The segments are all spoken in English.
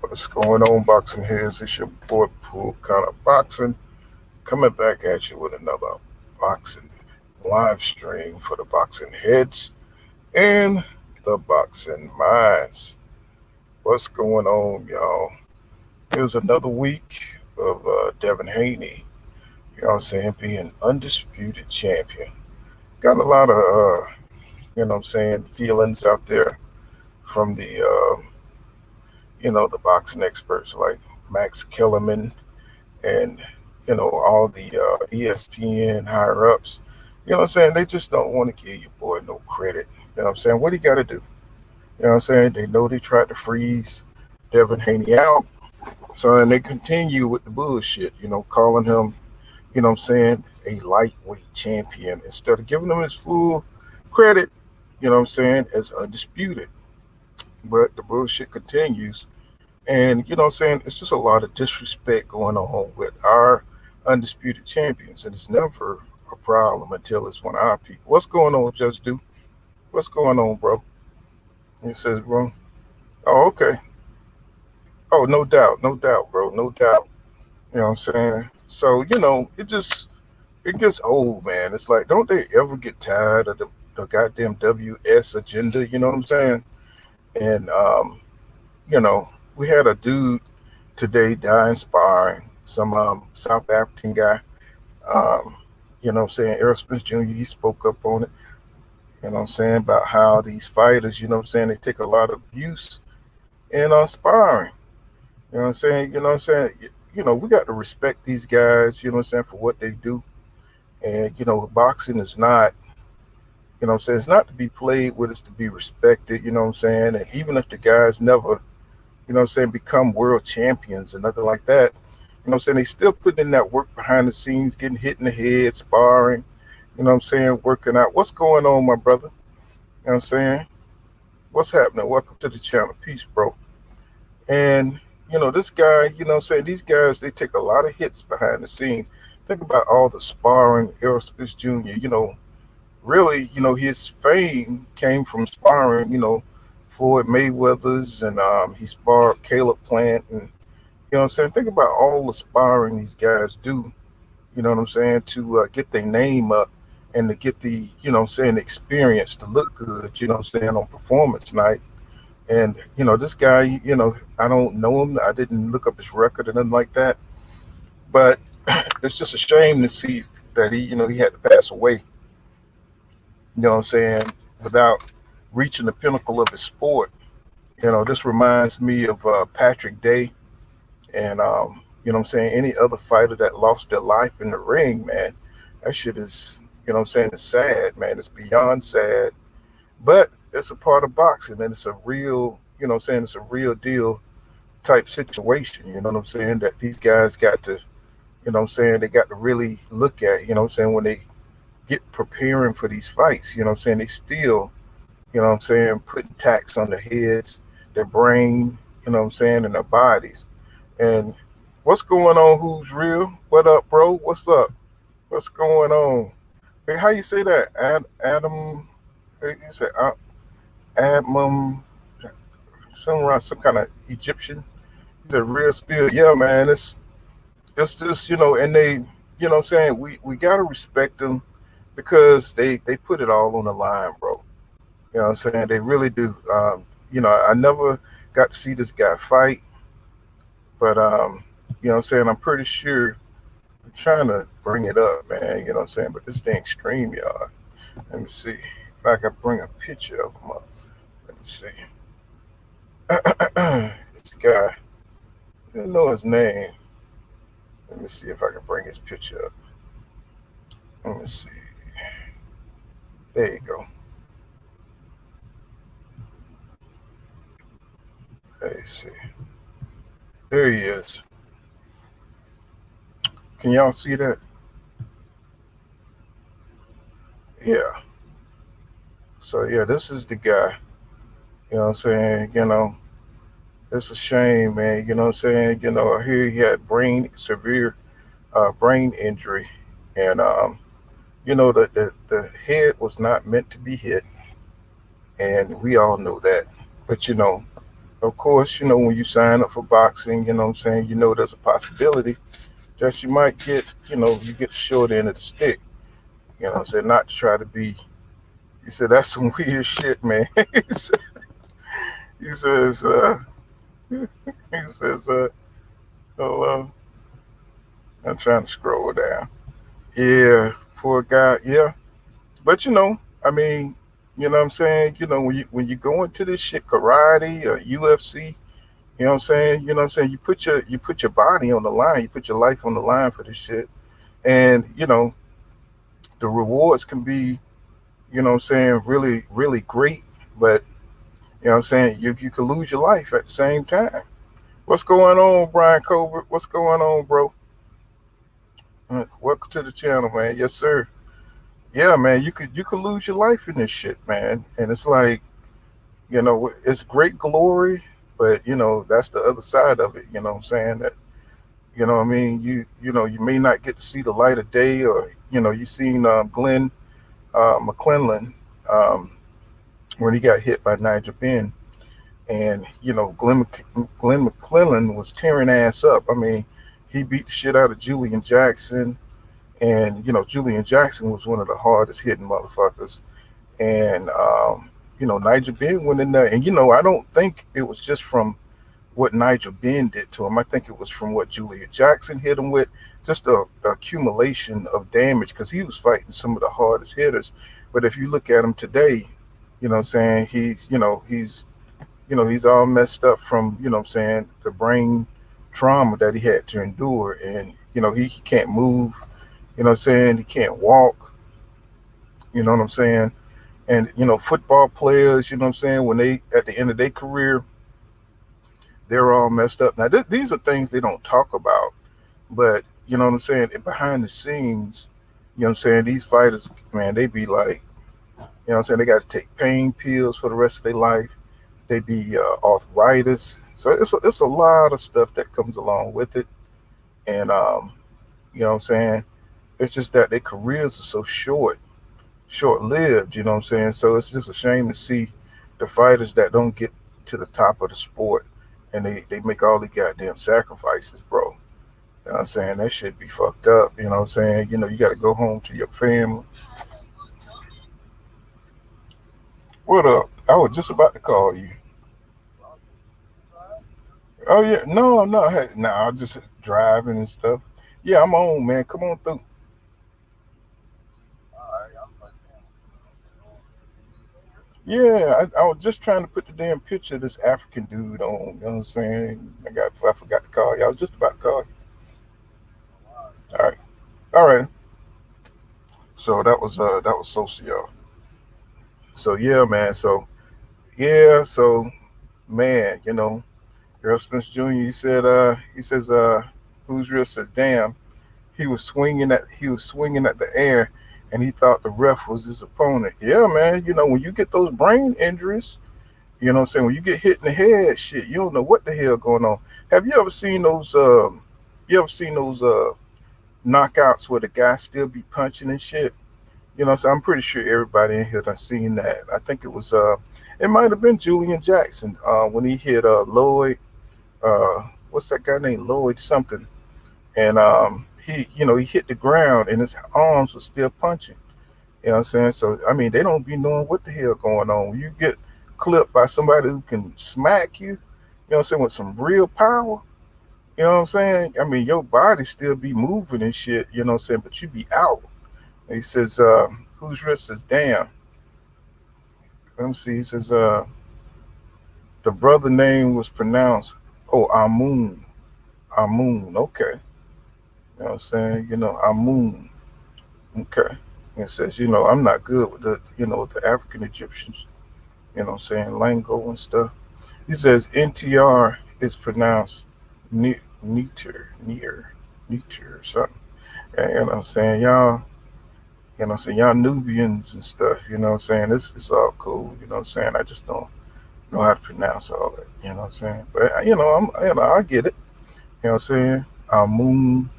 What's going on, boxing heads? It's your boy Pool Kind of Boxing coming back at you with another boxing live stream for the boxing heads and the boxing minds. What's going on, y'all? Here's another week of Devin Haney, you know what I'm saying, being undisputed champion. Got a lot of, feelings out there from the boxing experts like Max Kellerman and all the ESPN higher ups. You know what I'm saying? They just don't want to give your boy no credit. You know what I'm saying? What do you got to do? You know what I'm saying? They know they tried to freeze Devin Haney out, so and they continue with the bullshit. Calling him, what I'm saying, a lightweight champion instead of giving him his full credit. You know what I'm saying? As undisputed, but the bullshit continues. And what I'm saying, it's just a lot of disrespect going on with our undisputed champions, and it's never a problem until it's one of our people. What's going on, Just Do? What's going on, bro? He says, bro. Oh, okay. Oh, no doubt, bro, no doubt. You know what I'm saying? So it gets old, man. It's like, don't they ever get tired of the goddamn WS agenda? You know what I'm saying? And we had a dude today die in sparring, some South African guy. Um, what I'm saying, Errol Spence Jr., he spoke up on it, you know what I'm saying, about how these fighters, what I'm saying, they take a lot of abuse in sparring. You know what I'm saying? We got to respect these guys, what I'm saying, for what they do. And, boxing is not, what I'm saying, it's not to be played with, it's to be respected, you know what I'm saying? And even if the guys never, what I'm saying, become world champions and nothing like that, what I'm saying, they still putting in that work behind the scenes, getting hit in the head, sparring, what I'm saying, working out. What's going on, my brother? You know what I'm saying? What's happening? Welcome to the channel. Peace, bro. And, this guy, what I'm saying, these guys, they take a lot of hits behind the scenes. Think about all the sparring, Errol Spence Jr., really, his fame came from sparring, Floyd Mayweather's, and he sparred Caleb Plant, and what I'm saying, think about all the sparring these guys do, you know what I'm saying, to get their name up and to get the, what I'm saying, experience to look good, what I'm saying, on performance night. And this guy, I don't know him, I didn't look up his record or nothing like that, but it's just a shame to see that he had to pass away, what I'm saying, without reaching the pinnacle of his sport. This reminds me of Patrick Day and, what I'm saying, any other fighter that lost their life in the ring, man. That shit is, what I'm saying, it's sad, man. It's beyond sad. But it's a part of boxing, and it's a real, what I'm saying, it's a real deal type situation, you know what I'm saying, that these guys got to, what I'm saying, they got to really look at, what I'm saying, when they get preparing for these fights, what I'm saying, they still, what I'm saying, putting tax on their heads, their brain, what I'm saying, and their bodies. And what's going on, Who's Real? What up, bro? What's up? What's going on? Hey, how you say that? Adam, you say Adam, some kind of Egyptian. He's a real spill. Yeah, man. It's just, and they, what I'm saying, we gotta respect them because they put it all on the line, bro. You know what I'm saying? They really do. I never got to see this guy fight, but what I'm saying, I'm pretty sure. I'm trying to bring it up, man. You know what I'm saying? But this thing stream, y'all. Let me see if I can bring a picture of him up. Let me see. This guy, I don't know his name. Let me see if I can bring his picture up. Let me see. There you go. Let me see. There he is. Can y'all see that? Yeah. So yeah, this is the guy. You know what I'm saying? It's a shame, man. You know what I'm saying? I hear he had severe brain injury, and the head was not meant to be hit, and we all know that. But of course, when you sign up for boxing, there's a possibility that you might get, you get the short end of the stick. Not to try to be. He said that's some weird shit, man. he says, he says, oh, I'm trying to scroll down. Yeah, for a guy, yeah. But I mean, what I'm saying? When you go into this shit, karate or UFC, you put your body on the line, you put your life on the line for this shit. And, the rewards can be, really, really great, but you could lose your life at the same time. What's going on, Brian Colbert? What's going on, bro? Welcome to the channel, man. Yes, sir. Yeah, man, you could lose your life in this shit, man. And it's like, it's great glory, but that's the other side of it. You know what I'm saying? That what I mean, you may not get to see the light of day, or you seen Glenn McClellan when he got hit by Nigel Benn, and Glenn McClellan was tearing ass up. I mean, he beat the shit out of Julian Jackson, and Julian Jackson was one of the hardest hitting motherfuckers, and Nigel Benn went in there, and I don't think it was just from what Nigel Benn did to him. I think it was from what Julian Jackson hit him with, just the accumulation of damage, because he was fighting some of the hardest hitters. But if you look at him today, he's all messed up from, the brain trauma that he had to endure. And, he can't move, he can't walk, you know what I'm saying? And, football players, when they, at the end of their career, they're all messed up. Now, these are things they don't talk about, but, behind the scenes, these fighters, man, they be like, they got to take pain pills for the rest of their life. They be arthritis. So it's a lot of stuff that comes along with it. And, it's just that their careers are so short-lived, So it's just a shame to see the fighters that don't get to the top of the sport, and they make all the goddamn sacrifices, bro. That shit be fucked up. You got to go home to your family. What up? I was just about to call you. Oh yeah, no, no, hey, no, I'm just driving and stuff. Yeah, I'm on, man. Come on through. Yeah, I was just trying to put the damn picture of this African dude on. You know what I'm saying? I forgot to call you. I was just about to call you. All right, all right. So that was socio. So yeah, man. So yeah, so man, Errol Spence Jr. He says who's real says damn. He was swinging at the air, and he thought the ref was his opponent. Yeah, man. When you get those brain injuries, when you get hit in the head, shit, you don't know what the hell going on. Have you ever seen those? Knockouts where the guy still be punching and shit? So I'm pretty sure everybody in here done seen that. I think it might have been Julian Jackson when he hit Lloyd. What's that guy named Lloyd something? And he hit the ground and his arms were still punching. You know what I'm saying? So I mean, they don't be knowing what the hell going on. When you get clipped by somebody who can smack you, with some real power. You know what I'm saying? I mean, your body still be moving and shit. But you be out. And he says, whose wrist is damn? Let me see. He says, the brother name was pronounced, Amun. Amun. Okay. You know what I'm saying? Amun. Okay. And it says, I'm not good with the African Egyptians, lingo and stuff. He says NTR is pronounced neater or something. And, y'all Nubians and stuff, it's all cool, I just don't know how to pronounce all that, But, I get it, Amun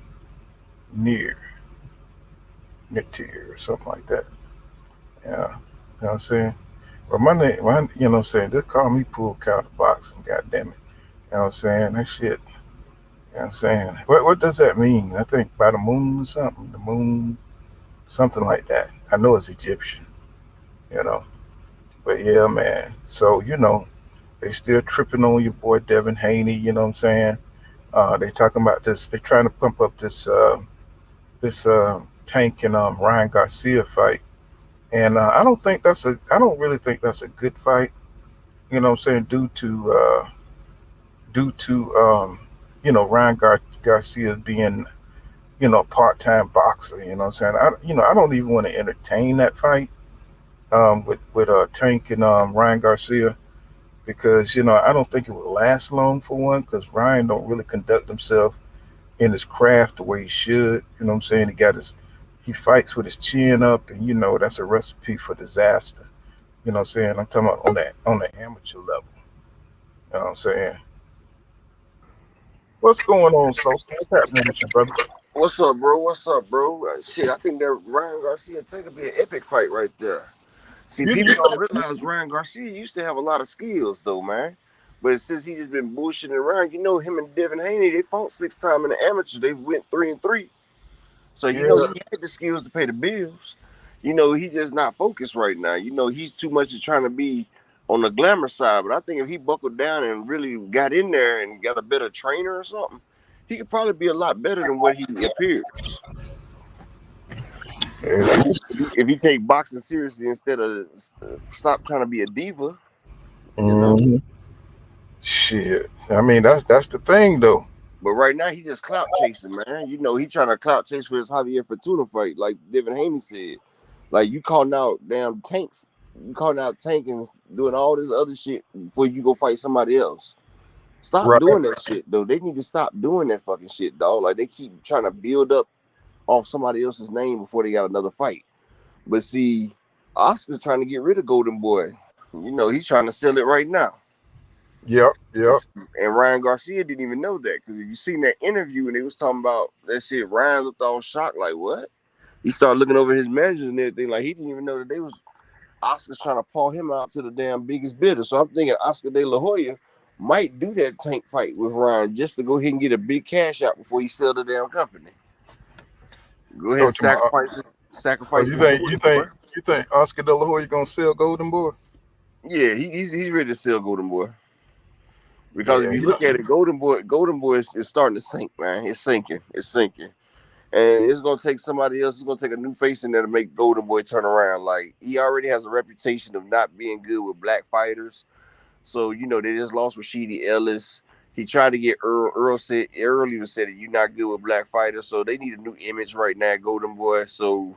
near. Nitir or something like that. Yeah. Well, my name, just call me Pool Counter boxing. God damn it. You know what I'm saying? That shit. You know what I'm saying? What does that mean? I think by the moon or something. The moon, something like that. I know it's Egyptian. You know. But yeah, man. So they still tripping on your boy Devin Haney. You know what I'm saying? They talking about this. They trying to pump up this Tank and Ryan Garcia fight, and I don't really think that's a good fight. You know what I'm saying? Due to Ryan Garcia being a part-time boxer. You know what I'm saying? I don't even want to entertain that fight with Tank and Ryan Garcia because I don't think it would last long for one because Ryan don't really conduct himself in his craft the way he should. You know what I'm saying? He fights with his chin up, and that's a recipe for disaster. You know what I'm saying? I'm talking about on the amateur level. You know what I'm saying? What's going on, Sosa? What's happening with you, brother? What's up, bro? What's up, bro? Shit, I think that Ryan Garcia take to be an epic fight right there. See, You, people you don't realize Ryan Garcia used to have a lot of skills, though, man. But since he just been bullshitting around, him and Devin Haney, they fought 6 times in the amateur. They went 3-3. So he yeah, had the skills to pay the bills. He's just not focused right now. He's too much of trying to be on the glamour side. But I think if he buckled down and really got in there and got a better trainer or something, he could probably be a lot better than what he appears. yeah. If he take boxing seriously instead of stop trying to be a diva, you know. Mm-hmm. Shit. I mean, that's the thing, though. But right now he just clout chasing, man. He trying to clout chase for his Javier Fortuna fight, like Devin Haney said. Like you calling out damn tanks, you calling out Tank and doing all this other shit before you go fight somebody else. Stop Right. doing that shit, though. They need to stop doing that fucking shit, dog. Like they keep trying to build up off somebody else's name before they got another fight. But see, Oscar trying to get rid of Golden Boy. He's trying to sell it right now. Yep. Yep. And Ryan Garcia didn't even know that because if you seen that interview and they was talking about that shit, Ryan looked all shocked, like what? He started looking over his managers and everything, like he didn't even know that they was Oscar's trying to paw him out to the damn biggest bidder. So I'm thinking Oscar De La Hoya might do that Tank fight with Ryan just to go ahead and get a big cash out before he sell the damn company. Go ahead Oh, and oh, sacrifice you his think boy. you think you think Oscar De La Hoya gonna sell Golden Boy? Yeah, he's ready to sell Golden Boy. Because if Yeah. you look at it, Golden Boy is starting to sink, man. It's sinking. And it's gonna take somebody else. It's gonna take a new face in there to make Golden Boy turn around. Like he already has a reputation of not being good with black fighters. So they just lost Rashidi Ellis. He tried to get Earl. Earl even said that you're not good with black fighters. So they need a new image right now, Golden Boy. So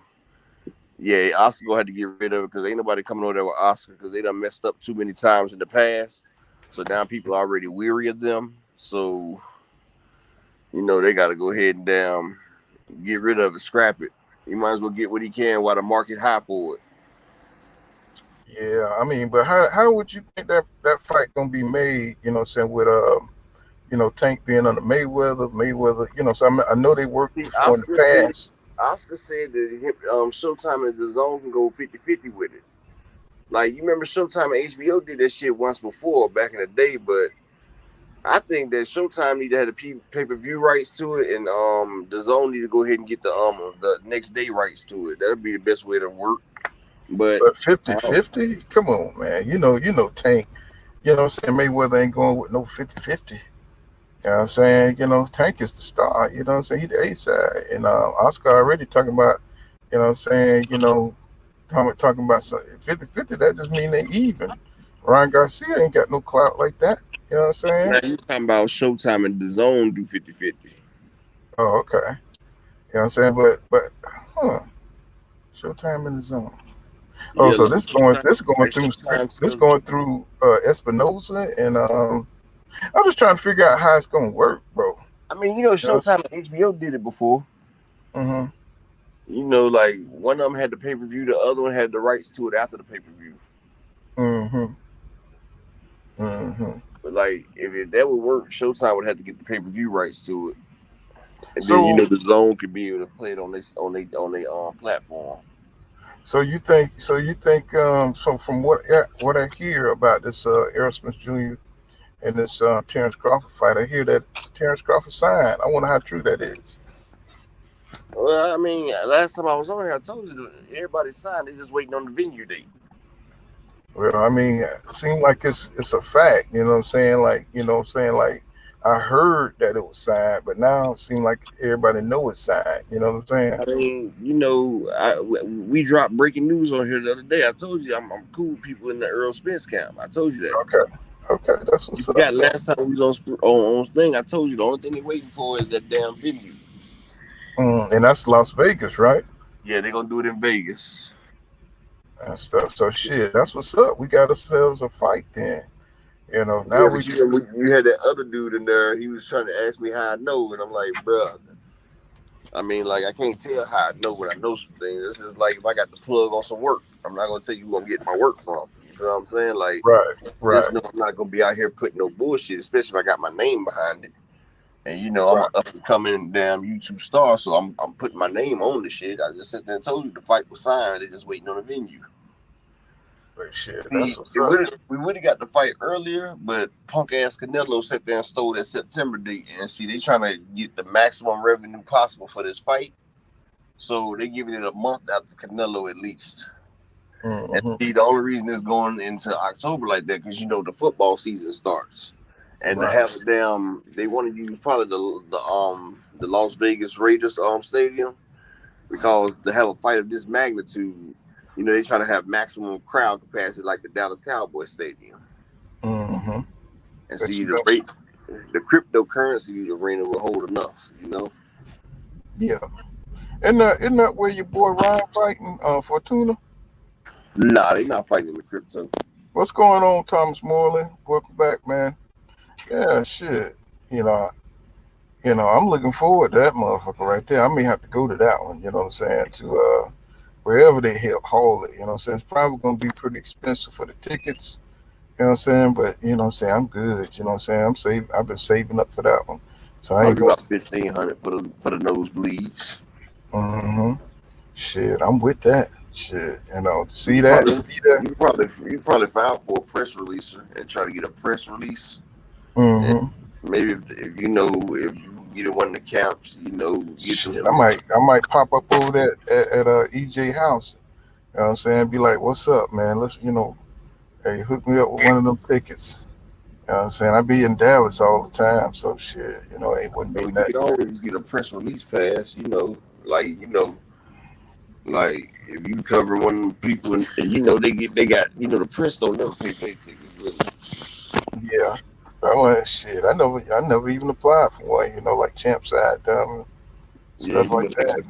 yeah, Oscar gonna have to get rid of it because ain't nobody coming over there with Oscar because they done messed up too many times in the past. So now people are already weary of them. So they got to go ahead and get rid of it, scrap it. He might as well get what he can while the market high for it. Yeah. I mean, but how would you think that fight gonna be made? You know, what I'm saying with Tank being under Mayweather. So I know they worked See, before in the past. Oscar said that Showtime and the Zone can go 50-50 with it. Like you remember Showtime and HBO did that shit once before back in the day, but I think that Showtime need to have the pay-per-view rights to it, and the Zone need to go ahead and get the next day rights to it. That'd be the best way to work. But But 50-50? Come on, man. Tank. You know what I'm saying? Mayweather ain't going with no 50-50. You know what I'm saying? Tank is the star. You know what I'm saying? He the A side. And Oscar already talking about, you know what I'm saying, talking about 50-50, that just mean they even. Ryan Garcia ain't got no clout like that. You know what I'm saying? now you talking about Showtime and the Zone do 50-50. Oh, okay. You know what I'm saying? But huh. Showtime in the zone. Oh, Yeah, so like Showtime this sells. going through Espinosa, and I'm just trying to figure out how it's gonna work, bro. I mean, You know, Showtime and HBO did it before. mm-hmm, Like one of them had the pay per view, the other one had the rights to it after the pay per view. mm-hmm, mm-hmm. But like, if that would work, Showtime would have to get the pay per view rights to it, and then So the Zone could be able to play it on their platform. so from what I hear about this Errol Spence Jr. in this Terence Crawford fight. I hear that Terence Crawford signed. I wonder how true that is. Well, I mean, last time I was on here, I told you everybody signed. They just waiting on the venue date. Well, I mean, it seems like it's a fact. You know what I'm saying? Like, you know what I'm saying? Like, I heard that it was signed, but now it seems like everybody know it's signed. You know what I'm saying? I mean, we dropped breaking news on here the other day. I told you I'm cool with people in the Errol Spence camp. I told you that. Okay. Okay, that's You what's up, forgot man. last time we was on thing. I told you the only thing they're waiting for is that damn venue. And that's Las Vegas, right? Yeah, they're gonna do it in Vegas. And stuff. So shit, that's what's up. We got ourselves a fight then. You know, now Yeah, we but you had that other dude in there. He was trying to ask me how I know, and I'm like, bro. I mean, like, I can't tell how I know, but I know some things. This is like if I got the plug on some work, I'm not gonna tell you who I'm getting my work from. You know what I'm saying? Like, right, just right, know I'm not gonna be out here putting no bullshit, especially if I got my name behind it. And you know, I'm right. an up and coming damn YouTube star, so I'm putting my name on the shit. I just sat there and told you the fight was signed. They just waiting on the venue. But shit, that's See, what's up. we would have got the fight earlier, but punk ass Canelo sat there and stole that September date. And see, they trying to get the maximum revenue possible for this fight, so they giving it a month after Canelo at least. And Hmm. see, the only reason it's going into October like that because you know the football season starts, and to Right. have a damn, they want to use probably the Las Vegas Raiders stadium because to have a fight of this magnitude, you know they try to have maximum crowd capacity like the Dallas Cowboys stadium, Hmm. and But see you know, the cryptocurrency arena will hold enough, you know. yeah. Isn't that where your boy Ryan fighting Fortuna? Nah, they not fighting the crypto. What's going on, Thomas Morley? Welcome back, man. Yeah, shit. You know, I'm looking forward to that motherfucker right there. I may have to go to that one. You know what I'm saying? To wherever they haul it. You know what I'm saying? It's probably gonna be pretty expensive for the tickets. You know what I'm saying? But you know what I'm saying? I'm good. You know what I'm saying? I've been saving up for that one. So I ain't Probably gonna. about 1,500 for the nosebleeds. Hmm. Shit, I'm with that. Shit, to You see could that, probably to be there. file for a press releaser and try to get a press release. And Hmm. maybe if you know if you get in one of the camps, you know, get Shit, I them. might, I might pop up over there at EJ house. You know what I'm saying? Be like, what's up, man? Let's, hey, hook me up with one of them tickets. You know what I'm saying? I be in Dallas all the time, so shit, it wouldn't be You can nothing. always get a press release pass. Like if you cover one of them people and you know they got the press don't never pay for their tickets really. Yeah. I want shit. I never even applied for one, like Champ Side, Yeah, stuff like that.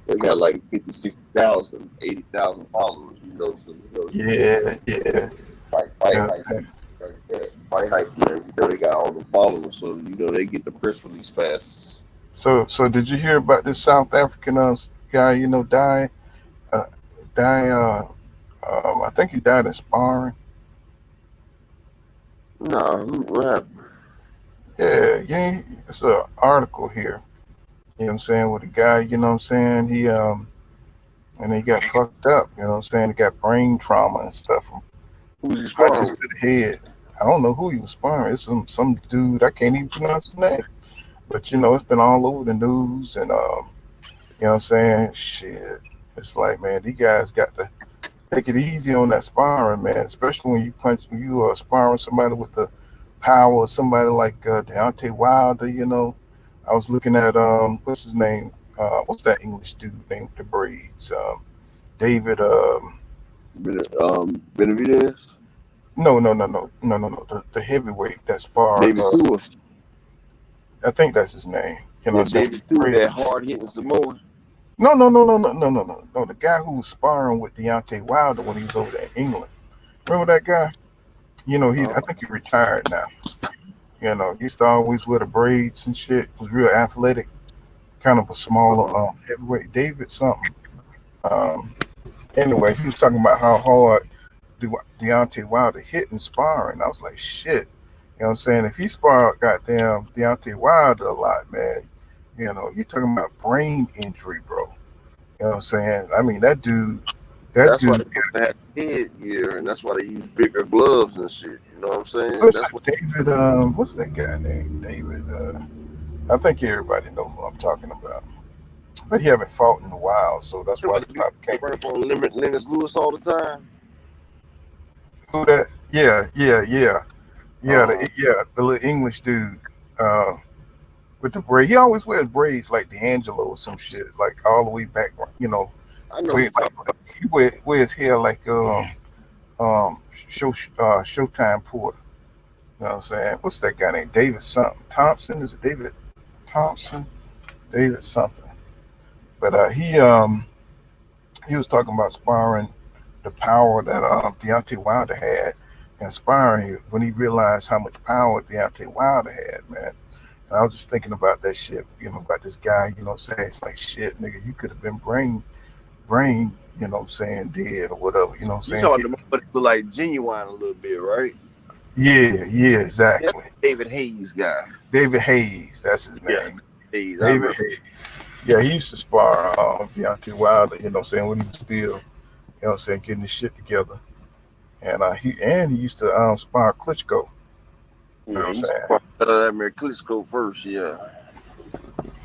they got like 50, 60,000, 80,000 followers. You know, so Yeah, yeah. fight You know what hype. I'm saying? Fight hype, man. You know, they got all the followers, so you know they get the press release pass. So did you hear about this South African guy, died? Uh, died, I think he died in sparring. Nah, what happened? Yeah, yeah. It's an article here. You know what I'm saying? With a guy, you know what I'm saying? And he got fucked up, you know what I'm saying? He got brain trauma and stuff from Who's he punches sparring with? to the head. I don't know who he was sparring. It's some dude, I can't even pronounce his name. But it's been all over the news and you know what I'm saying? Shit. It's like, man, these guys got to take it easy on that sparring, man. Especially when you are sparring somebody with the power of somebody like Deontay Wilder. I was looking at what's his name? What's that English dude named with the braids? David. Benavidez, No, no, no, no, no, no, no. The heavyweight that sparred. David Tua. I think that's his name. You know Yeah, what I'm saying? David Tua, Braids. that hard hitting Samoan. No, no, no, no, no, no, no, no, no. The guy who was sparring with Deontay Wilder when he was over there in England. Remember that guy? Uh, I think he retired now. He used to always wear the braids and shit. Was real athletic, kind of a smaller uh, heavyweight. David something. Um, anyway, he was talking about how hard Deontay Wilder hit in sparring. I was like, shit. You know what I'm saying? If he sparred goddamn Deontay Wilder a lot, man, you're talking about brain injury, bro. You know what I'm saying? I mean, that dude, That That's why dude. they have headgear, and that's why they use bigger gloves and shit. You know what I'm saying? What's That's that, what David? What's that guy named David? I think everybody know who I'm talking about. But he haven't fought in a while, so that's why the they dude probably can't run really. up on Lennox Lewis all the time. Who that? Yeah, yeah, yeah, yeah. Um, The little English dude uh, with the braid. He always wears braids like D'Angelo or some shit, like all the way back. You know, I know who way you like talking about. he wears hair like Showtime Porter. You know what I'm saying? What's that guy named David something Thompson? Is it David Thompson? David something. But he was talking about sparring, the power that Deontay Wilder had, and sparring when he realized how much power Deontay Wilder had, man. And I was just thinking about that shit, about this guy, saying it's like shit, nigga, you could have been brain, dead or whatever, You saying? talking about the motherfucker look like Genuine a little bit, right? Yeah, yeah, Yeah, exactly. David Hayes guy. David Hayes, that's his Yeah, name. Hayes. I David remember. Hayes. Yeah, he used to spar Deontay Wilder, when he was still, getting his shit together. And he used to spar Klitschko. You know Yeah, what I'm he's saying? that Klitschko first. Yeah,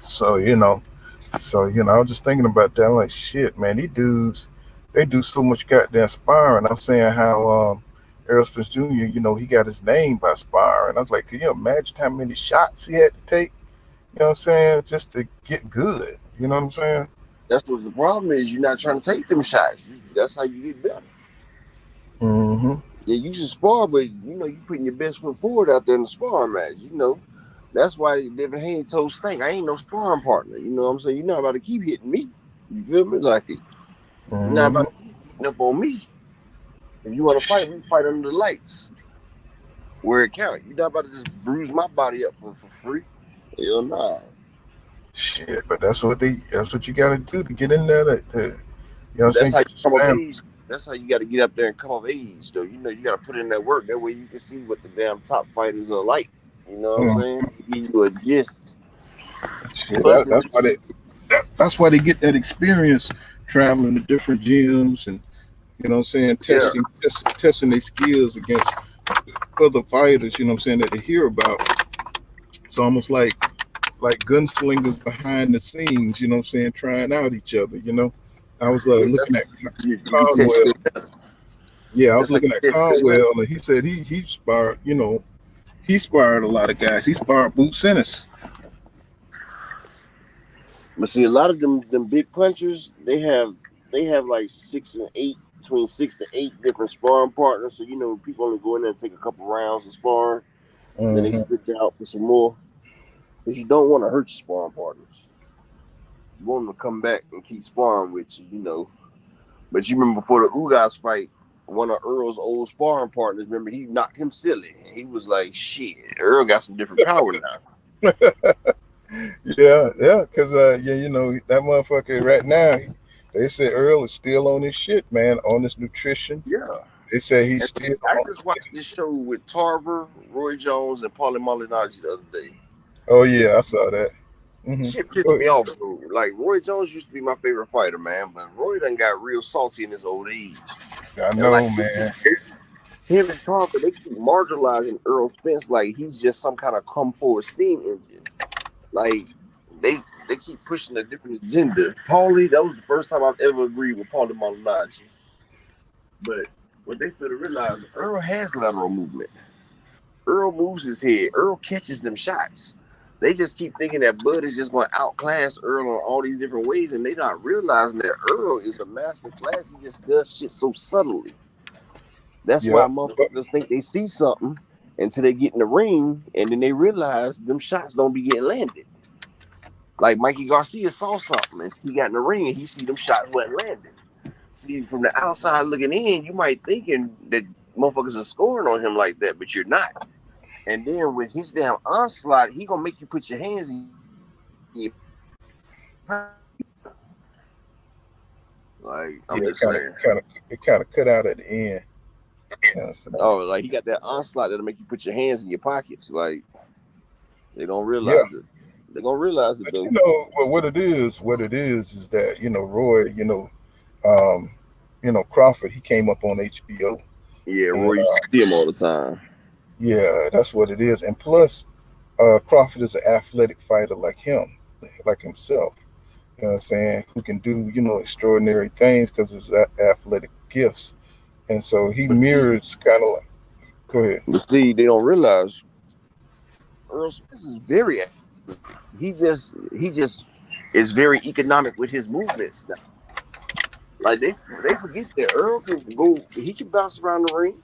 So I was just thinking about that. I'm like, shit, man, these dudes, they do so much goddamn sparring. I'm saying how Errol Spence Jr. He got his name by sparring. I was like, can you imagine how many shots he had to take? You know what I'm saying? Just to get good. You know what I'm saying? that's what the problem is. You're not trying to take them shots. That's how you get better. Mm-hmm. Yeah, you should spar, but you putting your best foot forward out there in the sparring match. That's why Devin Haney told Stank, I ain't no sparring partner. You know what I'm saying? You're not about to keep hitting me. You feel me? Like you're not about Mm-hmm. to keep hitting up on me. If you want to fight, we fight under the lights where it counts. You're not about to just bruise my body up for free. Hell nah. Shit, but that's what you got to do to get in there. But that's how you Get come of slammed. age. That's how you got to get up there and come of age, though. You got to put in that work. That way you can see what the damn top fighters are like. You know what I'm Mm, saying? Give you a gist. shit, Plus, that's why they get that experience traveling to different gyms and yeah, testing their skills against other fighters. You know what I'm saying, that they hear about. It's almost like gunslingers behind the scenes. You know what I'm saying, trying out each other. I was yeah, looking at you test Conwell. it. Yeah, I was That's how looking at you test it. Conwell, and he said he sparred. He sparred a lot of guys. He sparred Boots Ennis. But see, a lot of them big punchers, they have like 6 and 8, between 6 to 8 different sparring partners. So people only go in there and take a couple rounds of sparring, and then they Mm-hmm. switch out for some more. Because you don't want to hurt your sparring partners. You want them to come back and keep sparring with you. But you remember before the Ugas fight, one of Earl's old sparring partners, remember he knocked him silly. He was like, shit, Earl got some different power now. Yeah, yeah, because yeah, that motherfucker right now. They said Earl is still on his shit, man, on his nutrition. Yeah. They said he's And still I on. just watched this show with Tarver, Roy Jones, and Paulie Malignaggi the other day. Oh This yeah, I saw that. shit pissed me off, bro. Like Roy Jones used to be my favorite fighter, man, but Roy done got real salty in his old age. I And like know, man. him and Tarver, they keep marginalizing Earl Spence like he's just some kind of come forward steam engine. Like they keep pushing a different agenda. Paulie, that was the first time I've ever agreed with Paulie Malignaggi. But what they fail to realize, Earl has lateral movement. Earl moves his head. Earl catches them shots. They just keep thinking that Bud is just going to outclass Earl on all these different ways, and they not realizing that Earl is a master class. He just does shit so subtly. That's why Yeah, motherfuckers think they see something until they get in the ring, and then they realize them shots don't be getting landed. Like Mikey Garcia saw something, and he got in the ring, and he see them shots wasn't landing. See, from the outside looking in, you might thinking that motherfuckers are scoring on him like that, but you're not. And then with his damn onslaught, he gonna make you put your hands in your like I'm yeah. just saying. It kind of cut out at the end. Yeah, so, Oh, like he got that onslaught that'll make you put your hands in your pockets. Like they don't yeah. realize it. They're gonna realize it But though. well, what it is is that Roy, um, Crawford, he came up on HBO, Yeah, and Roy used to see him all the time. yeah, that's what it is. And plus, Crawford is an athletic fighter like himself. You know what I'm saying? Who can do extraordinary things because of his athletic gifts, and so he But see, mirrors kind of like. Go ahead. they don't realize Earl Spence is very athletic. He just is very economic with his movements now. Like they forget that Earl can go. He can bounce around the ring.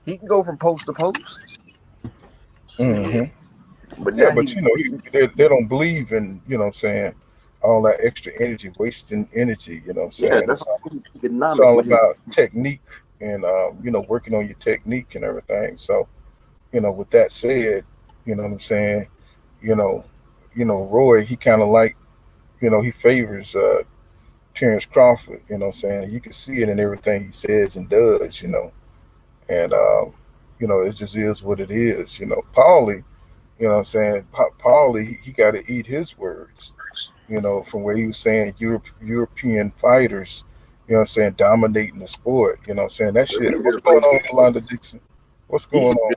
He can go from post to post. Hmm. Shit. But Yeah, now but they don't believe in what I'm saying, all that extra energy, wasting energy. You know what I'm yeah, saying? that's what I'm saying. It's Economic all with his. about technique and working on your technique and everything. So with that said, you know what I'm saying. You know, Roy, he kind of like he favors Terence Crawford. You know what I'm saying? You can see it in everything he says and does. And it just is what it is. Paulie. You know what I'm saying? Paulie, he got to eat his words, from where he was saying European fighters, what I'm saying, dominating the sport. You know what I'm saying? That That's shit. gonna be What's the going first on, thing. Yolanda Dixon? What's He going just on?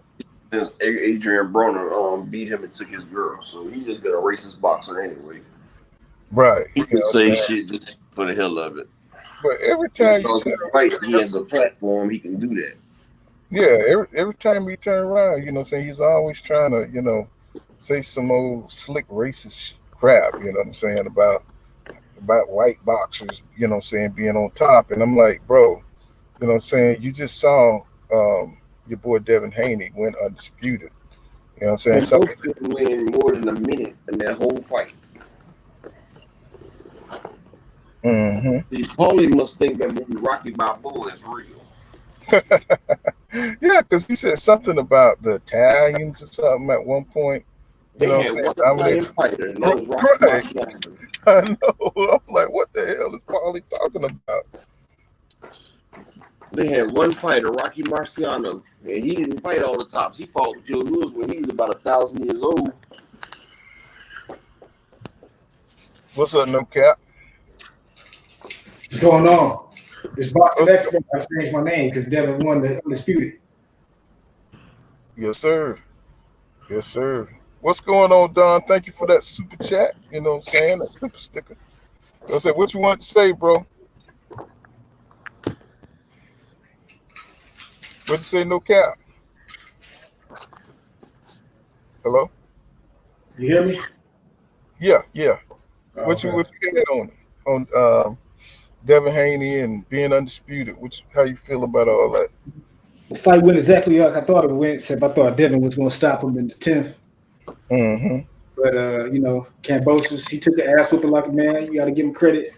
since Adrian Broner beat him and took his girl, so he's just been a racist boxer anyway. Right. He You know can what I'm say saying? shit just for the hell of it. But every time you Because turn, he's right, he has a platform, he can do that. yeah, every time you turn around, what I'm saying, he's always trying to, say some old slick racist crap, you know what I'm saying, about white boxers, what I'm saying, being on top. And I'm like, bro, you know what I'm saying? You just saw your boy Devin Haney win undisputed. You know what I'm saying? And Some, both didn't win more than a minute in that whole fight. mm-hmm. See, Paulie must think that movie Rocky Balboa is real. Yeah, because he said something about the Italians or something at one point. You They know what I'm had saying? one Dominate. Italian fighter, and that was Rocky Right. Marciano. I know. I'm like, what the hell is Paulie talking about? They had one fighter, Rocky Marciano, and he didn't fight all the tops. He fought Joe Louis when he was about 1,000 years old. What's up, no cap? What's going on? This boxing What's, expert, I changed my name because Devin won the undisputed. yes, sir. Yes, sir. What's going on, Don? Thank you for that super chat. You know what I'm saying? That super sticker. I said, what you want to say, bro? What you say, no cap? Hello? You hear me? Yeah, yeah. Oh, okay. What you had on Devin Haney and being undisputed? How you feel about all that? The fight went exactly like I thought it went, except I thought Devin was going to stop him in the 10th. Mm-hmm. But, Kambosos, he took the ass whooping like a man. You got to give him credit.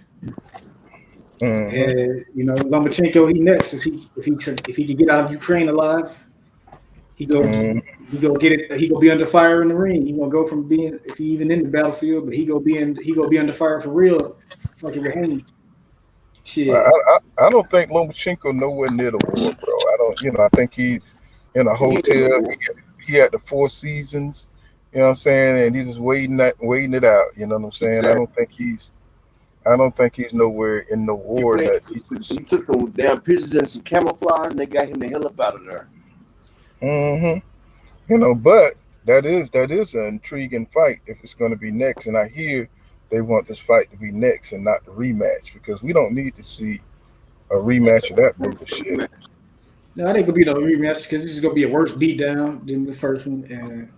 Mm-hmm. And, Lomachenko, he next. If he could get out of Ukraine alive, he go get it. He go be under fire in the ring. He gonna go from being, if he even in the battlefield, but he go be under fire for real. Fucking Haney. Shit. I don't think Lomachenko nowhere near the war, bro. I don't. I think he's in a He in the hotel. war. He had the Four Seasons. You know what I'm saying? And he's just waiting it out. You know what I'm saying? Exactly. I don't think he's nowhere in the war that he He just. took some damn pictures and some camouflage, and they got him the hell up out of there. Mm-hmm. But that is an intriguing fight if it's going to be next. And I hear they want this fight to be next and not the rematch because we don't need to see a rematch of that bullshit. No, I think it'll be no rematch because this is gonna be a worse beatdown than the first one. And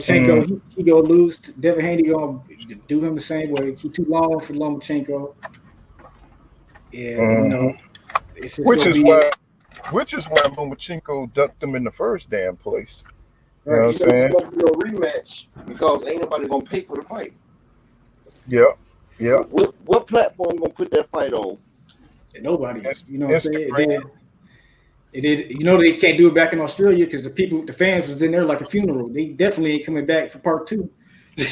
Mm, Lomachenko, he gonna lose. Devin Haney gonna do him the same way. He too long for Lomachenko. And mm-hmm. it's just Which gonna is be why Lomachenko ducked him in the first damn place. You know what right. I'm You know, saying? there's no rematch because ain't nobody gonna pay for the fight. Yeah, yeah. What platform gonna put that fight on? And nobody, you know what I'm saying? Instagram. They can't do it back in Australia because the fans was in there like a funeral. They definitely ain't coming back for part 2. Did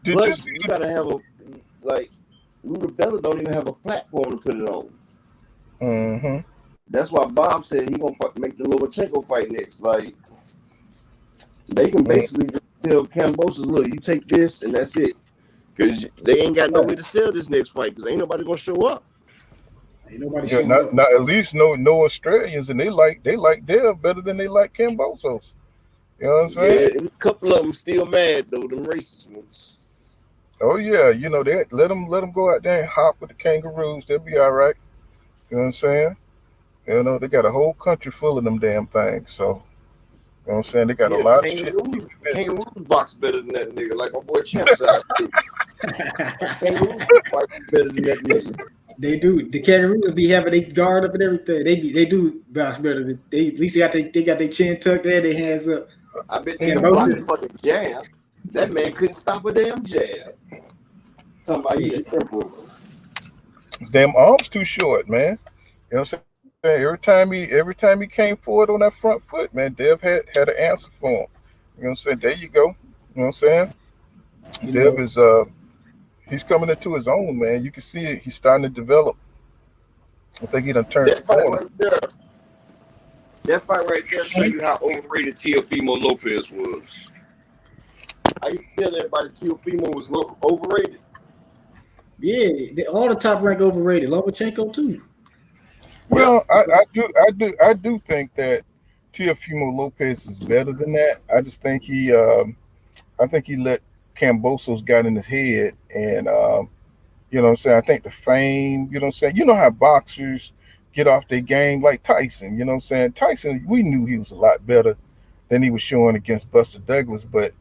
you Plus, see you gotta have a like Luda Bella don't even have a platform to put it on. Mm-hmm. That's why Bob said he gonna make the Lomachenko fight next. Like they can Mm, basically just tell Kambosos, look, you take this and that's it, because they ain't got no way to sell this next fight because ain't nobody gonna show up. Ain't nobody Yeah, showing up. not at least no Australians, and they like Dev better than they like Kambosos. You know what I'm saying? Yeah, a couple of them still mad though. Them racist ones. Oh yeah, they let them go out there and hop with the kangaroos. They'll be all right. You know what I'm saying? They got a whole country full of them damn things. So you know what I'm saying? They got a Yeah, lot of shit. kangaroos box better than that nigga. Like my boy Champ said. Kangaroos box better than that nigga. They do. The kangaroos be having they guard up and everything. They do bounce better. They at least they got their chin tucked there, their hands up. I bet they can block a Kambosos, fucking jab. That man couldn't stop a damn jab. Talking about he a temple. His damn arms too short, man. You know what I'm saying? Every time he came forward on that front foot, man, Dev had an answer for him. You know what I'm saying? There you go. You know what I'm saying? Dev is he's coming into his own, man. You can see it. He's starting to develop. I think he done turned the corner. That fight right there show you how overrated Teofimo Lopez was. I used to tell everybody Teofimo was overrated. yeah, all the top rank overrated. Lomachenko too. Well, I do think that Teofimo Lopez is better than that. I just think I think he let Kambosos got in his head, and you know what I'm saying. I think the fame, you know what I'm saying. You know how boxers get off their game, like Tyson. You know what I'm saying. Tyson, we knew he was a lot better than he was showing against Buster Douglas, but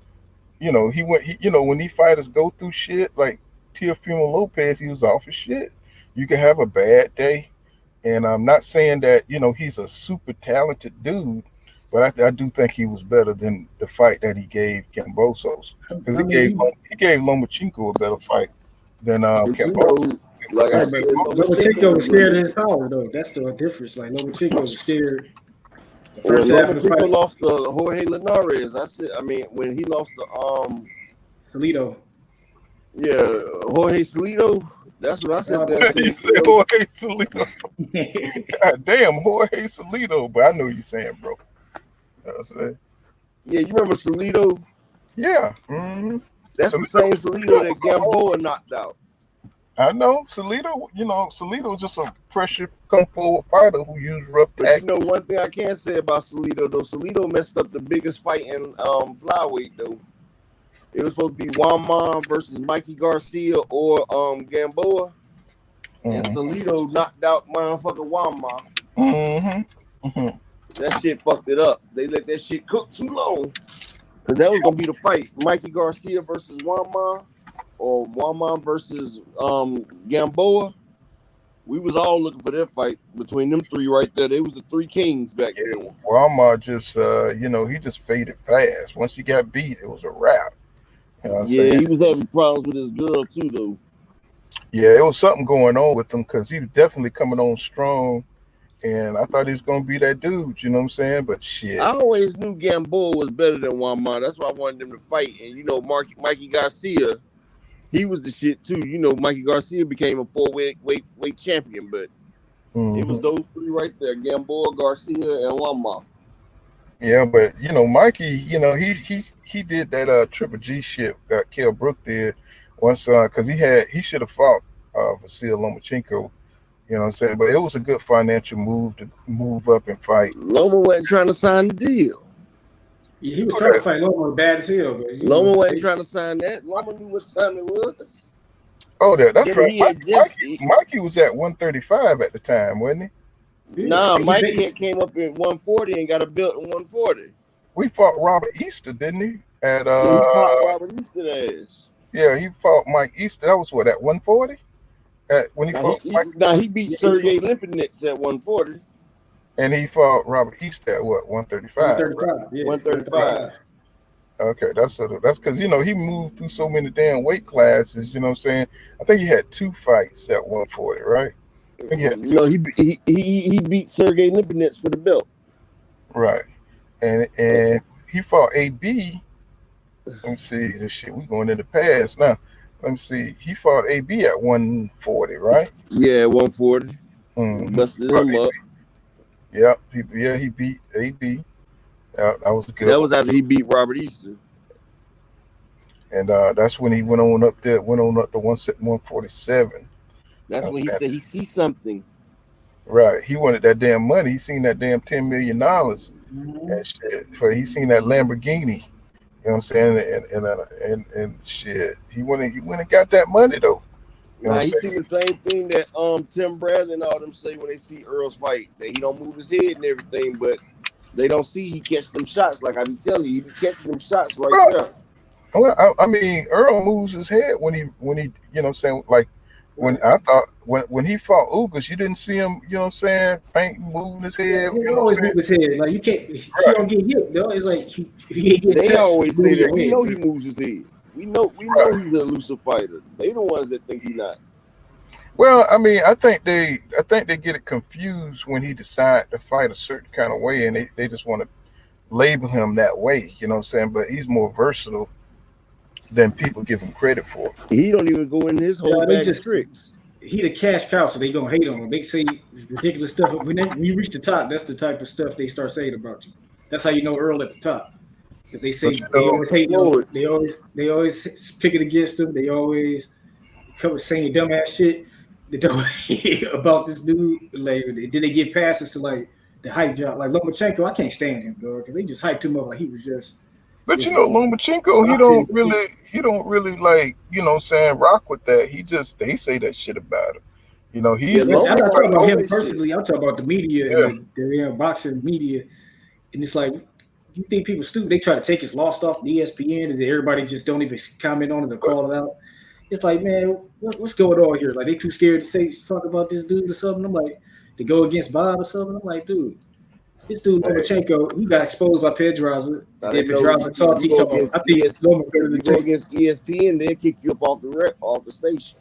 when these fighters go through shit like Teofimo Lopez, he was off his shit. You can have a bad day. And I'm not saying that, he's a super talented dude, but I do think he was better than the fight that he gave Kambosos. Because he gave Lomachenko a better fight than Kambosos. Like I Right, said, but Lomachenko was scared in his house though. That's the difference. Like Lomachenko was scared. The when first half of the Lomachenko fight, lost to Jorge Linares, when he lost to Salido. yeah, Jorge Salido. That's what I said. You said Jorge Salido. God damn, Jorge Salido. But I know what you're saying, bro. Yeah, you remember Salido? Yeah. Mm-hmm. That's the same Salido that Gamboa knocked out. I know Salido. Salido is just a pressure come forward fighter who used rough tactics. But one thing I can't say about Salido though, Salido messed up the biggest fight in flyweight though. It was supposed to be Juan versus Mikey Garcia or Gamboa. And Salido knocked out motherfucker Juan. That shit fucked it up. They let that shit cook too long. Cause that was gonna be the fight. Mikey Garcia versus Juan or Juan versus Gamboa. We was all looking for that fight between them three right there. They was the three kings back then. Walmart just he just faded fast. Once he got beat, it was a wrap. He was having problems with his girl too, though. Yeah, there was something going on with him because he was definitely coming on strong, and I thought he was gonna be that dude. You know what I'm saying? But shit, I always knew Gamboa was better than Juan. That's why I wanted them to fight. And Mikey Garcia, he was the shit too. Mikey Garcia became a weight champion, but it was those three right there: Gamboa, Garcia, and Juan. Yeah, but Mikey, he did that Triple G shit that Kell Brook did once because he should have fought Vasil Lomachenko, you know what I'm saying? But it was a good financial move to move up and fight. Loma wasn't trying to sign the deal. Yeah, he was trying to fight Loma bad as hell, but Loma wasn't trying to sign that. Loma knew what time it was. Oh, that's right. Mikey was at 135 at the time, wasn't he? Nah, Mikey had came up at 140 and got a belt in 140. We fought Robert Easter, didn't he? At he fought Robert Easter ass. Yeah, he fought Mike Easter. That was what, at 140? He beat Sergey Lipinets at 140. And he fought Robert Easter at what, 135? 135. Yeah, 135. Okay, that's because he moved through so many damn weight classes. You know what I'm saying? I think he had 2 fights at 140, right? I think he beat Sergey Lipinets for the belt. Right, and he fought AB. Let me see this shit. We going in the past now. Let me see. He fought AB at 140, right? Yeah, 140. Busted him up. Yep. He beat AB. That was good. That was after he beat Robert Easter. And that's when he went on up to 147. That's when he said he sees something. Right. He wanted that damn money. He seen that damn $10 million and shit. For he seen that Lamborghini. You know what I'm saying? And shit. He went and got that money though. You know Nah, what I'm he saying? seen the same thing that Tim Bradley and all them say when they see Earl's fight, that he don't move his head and everything, but they don't see he catch them shots. Like I be telling you, he be catching them shots right Well, there. I mean, Earl moves his head when he you know what I'm saying, like when Right. I thought when he fought Ugas, you didn't see him, you know what I'm saying, fainting, moving his head, Yeah, you he know what always I'm move his head. Like you can't. He saying? don't get hit. Though it's like if he get They touched, you always say move that. your We head. know he moves his head. We Right, know right. he's an elusive fighter. They the ones that think he not. Well, I mean, I think they get it confused when he decide to fight a certain kind of way, and they just want to label him that way, you know what I'm saying? But he's more versatile than people give him credit for. He don't even go in his whole Yeah, they bag of just tricks. he the cash cow, so they gonna hate on him. They say ridiculous stuff. When you reach the top, that's the type of stuff they start saying about you. That's how you know Earl at the top because they But say you they know, always hate him. Floyd, They always pick it against him. They always come saying dumbass shit. They don't about this dude. Like then they get passes to like the hype job. Like Lomachenko, I can't stand him, dog, because they just hyped him up like he was just but this you know, Lomachenko, he boxing. don't really like, you know what I'm saying, rock with that. He just they say that shit about him. You know, yeah, he's the I'm Loma not gonna talking about talk him that shit. personally. I'm talking about the media and yeah, the boxing media. And it's like, you think people stupid? They try to take his lost off the ESPN, and then everybody just don't even comment on it or but call it out. It's like, man, what's going on here? Like they too scared to say talk about this dude or something. I'm like to go against Bob or something. I'm like, dude, this dude hey, Lomachenko, he got exposed by Pedraza, and Now they then know Pedraza if you salty go talking about. I against think Loma better if than you go Tank. against ESPN, they'll kick you up off the station.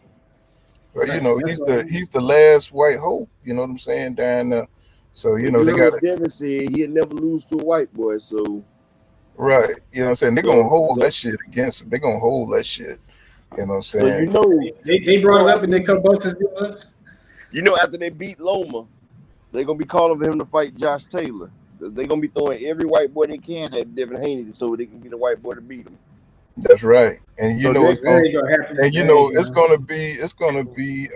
but you Right. know, That's he's what I the mean. he's the last white hope. You know what I'm saying, down there. So you Well, know you they got heard it Devin say he'll never lose to a white boy. right. You know what I'm saying. They're gonna So hold so that shit against him. They're gonna hold that shit. You know what I'm so saying? They you brought know it up after and they he come beat bust his deal. after they beat Loma, they're gonna be calling for him to fight Josh Taylor. They're gonna be throwing every white boy they can at Devin Haney so they can get a white boy to beat him. That's right. And you So know it's next, That gonna ain't gonna happen. and you That know ain't it's gonna. gonna be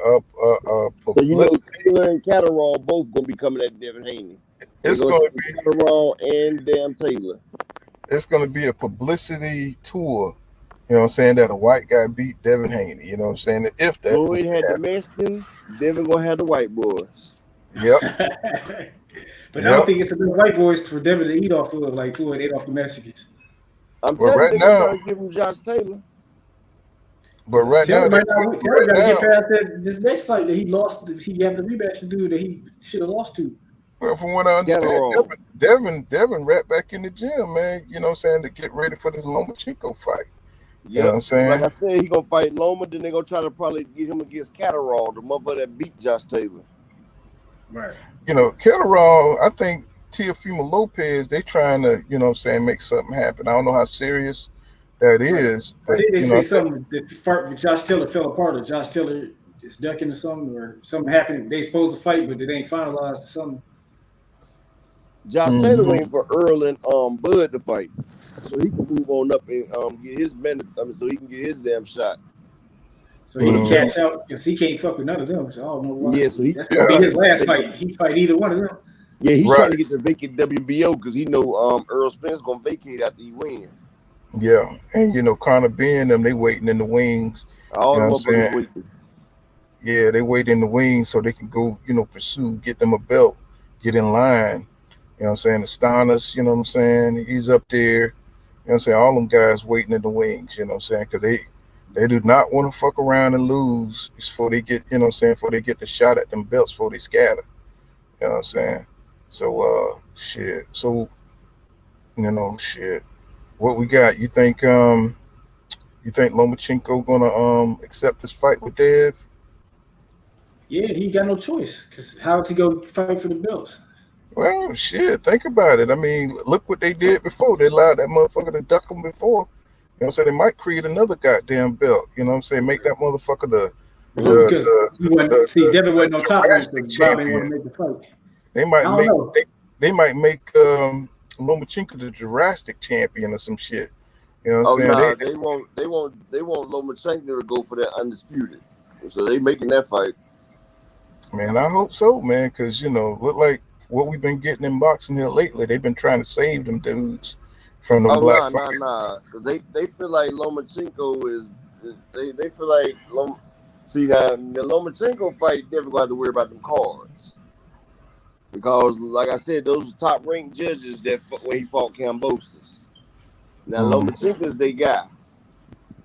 a so publicity. Taylor and Catterall both gonna be coming at Devin Haney. They're It's gonna gonna send be Catterall and damn Taylor. it's gonna be a publicity tour. You know what I'm saying, that a white guy beat Devin Haney. You know what I'm saying? If that was Floyd to had the happen. Mexicans, Devin gonna have the white boys. Yep. But I don't Yep. think it's enough white boys for Devin to eat off of like Floyd ate off the Mexicans. I'm But telling you, right they're gonna now, try to give him Josh Taylor. but right now, Taylor they, might not. Taylor right got to get now, past that this next fight that he lost. He having the rematch to do that he should have lost to. well, from what I understand, Catterall. Devin right back in the gym, man. You know what I'm saying, to get ready for this Lomachenko fight. You know what Yep. I'm Like saying? I said, he gonna fight Loma, then they're gonna try to probably get him against Catterall, the motherfucker that beat Josh Taylor. Right. You know, Ketterall, I think Teofimo Lopez, they trying to, you know what I'm saying, make something happen. I don't know how serious that Right. is, I but think they you know, say I think something that fight with Josh Taylor fell apart, or Josh Taylor is ducking or something, or something happened. They supposed to fight, but it ain't finalized or something. Josh Taylor mhm. waiting for Earl and Bud to fight, so he can move on up and get his minute. I mean, so he can get his damn shot. So he But can Mhm. cash out because he can't fuck with none of them. So I don't know why. yeah, so he That's gonna be Yeah, his last they, fight. He fight either one of them. yeah, he's trying right. to get the vacant WBO because he know Errol Spence gonna vacate after he win. Yeah. And you know, Connor Ben, them, they waiting in the wings. You All know the what I'm motherfuckers saying? waiting. Yeah, they wait in the wings so they can go, you know, pursue, get them a belt, get in line. You know what I'm saying? Astonis, you know what I'm saying? He's up there. You know what I'm saying? All them guys waiting in the wings, you know what I'm saying? Because they do not want to fuck around and lose before they get, you know what I'm saying, before they get the shot at them belts, before they scatter. You know what I'm saying? So, shit. So, you know, shit. What we got? You think Lomachenko gonna accept this fight with Dev? Yeah, he got no choice because how to go fight for the belts? Well, shit, think about it. I mean, look what they did before. They allowed that motherfucker to duck them before. You know what I'm saying? They might create another goddamn belt. You know what I'm saying? Make that motherfucker the But just the because the he the, wasn't, the, see, the, Devin the wasn't on top rank Jurassic because Bob ain't want champion. to make the fight. They I might don't make know. they might make Lomachenko the Jurassic champion or some shit. You know what I'm Oh saying? nah, they want Lomachenko to go for that undisputed. So they making that fight. Man, I hope so, man, because look like what we've been getting in boxing here lately. They've been trying to save them dudes from them Oh black nah, nah, fighters. nah. Cause they feel like Lomachenko is they feel like see now the Lomachenko fight never gonna have to worry about them cards because like I said, those are top ranked judges that when he fought Kambosos. Now Mm, Lomachenko's they guy.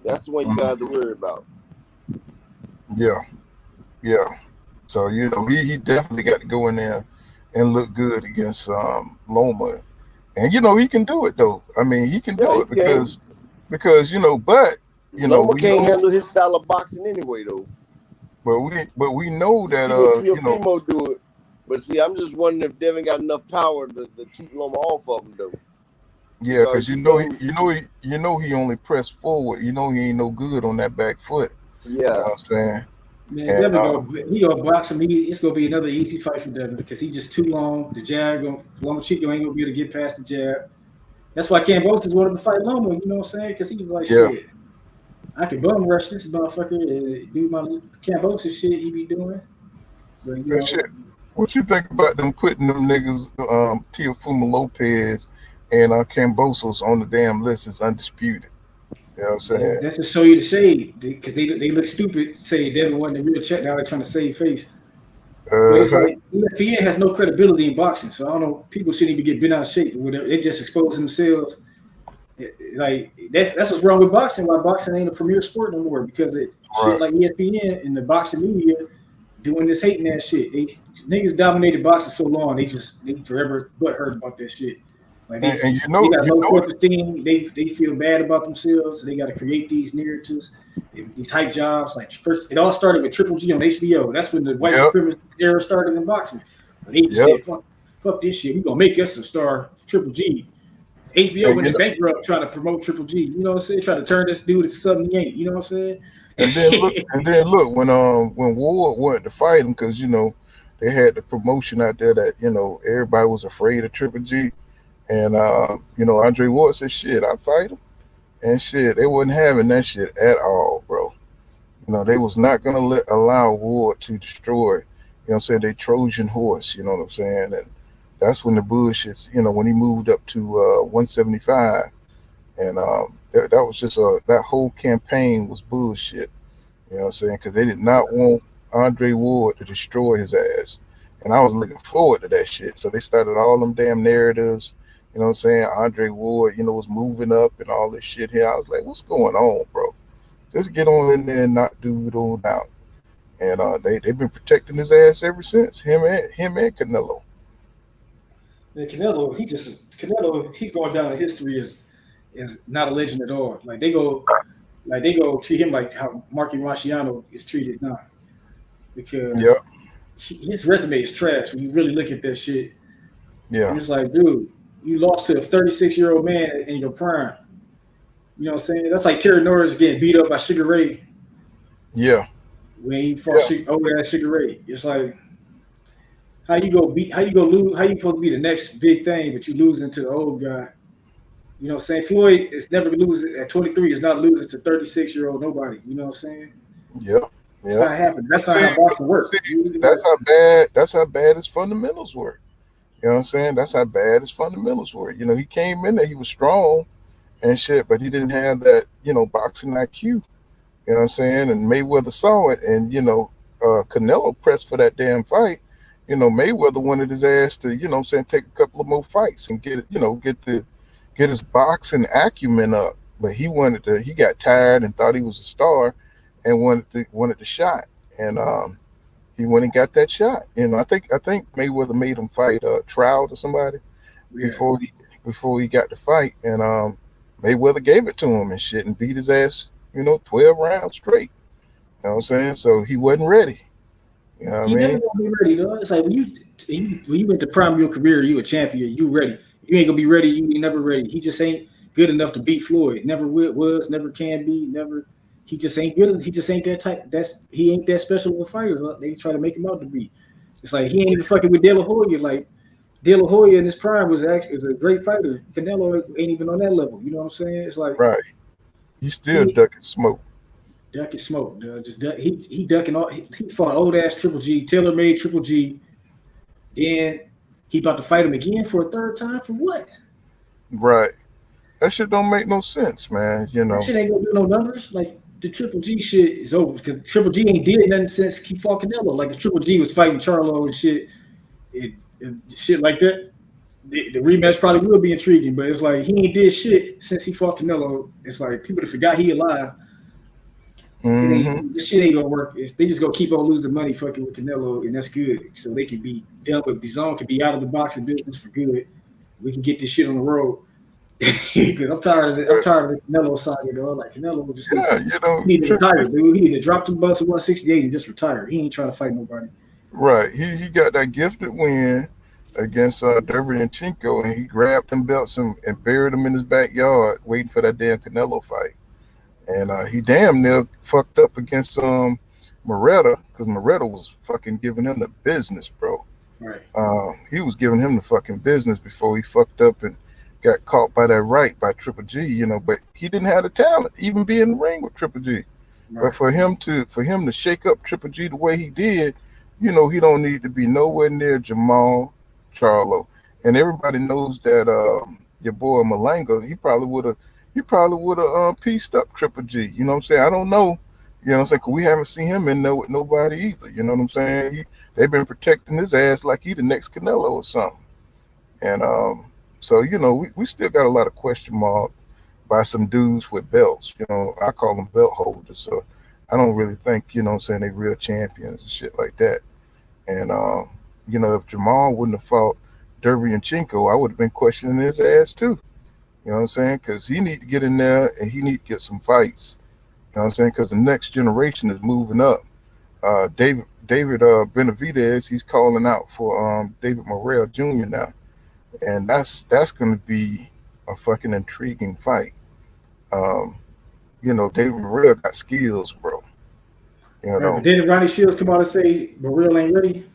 That's the one you mm, got to worry about. yeah, yeah. So he definitely got to go in there and look good against Loma, and he can do it though. I mean, he can Yeah, do he it can. because but Loma we can't know, handle his style of boxing anyway though. but we know You that see what Teofimo do it. But see, I'm just wondering if Devin got enough power to keep Loma off of him though. yeah, because Because he only pressed forward. He ain't no good on that back foot. You know yeah, what I'm saying? Man, And Devin he gonna box him. It's gonna be another easy fight for Devin because he's just too long. The jab, Lomachenko ain't gonna be able to get past the jab. That's why Kambosos wanted to fight Loma. You know what I'm saying? Because he was like, yeah, shit, I can bum rush this motherfucker and do my Kambosos shit he be doing. But and shit. What you think about them putting them niggas, Teofimo Lopez and Cambosos on the damn list as undisputed? You know what I'm saying? that's to show you the shade because they look stupid. Say Devin wasn't the real check. Now they're trying to save face. But it's Uh-huh. like ESPN has no credibility in boxing, so I don't know. People shouldn't even get bent out of shape or whatever. They just expose themselves. Like that's what's wrong with boxing. Why boxing ain't a premier sport no more because it shit Right. like ESPN and the boxing media doing this hating that shit. Niggas dominated boxing so long. They forever butthurt about that shit. Like And they got low you know self esteem. They feel bad about themselves. So they got to create these narratives, these hype jobs. Like first, it all started with Triple G on HBO. That's when the white Yep, supremacy era started in boxing. But they just yep. said fuck this shit. We gonna make us a star, Triple G. HBO And went bankrupt trying to promote Triple G. You know what I'm saying? Trying to turn this dude into something he ain't. You know what I'm saying? and then look when Ward wanted to fight him because they had the promotion out there that everybody was afraid of Triple G, and Andre Ward said, "Shit, I fight him." And shit, they wasn't having that shit at all, bro. They was not gonna allow Ward to destroy, what I'm saying, they Trojan horse, you know what I'm saying? And that's when the bullshit, when he moved up to 175, and that was just that whole campaign was bullshit. You know what I'm saying? Because they did not want Andre Ward to destroy his ass, and I was looking forward to that shit. So they started all them damn narratives. You know what I'm saying? Andre Ward, was moving up and all this shit here. I was like, what's going on, bro? Just get on in there and knock dude on out. And they've been protecting his ass ever since. Him and Canelo. And Canelo, he's going down in history as not a legend at all. Like they go treat him like how Marky Marciano is treated now because Yeah, his resume is trash when you really look at that shit. yeah, And it's like, dude, you lost to a 36-year-old man in your prime. You know what I'm saying? That's like Terry Norris getting beat up by Sugar Ray yeah, when he fought yeah, old ass Sugar Ray. It's like how you go lose, how you supposed to be the next big thing, but you losing to the old guy. You know what I'm saying? Floyd is never losing at 23, is not losing to 36-year-old nobody. You know what I'm saying? yeah, It's yeah. not happening. That's not See, how boxing see, works. It usually that's works. how bad his fundamentals were. You know what I'm saying? That's how bad his fundamentals were. He came in there, he was strong and shit, but he didn't have that, boxing IQ. You know what I'm saying? And Mayweather saw it, and Canelo pressed for that damn fight. Mayweather wanted his ass to, what I'm saying, take a couple of more fights and get it, get his boxing acumen up. But he got tired and thought he was a star, and wanted the shot, and he went and got that shot. I think Mayweather made him fight Trout or somebody Yeah. before he got the fight, and Mayweather gave it to him and shit and beat his ass, 12 rounds straight. You know what I'm saying? So he wasn't ready. You know what I He never mean? gonna be ready, though. It's like when you went to prime your career, you a champion, you ready. You ain't gonna be ready, you ain't never ready. He just ain't good enough to beat Floyd. Never was, never can be, never. He just ain't good. He just ain't that type. He ain't that special of a fighter. They try to make him out to be. It's like he ain't even fucking with De La Hoya. Like De La Hoya in his prime was a great fighter. Canelo ain't even on that level. You know what I'm saying? It's like Right. He's still he ducking smoke. ducking smoke, dude. Just duck. He ducking all. He fought old ass Triple G, tailor made Triple G. Then he about to fight him again for a third time for what? Right. That shit don't make no sense, man. That shit ain't gonna do no numbers. Like the Triple G shit is over because Triple G ain't did nothing since he fought Canelo. Like if Triple G was fighting Charlo and shit, and shit like that. The rematch probably will be intriguing, but it's like he ain't did shit since he fought Canelo. It's like people that forgot he alive. This shit ain't gonna work. They just gonna keep on losing money fucking with Canelo, and that's good. So they can be done with DAZN can be out of the boxing business for good. We can get this shit on the road. Because I'm tired of it. I'm tired of the Canelo saga, though. Like Canelo just need to retire, dude. He need to drop the bus at 168 and just retire. He ain't trying to fight nobody. Right. He got that gifted win against Derevyanchenko, and he grabbed them belts and buried them in his backyard, waiting for that damn Canelo fight. And he damn near fucked up against Moretta, because Moretta was fucking giving him the business, bro. Right. He was giving him the fucking business before he fucked up and got caught by that right by Triple G, but he didn't have the talent, even be in the ring with Triple G. Right. But for him to shake up Triple G the way he did, he don't need to be nowhere near Jamal Charlo. And everybody knows that your boy Malanga, he probably would have pieced up Triple G. You know what I'm saying? I don't know. You know what I'm saying? 'Cause we haven't seen him in there with nobody either. You know what I'm saying? They've been protecting his ass like he the next Canelo or something. And so, we still got a lot of question marks by some dudes with belts. I call them belt holders. So I don't really think, they real champions and shit like that. And, if Jamal wouldn't have fought Derevyanchenko, I would have been questioning his ass too. You know what I'm saying? Because he need to get in there and he need to get some fights. You know what I'm saying? Because the next generation is moving up. David Benavidez, he's calling out for David Morrell Jr. now. And that's going to be a fucking intriguing fight. David Morrell got skills, bro. Right, but didn't Ronnie Shields come out and say Morrell ain't ready?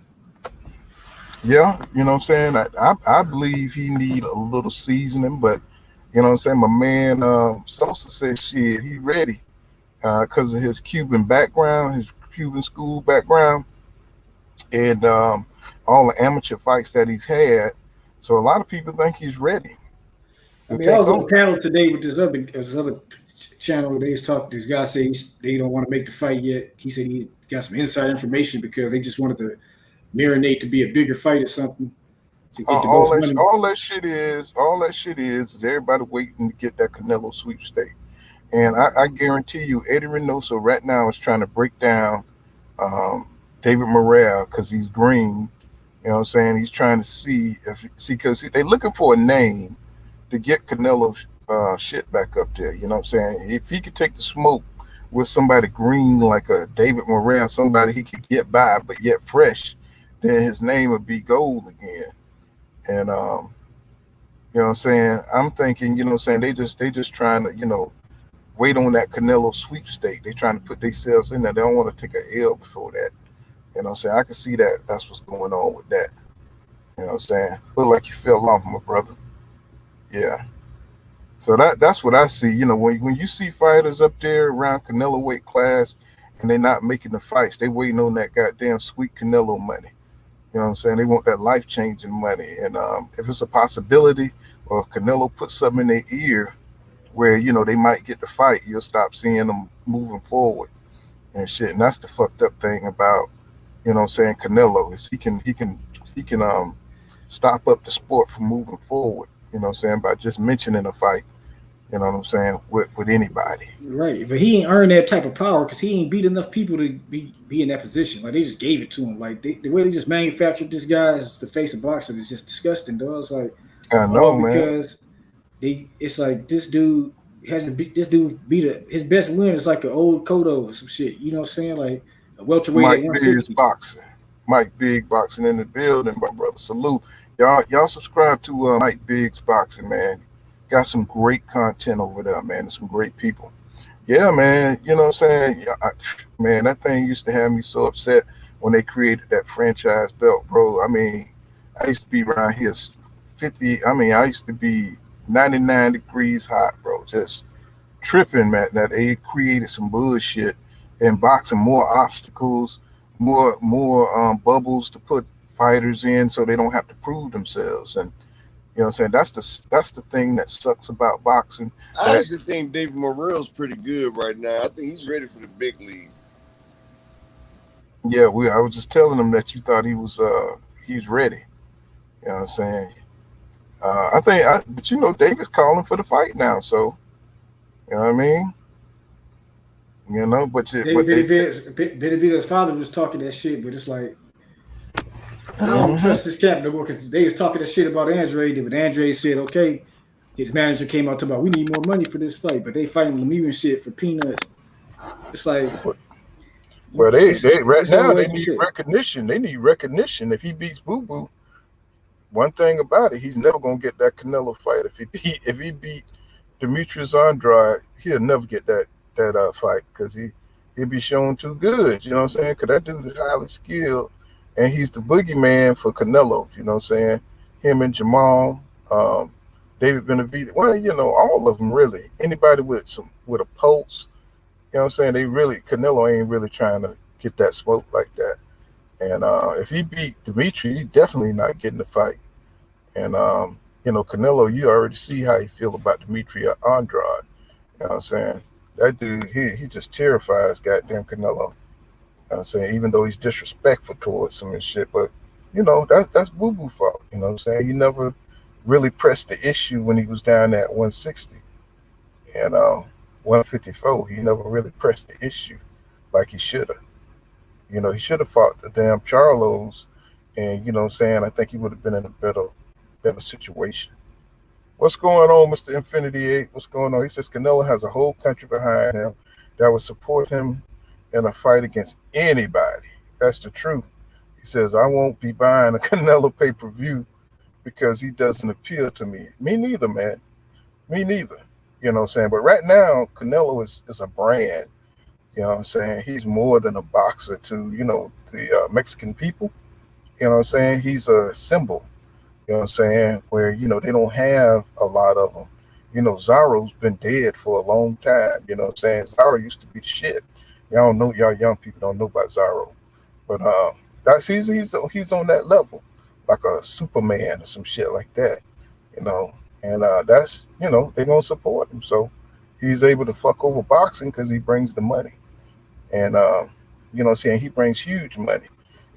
Yeah, you know what I'm saying? I believe he need a little seasoning, but you know what I'm saying? My man Sosa said shit, he ready because of his Cuban background, his Cuban school background, and all the amateur fights that he's had. So a lot of people think he's ready. I was on a panel today with this other channel. They was talking. This guy said they don't want to make the fight yet. He said he got some inside information because they just wanted to marinate to be a bigger fight or something. To get the most money. All that shit is everybody waiting to get that Canelo sweepstake. And I guarantee you, Eddie Reynoso right now is trying to break down David Morrell because he's green. You know what I'm saying? He's trying to see because they're looking for a name to get Canelo shit back up there. You know what I'm saying? If he could take the smoke with somebody green like a David Morrell, somebody he could get by but yet fresh, then his name would be gold again. And you know what I'm saying? I'm thinking, you know what I'm saying, they just trying to, wait on that Canelo sweepstake. They trying to put themselves in there. They don't want to take an L before that. You know what I'm saying? I can see that. That's what's going on with that. You know what I'm saying? Look like you fell off, my brother. Yeah. So that's what I see. When you see fighters up there around Canelo weight class and they're not making the fights, they waiting on that goddamn sweet Canelo money. You know what I'm saying? They want that life-changing money. And if it's a possibility or if Canelo puts something in their ear where, they might get the fight, you'll stop seeing them moving forward and shit. And that's the fucked up thing about, Canelo is he can stop up the sport from moving forward, by just mentioning a fight, with anybody. Right, but he ain't earned that type of power because he ain't beat enough people to be in that position. Like they just gave it to him. Like the way they just manufactured this guy as the face of boxing is just disgusting, though. It's like I know, because it's like this dude beat his best win is like an old Cotto or some shit. You know what I'm saying? Like a welterweight Mike at 160. Mike Big Boxing in the building, my brother. Salute. Y'all subscribe to Mike Big's Boxing, man. Got some great content over there, man. And some great people. Yeah, man. You know what I'm saying? Man, that thing used to have me so upset when they created that franchise belt, bro. I mean, I used to be around here 50. I mean, I used to be 99 degrees hot, bro. Just tripping, man, that they created some bullshit in boxing, more obstacles, more bubbles to put fighters in so they don't have to prove themselves. And you know what I'm saying? That's the thing that sucks about boxing. I That actually think David Morrell's pretty good right now. I think he's ready for the big league. yeah, I was just telling him that you thought he's ready. You know what I'm saying? But you know, David's calling for the fight now, so you know what I mean. You know, but they. Benavidez's father was talking that shit, but it's like I don't Mm-hmm. trust this camp no more because they was talking that shit about Andre. But Andre said, okay, his manager came out talking about we need more money for this fight, but they fighting Lemieux and shit for peanuts. It's like Well, they right it's all now they wasted need shit. recognition. They need recognition. If he beats Boo Boo, one thing about it, he's never gonna get that Canelo fight. If he beat Demetrius Andrade, he'll never get that fight because he'll be shown too good. You know what I'm saying? Because that dude is highly skilled, and he's the boogeyman for Canelo. You know what I'm saying? Him and Jamal, um, David Benavidez. Well, you know, all of them really. Anybody with a pulse. You know what I'm saying? They really Canelo ain't really trying to get that smoke like that. And if he beat Dimitri, he definitely not getting the fight. And you know, Canelo, you already see how he feel about Dimitri Andrade. You know what I'm saying? That dude, he just terrifies goddamn Canelo. You know what I'm saying? Even though he's disrespectful towards him and shit, but you know, that's Boo Boo fault. You know what I'm saying? He never really pressed the issue when he was down at 160 and 154. He never really pressed the issue like he should have. You know, he should have fought the damn Charlos, and you know what I'm saying? I think he would have been in a better situation. What's going on, Mr. Infinity 8? What's going on? He says Canelo has a whole country behind him that would support him in a fight against anybody. That's the truth. He says, I won't be buying a Canelo pay-per-view because he doesn't appeal to me. Me neither, man. Me neither. You know what I'm saying? But right now, Canelo is a brand. You know what I'm saying? He's more than a boxer to, you know, the Mexican people. You know what I'm saying? He's a symbol. You know what I'm saying? Where, you know, they don't have a lot of them. You know, Zaro's been dead for a long time. You know what I'm saying? Zaro used to be the shit. Y'all know, y'all young people don't know about Zaro. But he's on that level, like a Superman or some shit like that. You know, and that's, you know, they're gonna support him. So he's able to fuck over boxing because he brings the money. And you know what I'm saying, he brings huge money.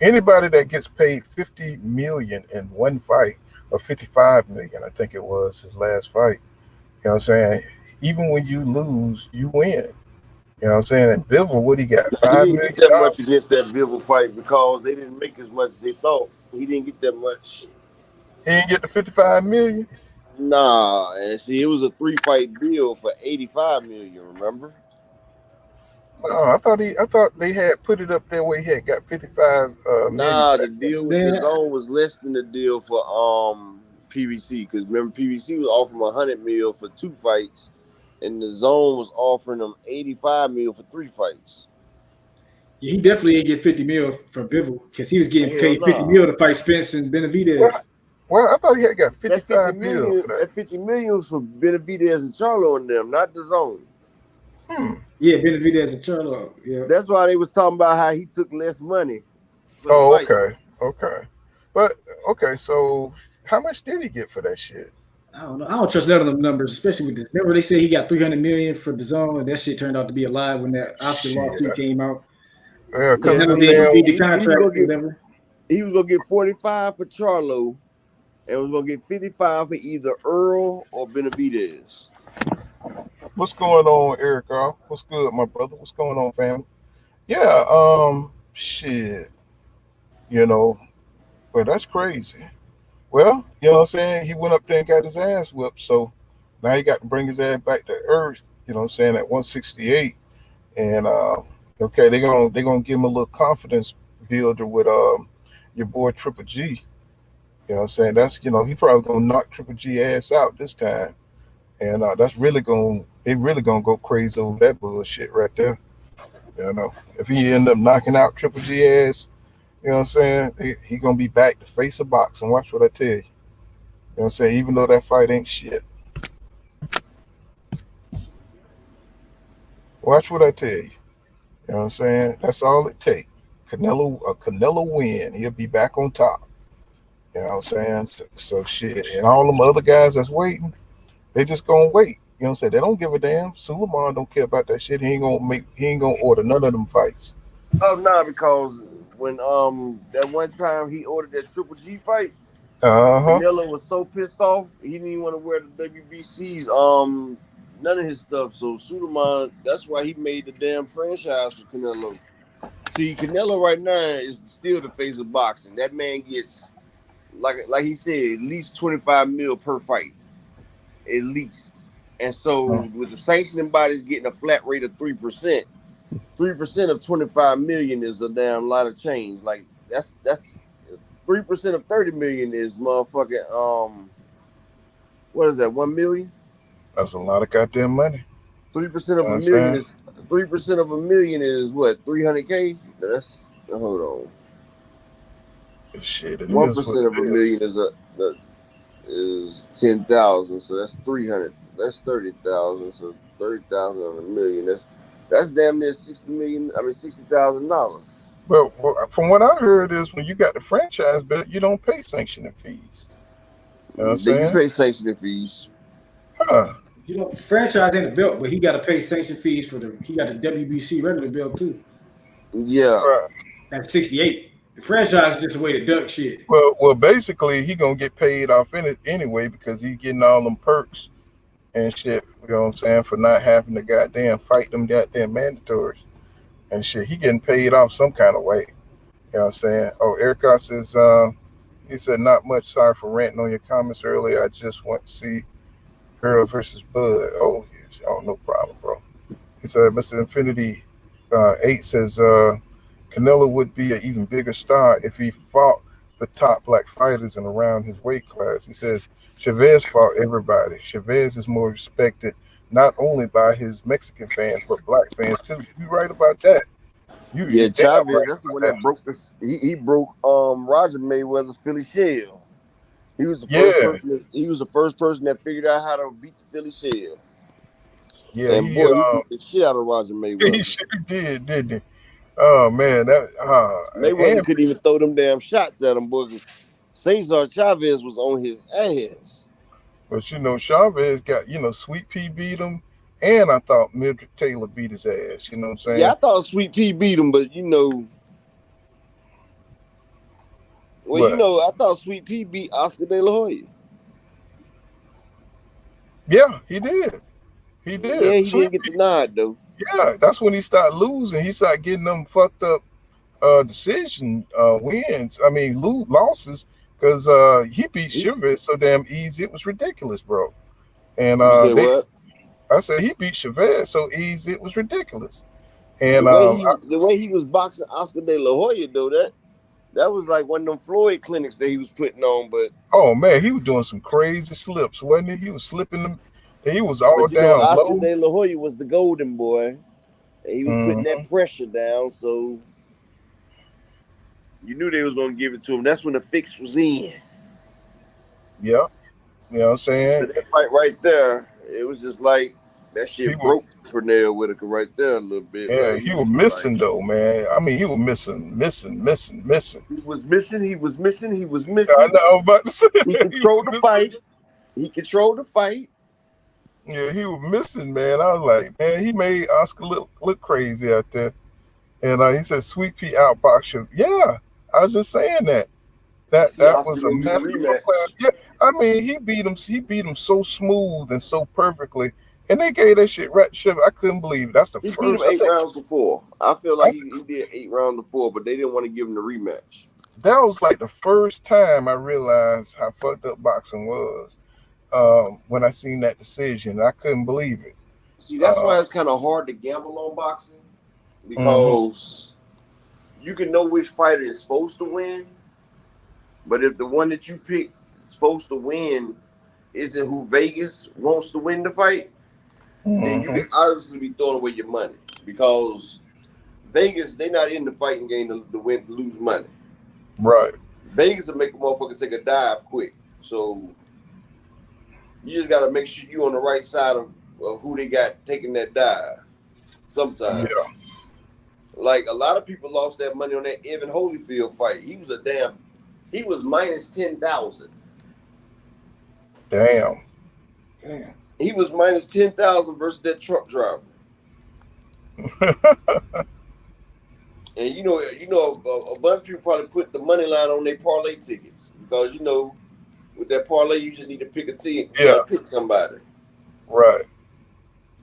Anybody that gets paid 50 million in one fight, or 55 million, I think it was his last fight. You know what I'm saying? Even when you lose, you win. You know what I'm saying? And Bivol, what he got? He five didn't get million that dollars. much against that Bivol fight because they didn't make as much as they thought. He didn't get that much. He didn't get the 55 million. Nah, and see, it was a 3-fight deal for 85 million. Remember? Oh, I thought they had put it up there where he had got 55 million Nah, for the that fight. deal with the Then zone was less than the deal for PVC because remember PVC was offering 100 mil for 2 fights, and the zone was offering them 85 mil for 3 fights. yeah, he definitely ain't get 50 mil for Bivol because he was getting Hell paid 50 nah. mil to fight Spence and Benavidez. Well, well, I thought he had got That 50 55 mil million, for that. that 50 million was for Benavidez and Charlo and them, not the zone. Hmm. Yeah, Benavidez and Charlo. Yeah, That's why they was talking about how he took less money for the Oh, fight. okay, okay. But okay, so how much did he get for that shit? I don't know. I don't trust none of them numbers, especially with this. Remember they said he got 300 million for the zone, and that shit turned out to be a lie when that Oscar Shit, lawsuit came out. yeah, because Yeah, of Canelo them see, didn't damn. read the he was contract gonna or get whatever. 45 for Charlo and was gonna get 55 for either Earl or Benavidez. What's going on, Eric? What's good, my brother? What's going on, family? Yeah, shit, you know, but that's crazy. Well, you know what I'm saying? He went up there and got his ass whipped, so now he got to bring his ass back to earth. You know what I'm saying? At 168, and okay, they're gonna give him a little confidence builder with your boy Triple G. You know what I'm saying? That's, you know, he probably gonna knock Triple G ass out this time. And that's really gonna they really gonna go crazy over that bullshit right there. You know. If he end up knocking out Triple G ass, you know what I'm saying? He gonna be back to face a box and watch what I tell you. You know what I'm saying? Even though that fight ain't shit. Watch what I tell you. You know You know what I'm saying? That's all it takes. A Canelo win. He'll be back on top. You know what I'm saying? So shit. And all them other guys that's waiting, they just gonna wait. You know what I'm saying? They don't give a damn. Suleiman don't care about that shit. He ain't gonna order none of them fights. Oh no, because when that one time he ordered that Triple G fight, Uh-huh. Canelo was so pissed off he didn't even want to wear the WBC's none of his stuff. So Suleiman, that's why he made the damn franchise for Canelo. See, Canelo right now is still the face of boxing. That man gets like he said, at least 25 mil per fight. At least. And so with the sanctioning bodies getting a flat rate of 3%, 3% of 25 million is a damn lot of change. Like that's 3% of 30 million is motherfucking what is that, 1 million? That's a lot of goddamn money. 3% You of know what a I'm million saying? is 3% of a million is what, 300K? That's hold on. Shit, it is what 1% of a it is. million is 10,000, so that's 300. That's 30,000. So 30,000 on a million. That's damn near 60 million. I mean $60,000. Well, from what I heard is when you got the franchise bet, you don't pay sanctioning fees. You know what I'm Then you saying? pay sanctioning fees. Huh. You know, franchise ain't a belt, but he got to pay sanction fees for the. He got the WBC regular belt too. Yeah. Right. That's 68. The franchise is just a way to duck shit. Well, basically, he gonna get paid off in it anyway because he's getting all them perks and shit. You know what I'm saying, for not having to goddamn fight them goddamn mandatories and shit. He getting paid off some kind of way. You know what I'm saying? Oh, Eric says, he said, not much. Sorry for ranting on your comments earlier. I just want to see Girl versus Bud. Oh, yes. Oh, no problem, bro. He said, Mr. Infinity 8 says, Canelo would be an even bigger star if he fought the top black fighters and around his weight class. He says, Chavez fought everybody. Chavez is more respected not only by his Mexican fans, but black fans too. You right about that. You Yeah, damn Chavez, right that's the about one that. that broke this. He broke Roger Mayweather's Philly shell. He was the first Yeah, person. He was the first person that figured out how to beat the Philly shell. yeah, And boy, he beat the shit out of Roger he Mayweather. sure did, didn't he? Oh man, that Mayweather and couldn't even throw them damn shots at him, boy. Cesar Chavez was on his ass. but Chavez got Sweet Pea beat him, and I thought Mildred Taylor beat his ass. You know what I'm Yeah, saying? I thought Sweet Pea beat him, but But I thought Sweet Pea beat Oscar De La Hoya. yeah, he did. He did. Yeah, he Sweet didn't get the Pea. nod though. Yeah, that's when he started losing. He started getting them fucked up decision wins. I mean, losses because he beat Chavez so damn easy. It was ridiculous, bro. And You said what? I said he beat Chavez so easy it was ridiculous. And The way he was boxing Oscar De La Hoya though, that was like one of them Floyd clinics that he was putting on. oh man, he was doing some crazy slips, wasn't he? He was slipping them. He was all down Oscar low. De La Hoya was the golden boy, and he was putting Hmm. that pressure down. So you knew they was gonna give it to him. That's when the fix was in. Yeah, you know what I'm saying? But that fight right there, it was just like that He shit was, broke Pernell Whitaker right there a little bit. yeah, Like he he was was like missing though, man. I mean, he was missing. he was missing. He was missing. He was I missing. know, I was about to say He he was controlled the missing. fight. He controlled the fight. Yeah, he was missing, man. I was like, man, he made Oscar look crazy out there. And he said, "Sweet Pea outbox you." Yeah, I was just saying that. See, That Oscar was a gonna get a masterful plan. rematch. Yeah, I mean, he beat him. He beat him so smooth and so perfectly, and they gave that shit right. Shit, I couldn't believe it. That's the He beat him first. I eight think. rounds to four. I feel I like he did 8 rounds to four, but they didn't want to give him the rematch. That was like the first time I realized how fucked up boxing was. When I seen that decision, I couldn't believe it. See, that's Uh, why it's kind of hard to gamble on boxing mm-hmm, because you can know which fighter is supposed to win, but if the one that you pick is supposed to win isn't who Vegas wants to win the fight, then you mm-hmm, can obviously be throwing away your money because Vegas, they not in the fighting game to win to lose money. right. Vegas will make a motherfucker take a dive quick. So you just got to make sure you on the right side of who they got taking that dive. Yeah, Sometimes. Like a lot of people lost that money on that Evan Holyfield fight. He was minus 10,000. Damn. He was minus 10,000 versus that truck driver. And you know, a bunch of people probably put the money line on their parlay tickets because with that parlay you just need to pick a team. You gotta pick somebody. Right.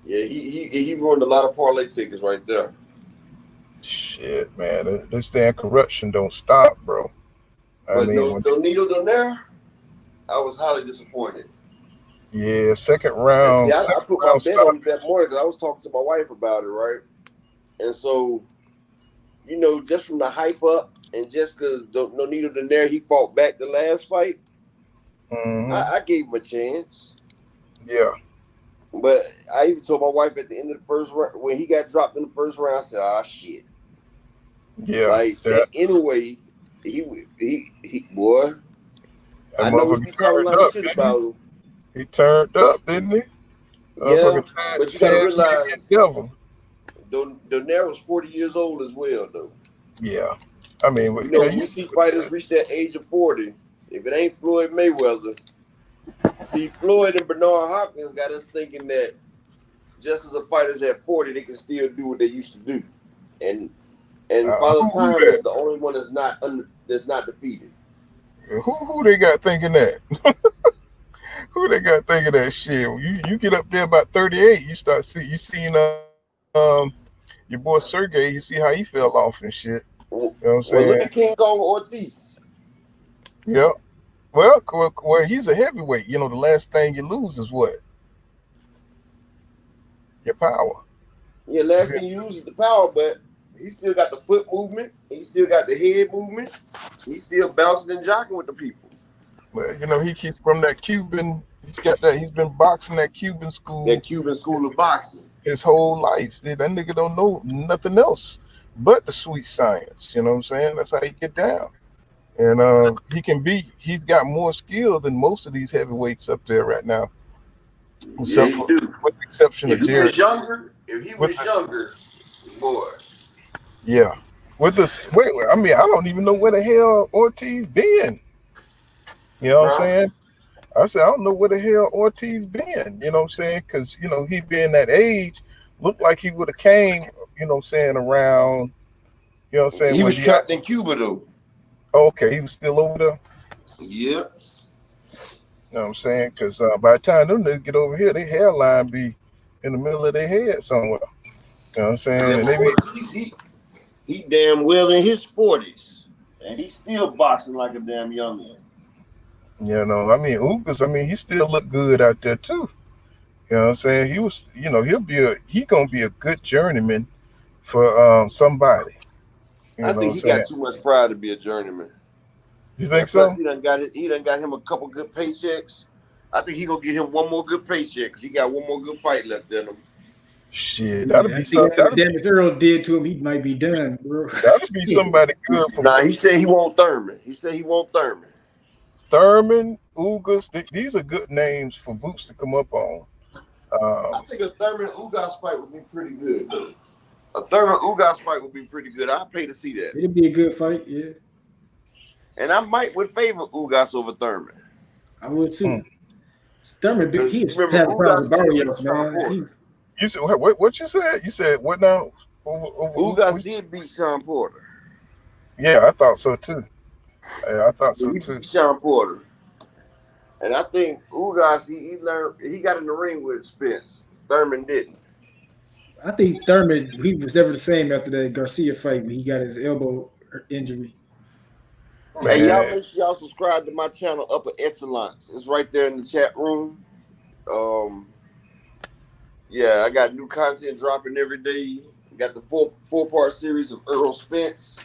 Yeah, he ruined a lot of parlay tickets right there. Shit, man, this damn corruption don't stop, bro. But no needle down there. I was highly disappointed. Yeah, second round. See, I put my bet on that morning because I was talking to my wife about it, right? And so, just from the hype up and just because no needle down there, he fought back the last fight. Mm-hmm. I gave him a chance. Yeah. But I even told my wife at the end of the first round, when he got dropped in the first round, I said, "Ah, shit." Yeah. Like that. Anyway, he boy. I know we be talking a lot of shit about him. He turned up, didn't he? Yeah, but you gotta realize, Donaire was 40 years old as well, though. Yeah, I mean, when we see fighters reach that age of 40, if it ain't Floyd Mayweather, see, Floyd and Bernard Hopkins got us thinking that just as a fighter's at 40, they can still do what they used to do, and Father Time is the only one that's not defeated. Who they got thinking that? Who they got thinking that shit? You get up there about 38, you seeing your boy Sergey, you see how he fell off and shit. You know what I'm saying? Look at King Kong Ortiz. Yeah. Well, he's a heavyweight. The last thing you lose is what? Your power. Yeah, last thing you lose is the power, but he still got the foot movement. He still got the head movement. He's still bouncing and jocking with the people. Well, he keeps from that Cuban. He's been boxing that Cuban school. That Cuban school of boxing. His whole life. That nigga don't know nothing else but the sweet science. You know what I'm saying? That's how he get down. And he's got more skill than most of these heavyweights up there right now. With the exception of Jared. If he was younger, boy. Yeah. With this, I don't even know where the hell Ortiz been. You know what I'm saying? I said, I don't know where the hell Ortiz been. You know what I'm saying? Because, he being that age, looked like he would have came, around, He was trapped in Cuba, though. Okay, he was still over there? Yeah. You know what I'm saying? Because by the time them niggas get over here, their hairline be in the middle of their head somewhere. You know what I'm saying? And he damn well in his 40s. And he's still boxing like a damn young man. Ugas, he still look good out there too. You know what I'm saying? He was, he gonna be a good journeyman for somebody. I think he got too much pride to be a journeyman. You think so? He done got him a couple good paychecks. I think he gonna get him one more good paycheck because he got one more good fight left in him. Shit, that'll be something. Damn, if Errol did to him, he might be done, bro. That'll be somebody good for. Nah, he said he won't Thurman. Thurman, Ugas, these are good names for Boots to come up on. I think a Thurman Ugas fight would be pretty good, though. A Thurman Ugas fight would be pretty good. I'd pay to see that. It'd be a good fight, yeah. And I would favor Ugas over Thurman. I would too. Thurman, he is had problems with Barrios, man. You said what you said? You said what now? Ugas did beat Sean Porter. Yeah, I thought so too. I thought so he too. Beat Sean Porter. And I think Ugas, he got in the ring with Spence. Thurman didn't. I think Thurman, he was never the same after that Garcia fight when he got his elbow injury. Man, y'all make sure y'all subscribe to my channel, Upper Excellence. It's right there in the chat room. Yeah, I got new content dropping every day. Got the four-part series of Errol Spence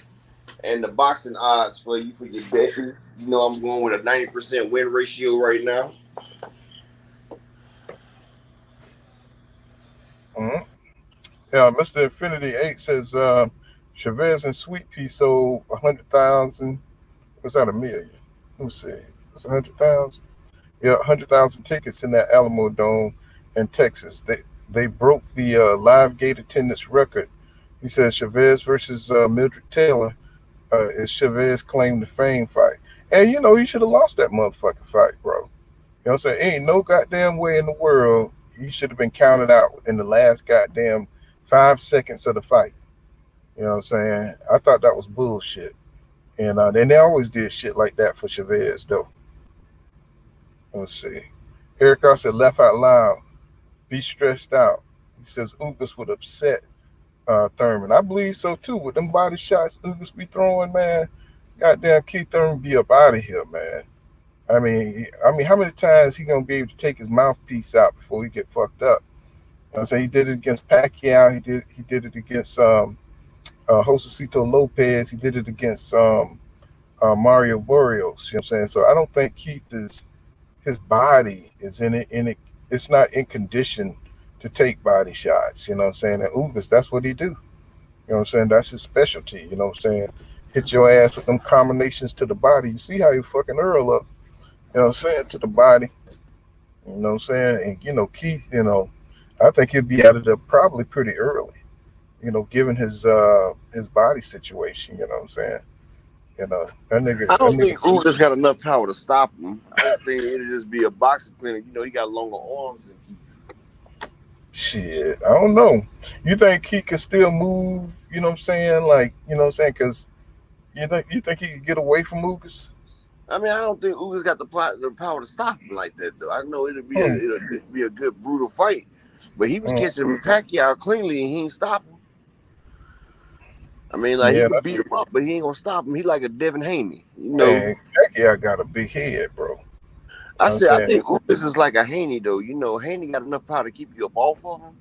and the boxing odds for your betting. I'm going with a 90% win ratio right now. Mm-hmm. Yeah, Mr. Infinity 8 says Chavez and Sweet Pea sold 100,000. Was that a million? Let me see. It's 100,000. Yeah, 100,000 tickets in that Alamo Dome in Texas. They broke the live gate attendance record He said Chavez versus Mildred Taylor is Chavez claim to fame fight. And he should have lost that motherfucking fight, bro. You know what I'm saying? Ain't no goddamn way in the world he should have been counted out in the last goddamn 5 seconds of the fight. You know what I'm saying? I thought that was bullshit. And then they always did shit like that for Chavez, though. Let's see. Eric said, laugh out loud, be stressed out. He says Ugas would upset Thurman. I believe so too. With them body shots Ugas be throwing, man, goddamn Keith Thurman be up out of here, man. I mean, how many times he gonna be able to take his mouthpiece out before he get fucked up? You know what I'm saying? He did it against Pacquiao. He did it against Josecito Lopez. He did it against Mario Barrios. You know what I'm saying? So I don't think his body is in it. It's not in condition to take body shots. You know what I'm saying? And Ugas, that's what he do. You know what I'm saying? That's his specialty. You know what I'm saying? Hit your ass with them combinations to the body. You see how you fucking Earl up. You know what I'm saying? To the body. You know what I'm saying? And, Keith, I think he'll be out of there probably pretty early, given his body situation. You know what I'm saying? That nigga. I don't think Ugas got enough power to stop him. I just think it'll just be a boxing clinic. He got longer arms than Keith. Shit, I don't know. You think he can still move? You know what I'm saying? Like, you know what I'm saying? Because you think he could get away from Ugas? I mean, I don't think Ugas got the power to stop him like that, though. I know it'll be a good brutal fight, but he was catching Pacquiao cleanly and he ain't stop him. I mean, like, he could beat him up, but he ain't gonna stop him. He like a Devin Haney, Man, Pacquiao got a big head, bro. I think Ugas is like a Haney, though. Haney got enough power to keep you up off of him,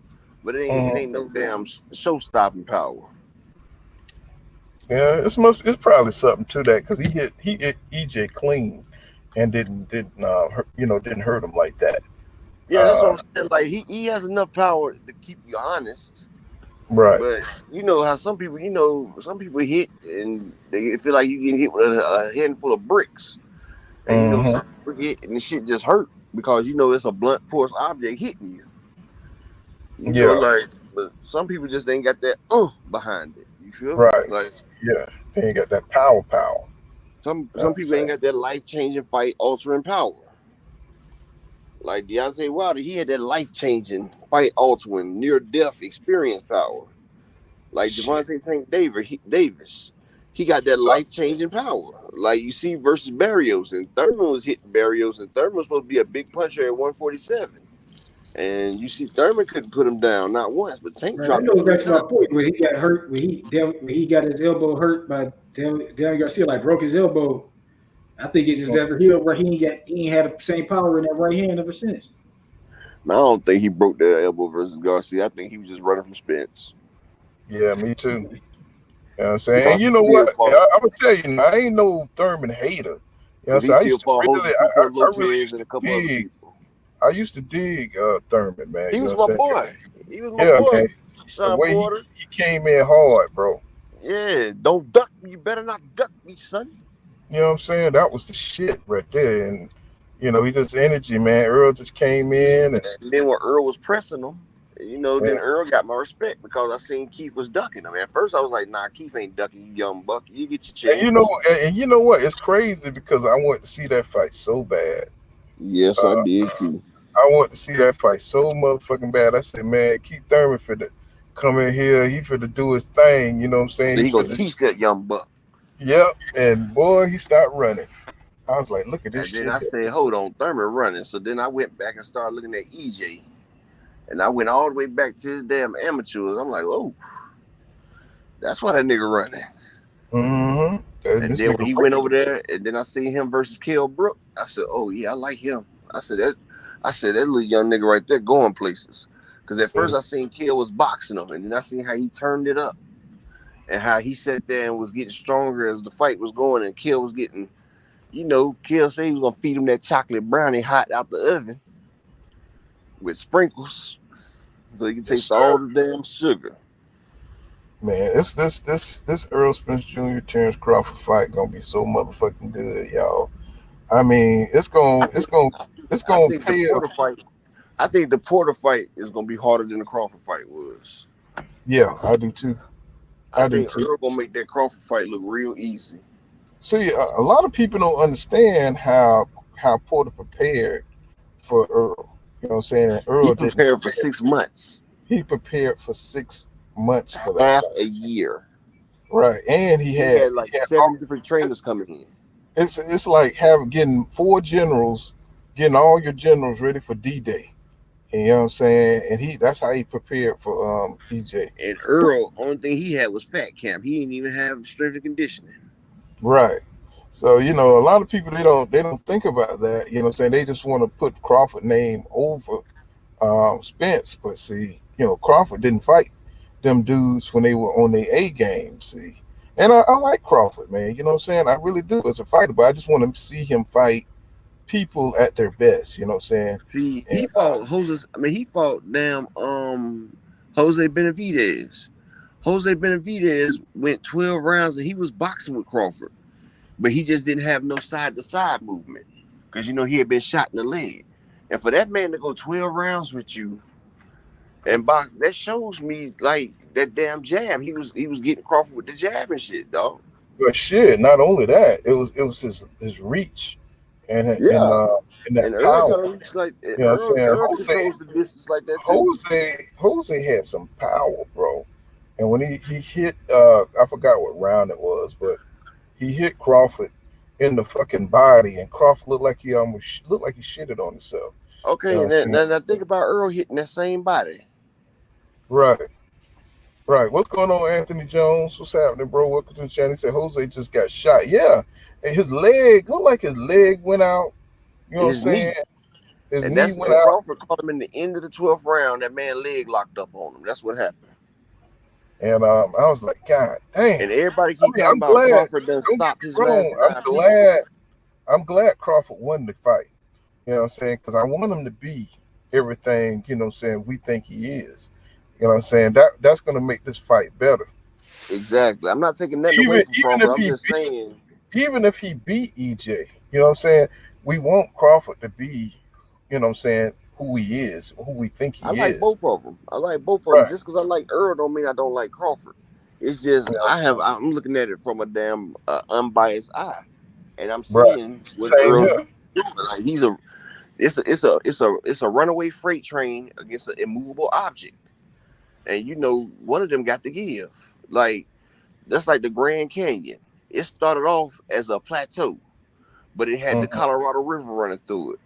but it ain't no damn show-stopping power. Yeah, it's probably something to that because he hit EJ clean and didn't hurt him like that. Yeah, that's what I'm saying. Like, he has enough power to keep you honest. Right. But you know how some people hit and they feel like you getting hit with a handful of bricks. And some people hit and the shit just hurt because it's a blunt force object hitting you. But some people just ain't got that behind it. You feel me? Right. Like, yeah, they ain't got that power. Some people ain't got that life-changing fight altering power. Like Deontay Wilder, he had that life-changing, fight-altering, near-death experience power. Like Gervonta Tank Davis, he got that life-changing power. Like you see versus Barrios, and Thurman was hitting Barrios, and Thurman was supposed to be a big puncher at 147. And you see Thurman couldn't put him down, not once, but Tank dropped him. That's my point. When he got hurt, when he got his elbow hurt by Daniel Garcia, like broke his elbow. I think it just never healed where he ain't had the same power in that right hand ever since. I don't think he broke that elbow versus Garcia. I think he was just running from Spence. Yeah, me too. You know what I'm saying? And you know what? I'm gonna tell you, I ain't no Thurman hater. You know what I'm saying? I used to dig Thurman, man. He was my boy. He was my boy. Man. The way he came in hard, bro. Yeah, don't duck me. You better not duck me, son. You know what I'm saying? That was the shit right there. And, he just energy, man. Earl just came in. And then when Earl was pressing him, then Earl got my respect because I seen Keith was ducking him. At first, I was like, nah, Keith ain't ducking you, young buck. You get your chance. And you know what? It's crazy because I wanted to see that fight so bad. Yes, I did too. I wanted to see that fight so motherfucking bad. I said, man, Keith Thurman finna come in here. He finna do his thing. You know what I'm saying? So he gonna teach that young buck. Yep. And boy, he started running. I was like, look at this shit. And then I said, hold on, Thurman running. So then I went back and started looking at EJ. And I went all the way back to his damn amateurs. I'm like, oh, that's why that nigga running. Mm-hmm. And then when he went over there, and then I seen him versus Kell Brook, I said, oh, yeah, I like him. I said, that little young nigga right there going places. Because at first I seen Kell was boxing him, and then I seen how he turned it up. And how he sat there and was getting stronger as the fight was going, and Kell was getting, Kell said he was gonna feed him that chocolate brownie hot out the oven with sprinkles, so he can taste all the damn sugar. Man, this Errol Spence Jr. Terence Crawford fight gonna be so motherfucking good, y'all. I mean, it's gonna pay off. I think the Porter fight is gonna be harder than the Crawford fight was. Yeah, I do too. I I do think too. Earl gonna make that Crawford fight look real easy. See, a lot of people don't understand how Porter prepared for Earl. You know what I'm saying? And He Earl didn't prepared for prepare. 6 months, He prepared for 6 months for that half fight. a year. Right. And he He had had like he had 7 different trainers coming in. it's like having getting four generals, getting all your generals ready for D-Day. You know what I'm saying? And that's how he prepared for EJ. And Earl, only thing he had was fat camp. He didn't even have strength and conditioning. Right. So, a lot of people they don't think about that. You know what I'm saying? They just want to put Crawford name over Spence. But see, Crawford didn't fight them dudes when they were on their A game. See. And I like Crawford, man. You know what I'm saying? I really do as a fighter, but I just want to see him fight people at their best. You know what I'm saying? See, And he fought Jose. I mean, he fought damn Jose Benavidez. Jose Benavidez went 12 rounds and he was boxing with Crawford, but he just didn't have no side to side movement because he had been shot in the leg. And for that man to go 12 rounds with you and box, that shows me like that damn jab. He was getting Crawford with the jab and shit, dog. but shit, not only that, it was his reach and Yeah. and that And Earl power. got to reach like You know what I'm saying? Earl controls the distance like that too. Jose had some power, bro. And when he hit, I forgot what round it was, but he hit Crawford in the fucking body, and Crawford looked like he almost looked like he shitted on himself. You know Okay, what I'm saying? now think about Earl hitting that same body. Right, right. What's going on, Anthony Jones? What's happening, bro? Welcome to the channel. He said Jose just got shot. Yeah, and his leg looked like his leg went out. You know what I'm His saying? knee. His And knee that's went and out, Crawford caught him in the end of the 12th round. That man leg locked up on him. That's what happened. and I was like, God damn. And everybody I keep mean, talking I'm about glad. Crawford done Don't get stopped me his wrong. massive diabetes. I'm glad Crawford won the fight. You know what I'm saying? Because I want him to be everything, you know what I'm saying, we think he is. You know what I'm saying? That's gonna make this fight better. Exactly. I'm not taking nothing away Even from even Crawford. if I'm he just saying even if he beat EJ, you know what I'm saying? We want Crawford to be, you know what I'm saying, who he is, who we think I he like is. both of them. I like both of them. Right. Just because I like Earl don't mean I don't like Crawford. It's just You know, I'm looking at it from a damn unbiased eye, and I'm right. seeing what Same Earl's here. doing. Like it's a runaway freight train against an immovable object. And one of them got to give. Like that's like the Grand Canyon. It started off as a plateau, but it had the Hmm. Colorado River running through it.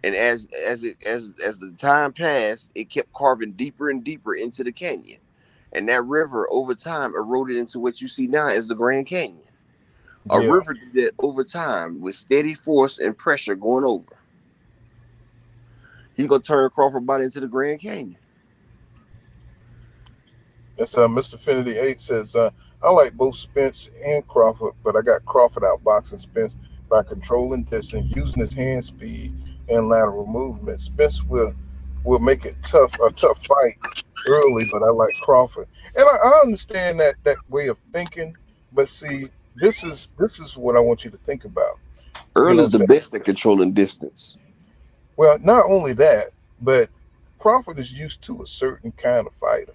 And as the time passed, it kept carving deeper and deeper into the canyon. And that river over time eroded into what you see now as the Grand Canyon. A Yeah. river did that over time with steady force and pressure going over. He gonna turn Crawford body into the Grand Canyon. That's Mr. Finity 8 says, I like both Spence and Crawford, but I got Crawford outboxing Spence by controlling distance, using his hand speed and lateral movement. Spence will make it a tough fight early, but I like Crawford. And I understand that way of thinking, but see, this is what I want you to think about. You Earl know what is I'm the saying? best at controlling distance. Well, not only that, but Crawford is used to a certain kind of fighter.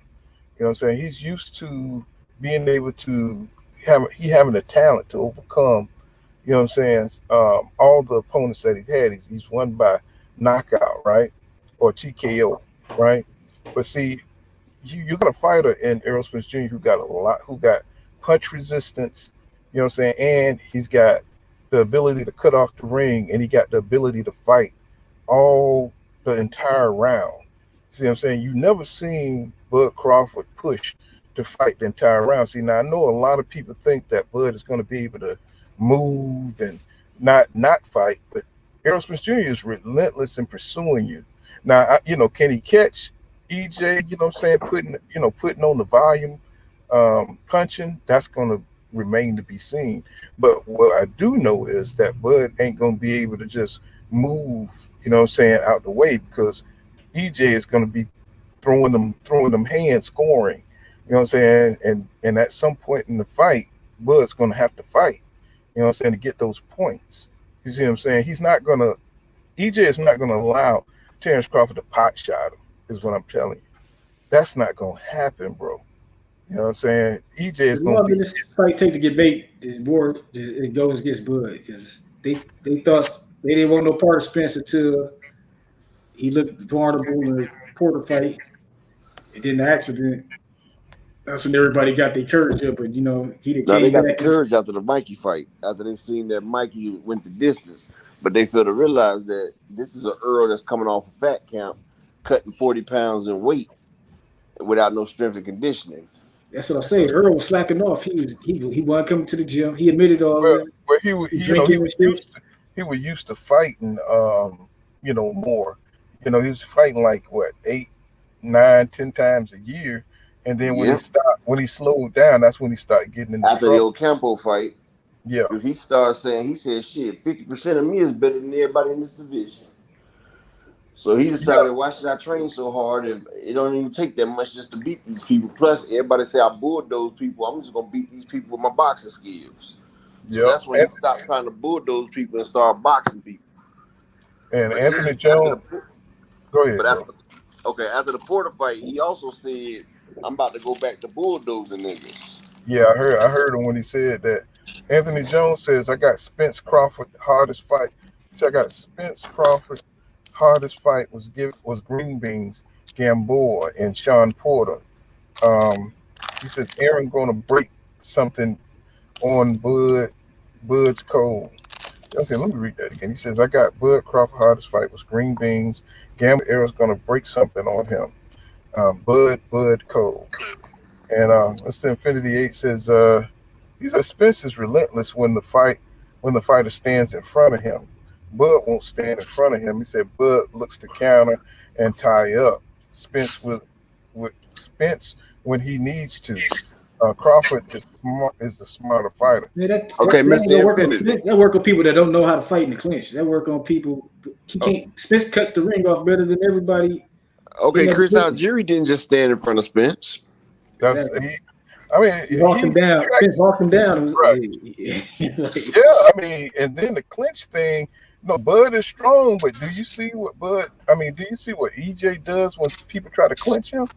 You know what I'm saying? He's used to being able to having the talent to overcome, you know what I'm saying, all the opponents that he's had. He's won by knockout, right? Or TKO, right? But see, you got a fighter in Errol Spence Jr. who got punch resistance, you know what I'm saying, and he's got the ability to cut off the ring, and he got the ability to fight all the entire round. See what I'm saying? You never seen Bud Crawford push to fight the entire round. See, now I know a lot of people think that Bud is going to be able to move and not fight, but Errol Spence Jr. is relentless in pursuing you. Now, can he catch EJ? You know what I'm saying? Putting on the volume, punching. That's going to remain to be seen. But what I do know is that Bud ain't going to be able to just move, you know what I'm saying, out the way, because EJ is going to be throwing them hands, scoring, you know what I'm saying, and at some point in the fight, Bud's going to have to fight, you know what I'm saying, to get those points. You see what I'm saying? EJ is not going to allow Terence Crawford to pot shot him, is what I'm telling you. That's not going to happen, bro. You know what I'm saying? EJ is As gonna long be. as this fight take to get bait, the war it goes against Bud because they thought they didn't want no part of Spence until he looked vulnerable in the Porter fight. And then the accident, that's when everybody got their courage up. But he Now they came got the back and courage after the Mikey fight, after they seen that Mikey went the distance, but they failed to realize that this is an Earl that's coming off a fat camp, cutting 40 pounds in weight without no strength and conditioning. that's what I say. Earl was slacking off. He wasn't coming to the gym. He admitted all Well, that. well, he was, He he drinking and was shit. used to fighting, more. He was fighting like what 8, 9, 10 times a year, and then when he Yep. stopped, when he slowed down, that's when he started getting into After the trouble. Ocampo fight, Yeah, because he started saying, he said, shit, 50% of me is better than everybody in this division. So he yeah, decided, why should I train so hard if it don't even take that much just to beat these people? Plus, everybody say I bulldoze people. I'm just gonna beat these people with my boxing skills. So yeah. that's when he stopped trying to bulldoze people and started boxing people. And But then Anthony after Jones, go ahead, but bro. after the Porter fight, he also said, I'm about to go back to bulldozing niggas. Yeah, I heard him when he said that. Anthony Jones says, "I got Spence Crawford hardest fight." He said, "I got Spence Crawford hardest fight was Green Beans, Gamboa, and Sean Porter." Um, he said, "Aaron going to break something on Bud's cold." Okay, let me read that again. He says, "I got Bud Crawford hardest fight was Green Beans, Gamboa. Aaron's going to break something on him. Bud Cole." And Mr. Infinity 8 says, he says Spence is relentless when the fighter stands in front of him. Bud won't stand in front of him. He said Bud looks to counter and tie up. With Spence when he needs to. Crawford is the smarter fighter. Yeah, Okay, that ain't Mr. gonna work on Infinity. Spence. That work on people that don't know how to fight in the clinch. That work on people. He Oh, can't. Spence cuts the ring off better than everybody in okay, that Chris division. Algieri didn't just stand in front of Spence. That's Exactly. he. I He mean, walked him down. Spence walked him down. It was, right. like, Yeah, I mean, and then the clinch thing. No, Bud is strong, but do you see what Bud? I mean, do you see what EJ does when people try to clinch him?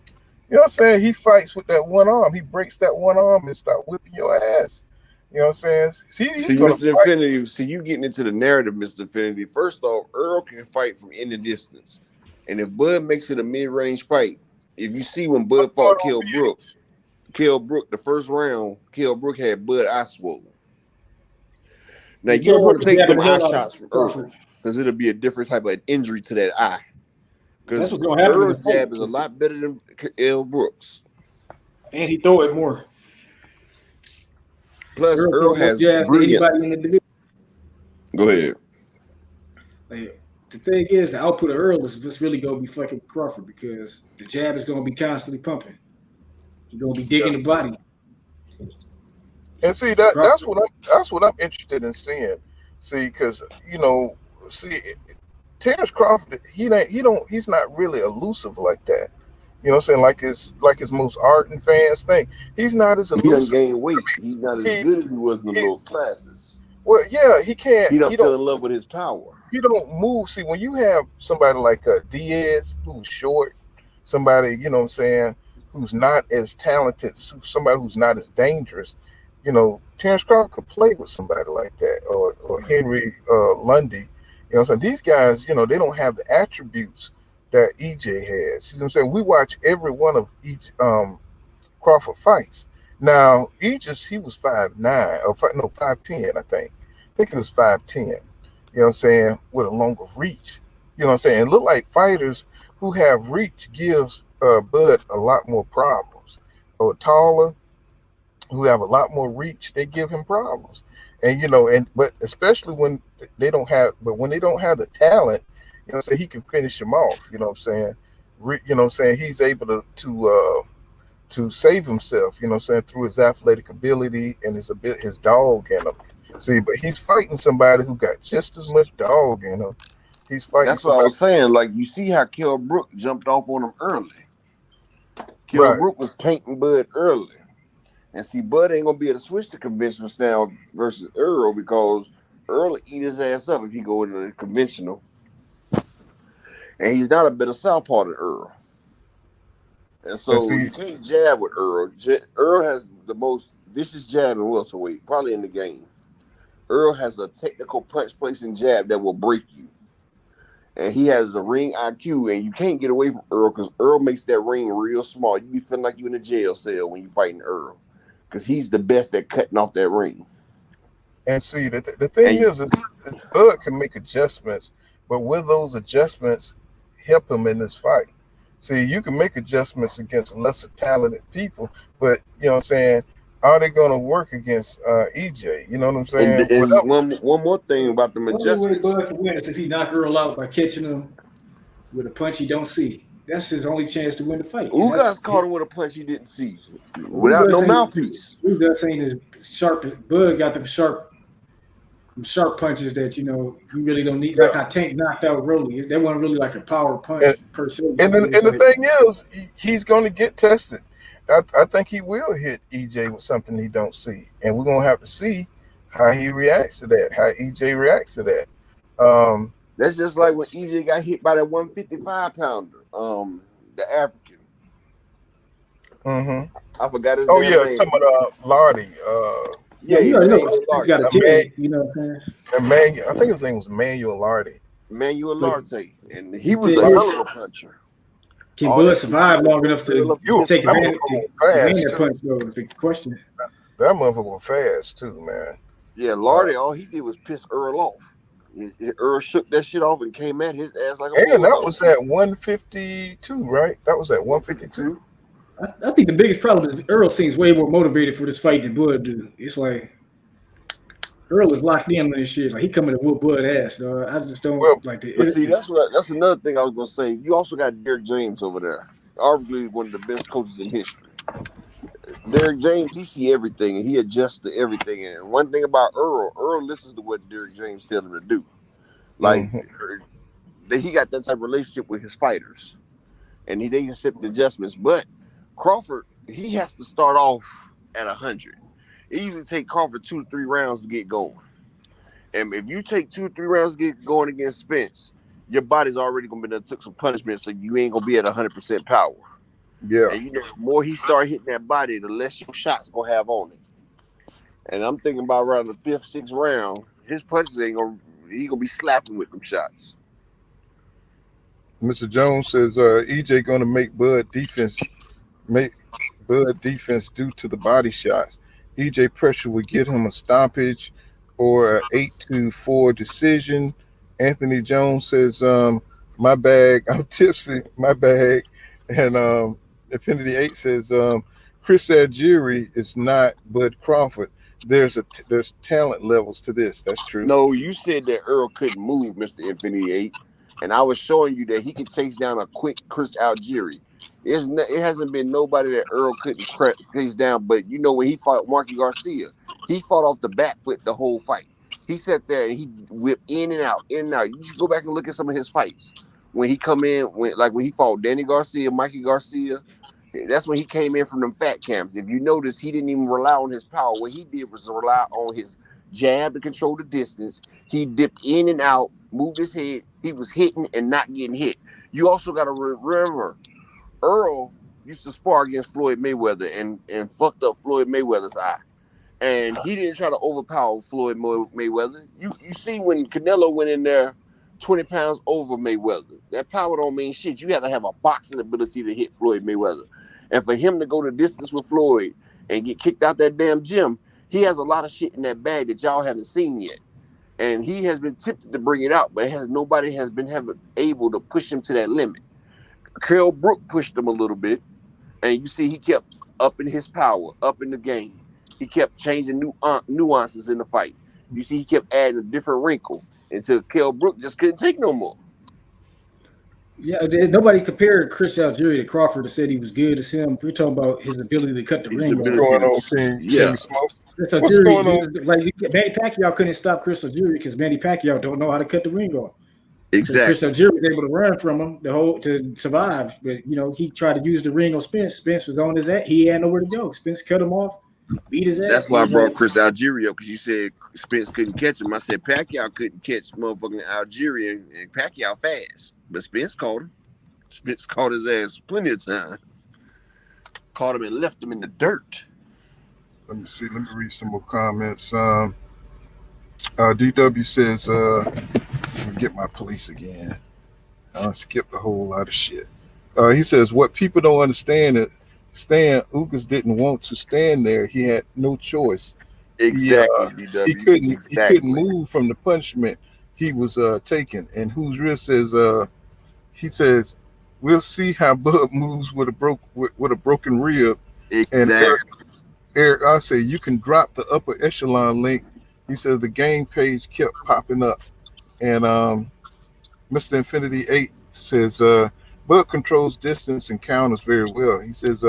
You know what I'm saying? He fights with that one arm. He breaks that one arm and start whipping your ass. You know what I'm saying? See, he's See, gonna Mr. fight. Infinity, see you getting into the narrative, Mr. Infinity. First off, Earl can fight from any distance. And if Bud makes it a mid-range fight, if you see when I'm Bud going fought on Kell Brook, the first round, Kell Brook had Bud eye swollen. Now yeah, you Kell don't Brook want to was take jabbing them the eye hell out of shots from Crawford. Earl because it'll be a different type of injury to that eye. That's Because what's gonna happen in the Earl's fight. jab is a lot better than Kell Brook's. And he throw it more. Plus, Earl Earl throw more has jabs than brilliant. anybody in the division. Go ahead. Like, the thing is, the output of Earl is just really gonna be fucking Crawford because the jab is gonna be constantly pumping. He's gonna be yeah. digging the body. And see that Crawford. that's what I'm interested in seeing. See, because see, Terence Crawford, he's not really elusive like that. You know what I'm saying? Like his most ardent fans think. He's not as He done elusive. gained weight. He's not as good He's as he was in the he's lower classes. well, yeah, he can't. He done fell in love with his power. He don't move. See, when you have somebody like Diaz who's short, somebody you know what I'm saying, who's not as talented, somebody who's not as dangerous, Terence Crawford could play with somebody like that, or Henry Lundy. You know what I'm saying? These guys, they don't have the attributes that EJ has. See what I'm saying? We watch every one of each Crawford fights. Now, he was 5'9", or 5'10", I think. I think he was 5'10", you know what I'm saying, with a longer reach. You know what I'm saying? It look like fighters who have reach gives Bud a lot more problems. Or taller, who have a lot more reach, they give him problems. And but especially when they don't have the talent, so he can finish him off. You know what I'm saying? You know what I'm saying? He's able to save himself. You know what I'm saying, through his athletic ability and his dog in him. See, but he's fighting somebody who got just as much dog in him. He's fighting That's what I somebody. was saying. Like, you see how Kell Brook jumped off on him early. Kell Right. Brook was painting Bud early. And see, Bud ain't going to be able to switch to conventional style versus Earl because Earl will eat his ass up if he go into the conventional. And he's not a better southpaw than Earl. And And so see, you can't jab with Earl. Earl has the most vicious jab in welterweight, probably in the game. Earl has a technical punch placing jab that will break you. And he has a ring IQ, and you can't get away from Earl because Earl makes that ring real small. You be feeling like you in a jail cell when you fighting Earl, because he's the best at cutting off that ring. and see, the thing And is Bud can make adjustments, but will those adjustments help him in this fight? See, you can make adjustments against lesser talented people, but you know what I'm saying? Are they going to work against EJ? You know what I'm and, saying? and Without, one more thing about them The only way adjustments. Bud can win is if he knock Earl out by catching him with a punch he don't see. That's his only chance to win the fight. And Ugas that's caught him with a punch he didn't see, without no Ugas ain't mouthpiece. Ugas ain't as sharp as Bud got them sharp punches that you really don't need. yeah. Like how Tank knocked out Rolly. That wasn't really like a power And punch per se. and, It was the like thing is, he's going to get tested. I think he will hit EJ with something he don't see, and we're going to have to see how he reacts to that, how EJ reacts to that. Um, That's just like when EJ got hit by that 155-pounder, the African. mhm. I forgot his Oh damn yeah, name. some of Lardy, yeah, Yeah, you already know Emmanuel he's got a Lartey. chin. You know what I'm saying? Emmanuel. I think his name was Emmanuel Lardy. Emmanuel But Lartey. And he was a can, hell of a puncher. can All Bud that shit survive long enough curl to up You against take the that advantage bone. motherfucker to land was that fast too. punch though? If the question. That motherfucker was fast too, man. Yeah, Uh, Lardy, all he did was piss Earl off. Earl shook that shit off and came at his ass like a and that bulldog. was at 152, right? That was at 152. 152. I think the biggest problem is Earl seems way more motivated for this fight than Bud do. It's like Earl is locked in on this shit. Like he coming to whoop Bud ass, dog. I just don't Well, like But see, that's another thing I was gonna say. You also got Derek James over there, arguably one of the best coaches in history. Derek James, he see everything and he adjusts to everything. And one thing about Earl listens to what Derek James tell him to do. Like mhm. he got that type of relationship with his fighters, and they accept the adjustments. But Crawford, he has to start off at 100. It usually take Crawford 2 to 3 rounds to get going. And if you take 2 or 3 rounds to get going against Spence, your body's already gonna be done took some punishment, so you ain't gonna be at 100% power. Yeah. And you know, the more he start hitting that body, the less your shots gonna have on it. And I'm thinking about around the 5th, 6th round, his punches ain't gonna he gonna be slapping with them shots. Mr. Jones says EJ going to make Bud defense due to the body shots. EJ pressure would get him a stoppage or an 8-4 decision. Anthony Jones says, my bag, I'm tipsy, my bag. And Infinity 8 says, Chris Algieri is not Bud Crawford. There's talent levels to this. That's true. No, you said that Earl couldn't move, Mr. Infinity 8. And I was showing you that he could chase down a quick Chris Algieri. It hasn't been nobody that Earl couldn't chase down. But you know, when he fought Marky Garcia, he fought off the back foot the whole fight. He sat there and he whipped in and out, in and out. You should go back and look at some of his fights. When he come in, when he fought Danny Garcia, Mikey Garcia, that's when he came in from them fat camps. If you notice, he didn't even rely on his power. What he did was rely on his jab to control the distance. He dipped in and out, moved his head. He was hitting and not getting hit. You also got to remember, Earl used to spar against Floyd Mayweather and fucked up Floyd Mayweather's eye. And he didn't try to overpower Floyd Mayweather. You see when Canelo went in there 20 pounds over Mayweather. That power don't mean shit. You have to have a boxing ability to hit Floyd Mayweather. And for him to go the distance with Floyd and get kicked out that damn gym, he has a lot of shit in that bag that y'all haven't seen yet. And he has been tempted to bring it out, but nobody has been able to push him to that limit. Carl Brook pushed him a little bit, and you see he kept upping his power, up in the game. He kept changing nuances in the fight. You see he kept adding a different wrinkle until Kell Brook just couldn't take no more. Yeah, nobody compared Chris Algieri to Crawford and said he was good as him. We're talking about his ability to cut the His ring What's off. ability going to, on, King yeah, Smoke? Chris What's going on? Algieri, like Manny Pacquiao couldn't stop Chris Algieri because Manny Pacquiao don't know how to cut the ring off. So Chris exactly. Algieri was able to run from him to survive. But he tried to use the ring on Spence. Spence was on his ass. He had nowhere to go. Spence cut him off, beat his ass. That's He why I was like, brought Chris Algieri up, because you said Spence couldn't catch him. I said Pacquiao couldn't catch motherfucking Algieri, and Pacquiao fast, but Spence caught him. Spence caught his ass plenty of time. Caught him and left him in the dirt. Let me see. Let me read some more comments. DW says, let me get my police again. I skipped a whole lot of shit. He says, what people don't understand is Ugas didn't want to stand there. He had no choice. He Exactly, he DW. couldn't Exactly. move from the punishment he was taking. And whose wrist says he says, we'll see how Bud moves with a broken rib. And Exactly. Eric, I say you can drop the upper echelon link. He says the game page kept popping up. And Mr. Infinity 8 says Bud controls distance and counters very well. He says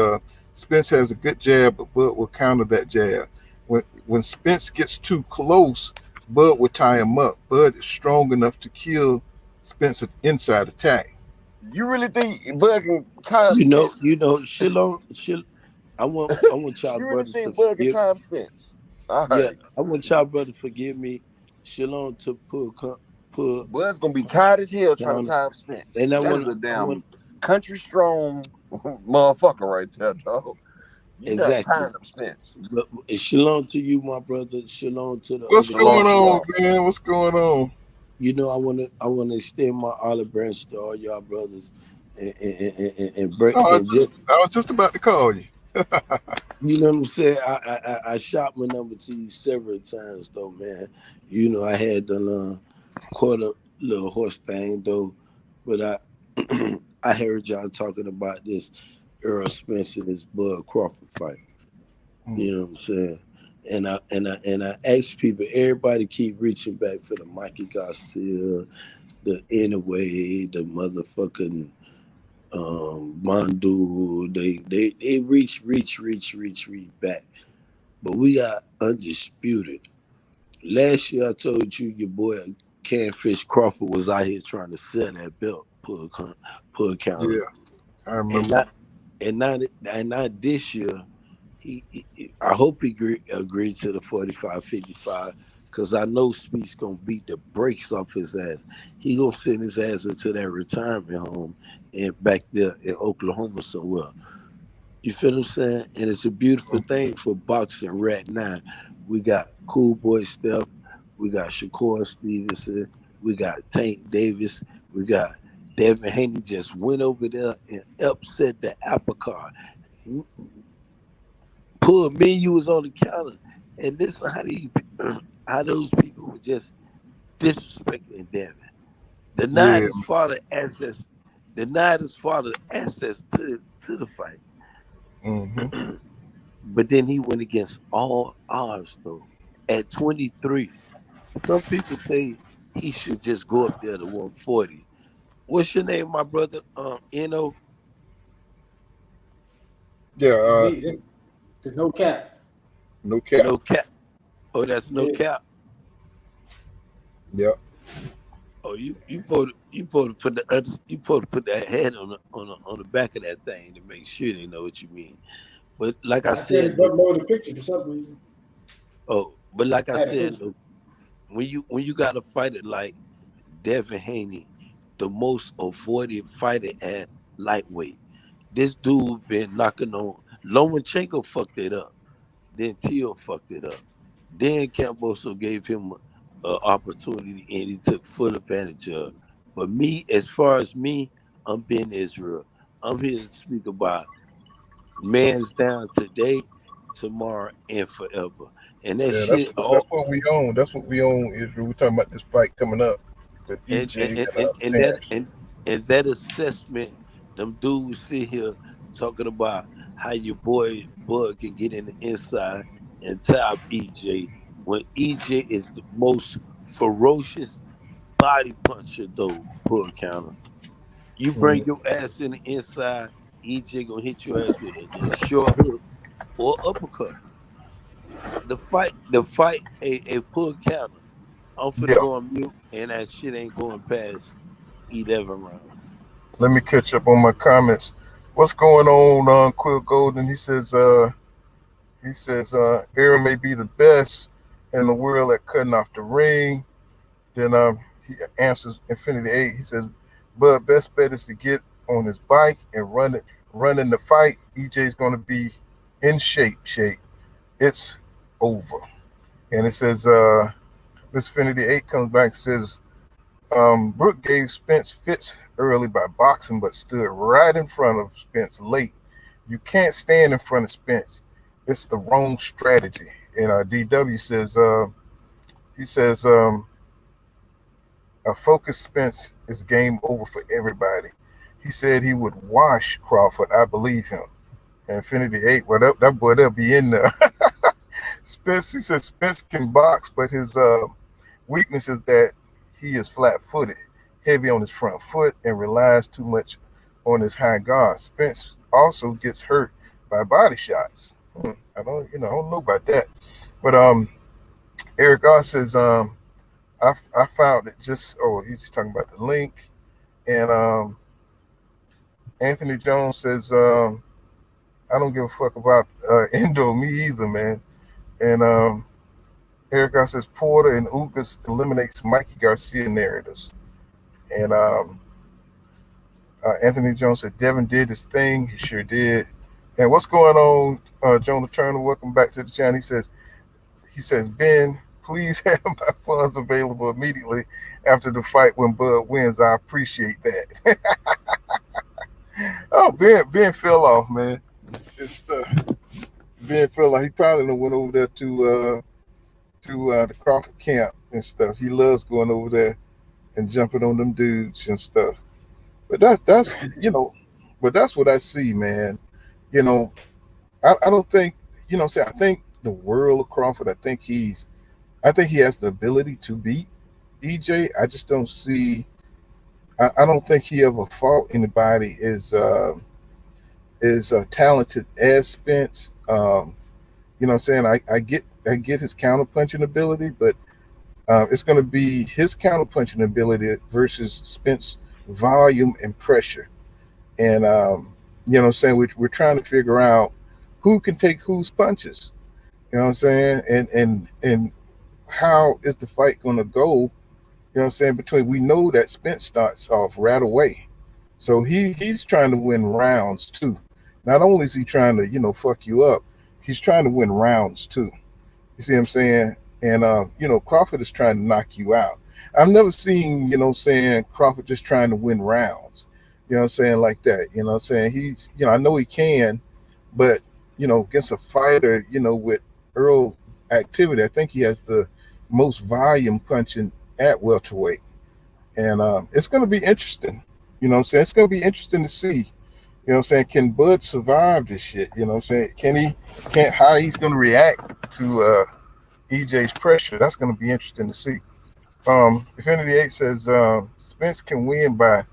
Spence has a good jab, but Bud will counter that jab. When Spence gets too close, Bud will tie him up. Bud is strong enough to kill Spence's inside attack. You really think Bud can time You know, Spence? you know, I want y'all You really brothers to think Bud can forgive. time Spence? All Yeah, right. I want y'all brothers to forgive me. Shalom to pull Bud's gonna be tired as hell trying to counter, time Spence. and That is a I want damn country strong motherfucker right there, dog. You not exactly. tying up Spence. But shalom to you, my brother. Shalom to the What's other Shalom, going brothers. on, shalom. man? What's going on? You know, I want to extend my olive branch to all y'all brothers, and break Oh, and just I was just about to call you. you know what I'm saying. I shot my number to you several times though, man. You know, I had the quarter little horse thing though, but I I heard y'all talking about this Errol Spence and this Bud Crawford fight. Mm, You know what I'm saying? And I ask people, everybody keep reaching back for the Mikey Garcia, the Anyway, the motherfucking Mondu. They reach back. But we got Undisputed. Last year I told you your boy Canfish Crawford was out here trying to sell that belt, pull counter. yeah, I And remember. not and not this year. I hope he agreed to the 45-55 because I know Speed's gonna beat the brakes off his ass. He gonna send his ass into that retirement home and back there in Oklahoma somewhere. You feel what I'm saying? And it's a beautiful thing for boxing right now. We got Cool Boy Steph, we got Shakur Stevenson, we got Tank Davis, we got Devin Haney just went over there and upset the apple cart. Poor me, you was on the counter, and this is how these how those people were just disrespecting Devin. Denied Yeah. his father access, denied his father access to the fight. Hmm. But then he went against all odds though. At 23, some people say he should just go up there to 140. What's your name, my brother? No, Yeah. It's me. There's no cap. No no cap. cap. Oh, that's no Yeah. cap. Yeah. Oh, you supposed to put you supposed to put that head on the back of that thing to make sure they know what you mean. But like I I can't said, though, upload the picture for some reason. but like I I had to said, post it. though, when you got a fighter like Devin Haney, the most avoided fighter at lightweight, this dude been knocking on Lomachenko fucked it up. Then Tio fucked it up. Then Kambosos gave him an opportunity and he took full advantage of. But me, as far as me, I'm Ben Israel. I'm here to speak about man's down today, tomorrow, and forever. And that Yeah. shit That's all what we own. That's what we own. Israel. We're talking about this fight coming up with and EJ and, and and, and that Terrence. and that assessment, them dudes sit here talking about how your boy Bud can get in the inside and top EJ when EJ is the most ferocious body puncher though, pull counter. You bring Mm, your ass in the inside, EJ gonna hit your ass with a short hook or uppercut. The fight, a pull counter. I'm finna yeah. go on mute and that shit ain't going past 11 rounds. Let me catch up on my comments. What's going on, Quill Golden? He says Errol may be the best in the world at cutting off the ring. Then he answers Infinity 8. He says, but best bet is to get on his bike and running the fight. EJ's going to be in shape. It's over. And it says, Miss Affinity 8 comes back and says, Brooke gave Spence fits early by boxing, but stood right in front of Spence late. You can't stand in front of Spence. It's the wrong strategy. And DW says, he says, a focused Spence is game over for everybody. He said he would wash Crawford. I believe him. And Infinity 8, well, that boy, they'll be in there. Spence, he said Spence can box, but his weakness is that he is flat-footed, heavy on his front foot, and relies too much on his high guard. Spence also gets hurt by body shots. I don't know about that. But Eric Goss says, I found it just. Oh, he's just talking about the link, and Anthony Jones says, I don't give a fuck about Endo, me either, man. And Eric Goss says Porter and Ugas eliminates Mikey Garcia narratives. And Anthony Jones said Devin did his thing. He sure did. And what's going on, Jonah Turner? Welcome back to the channel. He says, Ben, please have my funds available immediately after the fight when Bud wins. I appreciate that. Oh, Ben fell off, man. It's Ben fell off. He probably went over there to the Crawford camp and stuff. He loves going over there and jumping on them dudes and stuff. But that's but that's what I see, man. I don't think I think the world of Crawford. I think he has the ability to beat EJ. I just don't see. I don't think he ever fought anybody as talented as Spence. You know what I'm saying? I get his counterpunching ability, but it's going to be his counterpunching ability versus Spence volume and pressure. And you know what I'm saying? We're trying to figure out who can take whose punches. You know what I'm saying? And how is the fight going to go? You know what I'm saying? We know that Spence starts off right away. So he's trying to win rounds too. Not only is he trying to, fuck you up, he's trying to win rounds too. You see what I'm saying? And Crawford is trying to knock you out. I've never seen, Crawford just trying to win rounds. You know what I'm saying? Like that. You know what I'm saying? He's, I know he can, but against a fighter, with Errol activity, I think he has the most volume punching at welterweight. And it's going to be interesting. You know what I'm saying? It's going to be interesting to see. You know what I'm saying? Can Bud survive this shit? You know what I'm saying? How he's going to react to EJ's pressure? That's going to be interesting to see. Infinity 8 says Spence can win by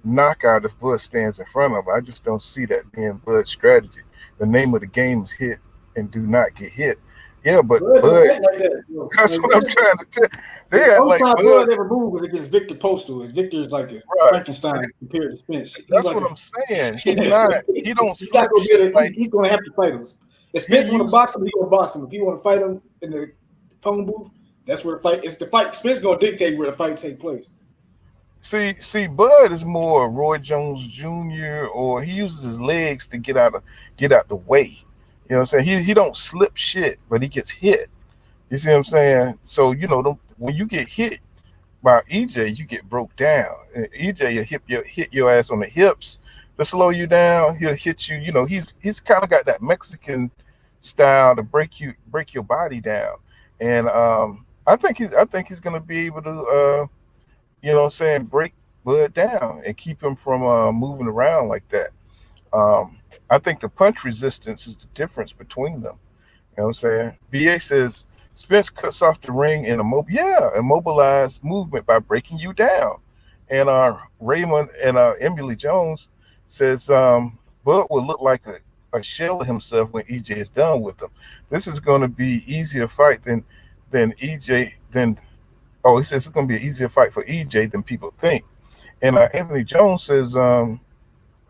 knockout if Bud stands in front of him. I just don't see that being Bud's strategy. The name of the game is hit and do not get hit. Yeah, but Bud, like that, that's what I'm trying to tell. The only time Bud ever moved was against Victor Postal. Victor's like a Frankenstein compared to Spence. That's like what I'm saying. He's not. He don't. He's not gonna get it. He's going to have to fight him. If Spence want to box him, he's going to box him. If you want to fight him in the phone booth, that's where the fight. It's the fight. Spence going to dictate where the fight take place. See, Bud is more Roy Jones Jr. or he uses his legs to get out the way. You know what I'm saying? He don't slip shit, but he gets hit. You see what I'm saying? So when you get hit by EJ, you get broke down. And EJ will hit your ass on the hips to slow you down. He'll hit you. He's kind of got that Mexican style to break your body down. And I think he's gonna be able to break Bud down and keep him from moving around like that. I think the punch resistance is the difference between them. You know what I'm saying? BA says Spence cuts off the ring in immobilized movement by breaking you down. And Raymond and Emily Jones says Bud will look like a shell of himself when EJ is done with him. This is going to be easier fight than EJ than. Oh, he says it's going to be an easier fight for EJ than people think. And Anthony Jones says,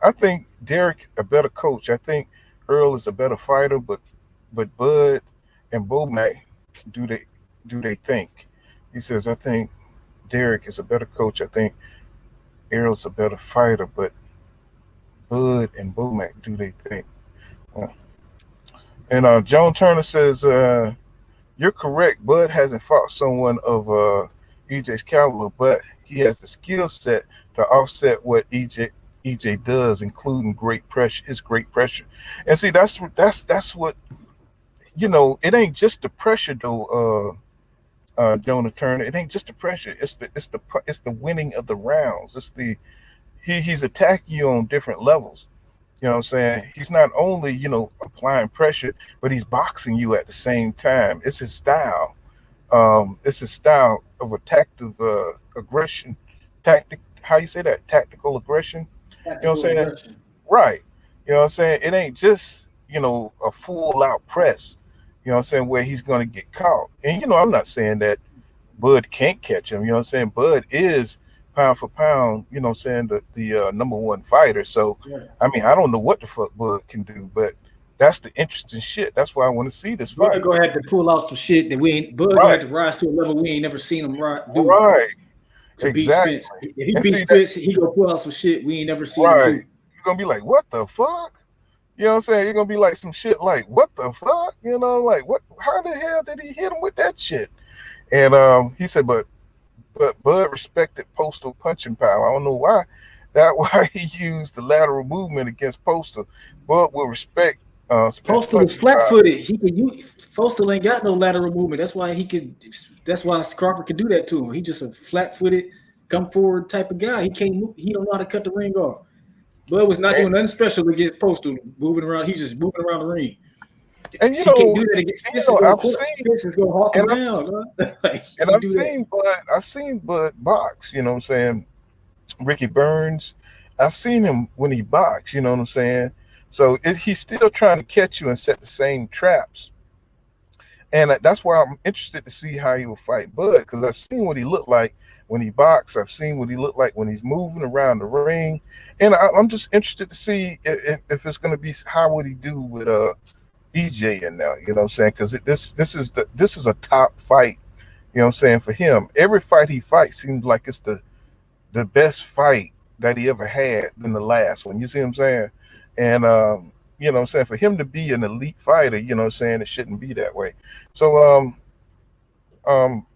I think Derek a better coach. I think Earl is a better fighter, but Bud and Bomac do they think? He says, I think Derek is a better coach. I think Errol's a better fighter, but Bud and Bomac do they think? Uh, And Joan Turner says, you're correct. Bud hasn't fought someone of EJ's caliber, but he has the skill set to offset what EJ does, including great pressure, his great pressure. And see, that's what It ain't just the pressure though, Jonah Turner. It ain't just the pressure. It's the winning of the rounds. He's attacking you on different levels. You know what I'm saying? He's not only, applying pressure, but he's boxing you at the same time. It's his style. It's his style of aggression, how you say that? Tactical aggression. You know what Tactical I'm saying? aggression. Right. You know what I'm saying? It ain't just, a full out press, you know what I'm saying, where he's going to get caught. And, I'm not saying that Bud can't catch him. You know what I'm saying? Bud is pound for pound, what I'm saying, the number one fighter. So, Yeah. I mean, I don't know what the fuck Bud can do, but that's the interesting shit. That's why I want to see this Bud fight. gonna have to pull out some shit that we ain't. Bud gonna Right, have to rise to a level we ain't never seen him do right, to beat exactly. Spence. If he And beat see that, Spence, he gonna pull out some shit we ain't never seen him right. do. You're gonna be like, what the fuck? You know what I'm saying? You're gonna be like some shit like, what the fuck? Like what? How the hell did he hit him with that shit? And he said, but Bud respected Postal punching power. I don't know why. That why he used the lateral movement against Postal. Bud will respect Spence Postal is punching flat power. footed. He could use Postal ain't got no lateral movement. That's why he could. That's why Crawford could do that to him. He just a flat footed, come forward type of guy. He can't. He don't know how to cut the ring off. Bud was not And, doing nothing special against Postal, moving around. He's just moving around the ring. and He can't do that against Spence. Is gonna I've court. seen Spence is gonna hawk him and down. Huh? Like if and he I've do that. seen Bud box. You know what I'm saying? Ricky Burns. I've seen him when he box. You know what I'm saying? So he's still trying to catch you and set the same traps. And that's why I'm interested to see how he will fight Bud, because I've seen what he looked like when he boxed. I've seen what he looked like when he's moving around the ring, and I'm just interested to see if it's going to be how would he do with EJ in there. You know what I'm saying? Because this is a top fight. You know what I'm saying, for him? Every fight he fights seems like it's the best fight that he ever had than the last one. You see what I'm saying? And you know what I'm saying, for him to be an elite fighter, you know what I'm saying, it shouldn't be that way. So um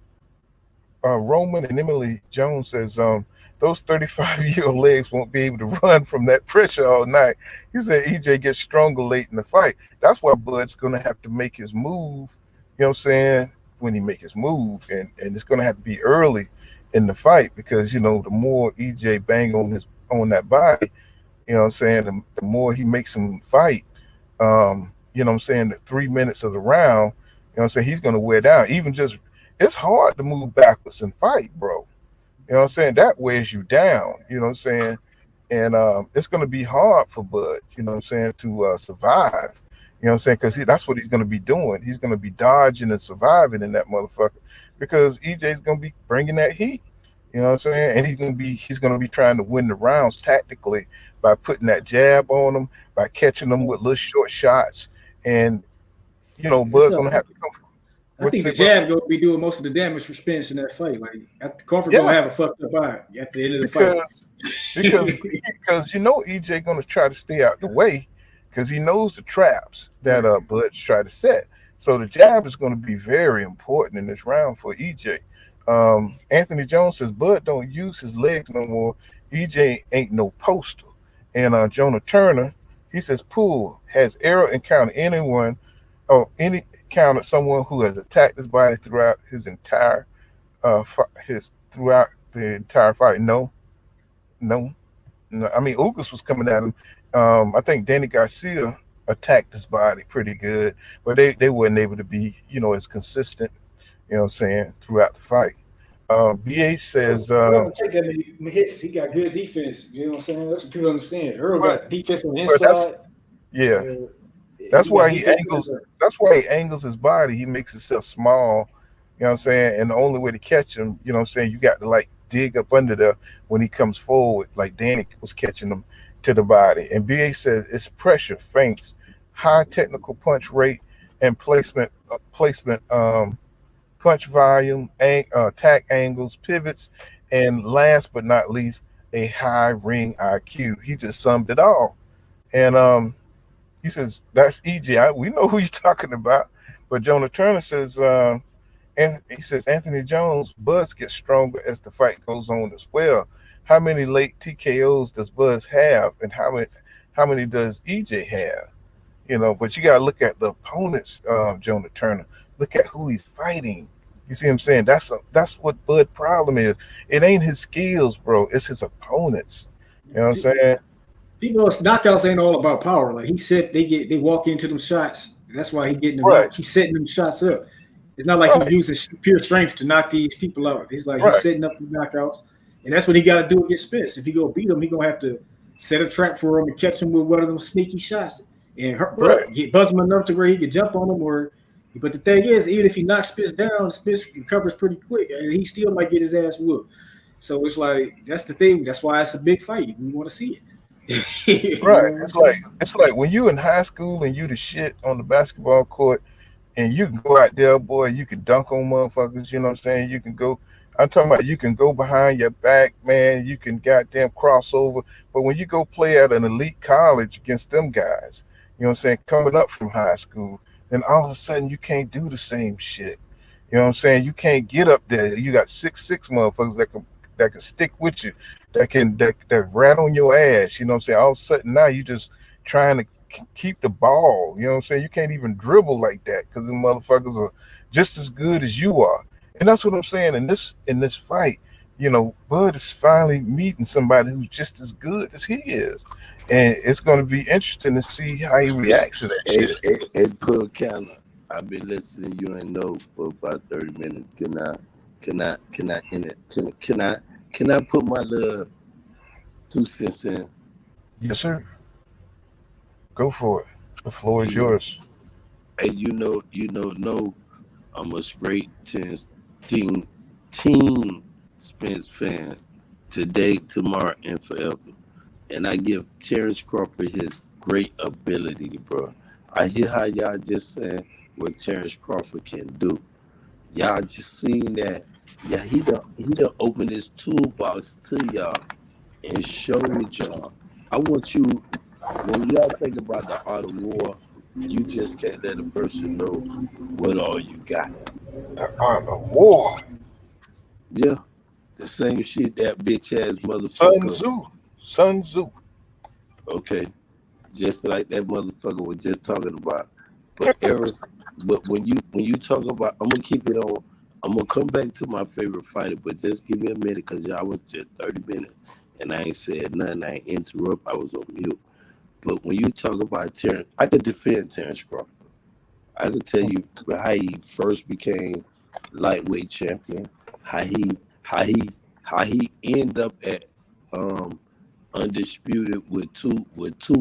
Roman and Emily Jones says those 35-year-old legs won't be able to run from that pressure all night. He said EJ gets stronger late in the fight. That's why Bud's gonna have to make his move, you know what I'm saying, when he make his move, and it's gonna have to be early in the fight, because the more EJ bang on that body, you know what I'm saying, the more he makes him fight. You know what I'm saying, the 3 minutes of the round, you know what I'm saying, he's gonna wear down. Even just it's hard to move backwards and fight, bro. You know what I'm saying? That wears you down. You know what I'm saying? And it's going to be hard for Bud, you know what I'm saying, to survive. You know what I'm saying? Because that's what he's going to be doing. He's going to be dodging and surviving in that motherfucker, because EJ's going to be bringing that heat. You know what I'm saying? And he's going to be trying to win the rounds tactically by putting that jab on him, by catching them with little short shots, and It's Bud going to have to come. I What you think the say, brother? jab gonna be doing most of the damage for Spence in that fight. Like Crawford gonna Yeah, have a fucked up eye at the end of the fight. because because EJ going to try to stay out the way, because he knows the traps that Right. Bud's try to set. So the jab is going to be very important in this round for EJ. Anthony Jones says Bud don't use his legs no more. EJ ain't no poster. And Jonah Turner, he says, Poole, has Errol encountered anyone or any encountered someone who has attacked his body throughout his throughout the entire fight? No, no, no. I mean, Ugas was coming at him. I think Danny Garcia attacked his body pretty good, but they weren't able to be, as consistent, you know what I'm saying, throughout the fight. BH says, Earl don't take that many hits. He got good defense. You know what I'm saying? That's what people understand. Earl but got defense on the but that's inside. yeah, Uh, that's he got why he defense angles. everywhere. That's why he angles his body. He makes himself small. You know what I'm saying? And the only way to catch him, you know what I'm saying, you got to like dig up under there when he comes forward, like Danny was catching him to the body. And BA says it's pressure, feints, high technical punch rate, and placement, punch volume, attack angles, pivots, and last but not least, a high ring IQ. He just summed it all. And he says, that's EJ. We know who you're talking about. But Jonah Turner says, and he says, Anthony Jones, Buzz gets stronger as the fight goes on as well. How many late TKOs does Buzz have, and how many does EJ have? But you got to look at the opponents, Jonah Turner. Look at who he's fighting. You see what I'm saying? That's what Bud's problem is. It ain't his skills, bro. It's his opponents. You know what I'm saying? People, knockouts ain't all about power. Like he said, they walk into them shots. That's why he getting them Right. knock. He's setting them shots up. It's not like Right. he uses pure strength to knock these people out. He's like Right. he's setting up the knockouts, and that's what he got to do against Spence. If he go beat him, he gonna have to set a trap for him and catch him with one of them sneaky shots and buzz him enough to where he could jump on him. But the thing is, even if he knocks Spence down, Spence recovers pretty quick, and he still might get his ass whooped. So it's like that's the thing. That's why it's a big fight. We want to see it. Right. It's like when you in high school and you the shit on the basketball court, and you can go out there, boy, you can dunk on motherfuckers. You know what I'm saying? You can go. I'm talking about you can go behind your back, man. You can goddamn cross over. But when you go play at an elite college against them guys, you know what I'm saying, coming up from high school, then all of a sudden you can't do the same shit. You know what I'm saying? You can't get up there. You got 6'6" motherfuckers that can stick with you, that rat on your ass. You know what I'm saying? All of a sudden now you just trying to keep the ball. You know what I'm saying? You can't even dribble like that because the motherfuckers are just as good as you are. And that's what I'm saying in this fight. Bud is finally meeting somebody who's just as good as he is, and it's going to be interesting to see how he reacts to that shit. And Pearl Counter, I've been listening to you and know for about 30 minutes. Can I put my little 2 cents in? Yes, sir. Go for it. The floor is yours. Hey, no, I'm a great team Spence fan today, tomorrow, and forever. And I give Terence Crawford his great ability, bro. I hear how y'all just saying what Terence Crawford can do. Y'all just seen that. Yeah, he done opened his toolbox to y'all and showed y'all. I want you, when y'all think about the art of war, you just can't let a person know what all you got. The art of war. Yeah. The same shit that bitch ass motherfucker. Sun Tzu. Okay. Just like that motherfucker was just talking about. But Errol, but when you talk about, I'm gonna keep it on. I'm gonna come back to my favorite fighter, but just give me a minute because y'all was just 30 minutes and I ain't said nothing. I ain't interrupt. I was on mute. But when you talk about Terrence, I could defend Terence Crawford. I could tell you how he first became lightweight champion, how he ended up at undisputed with two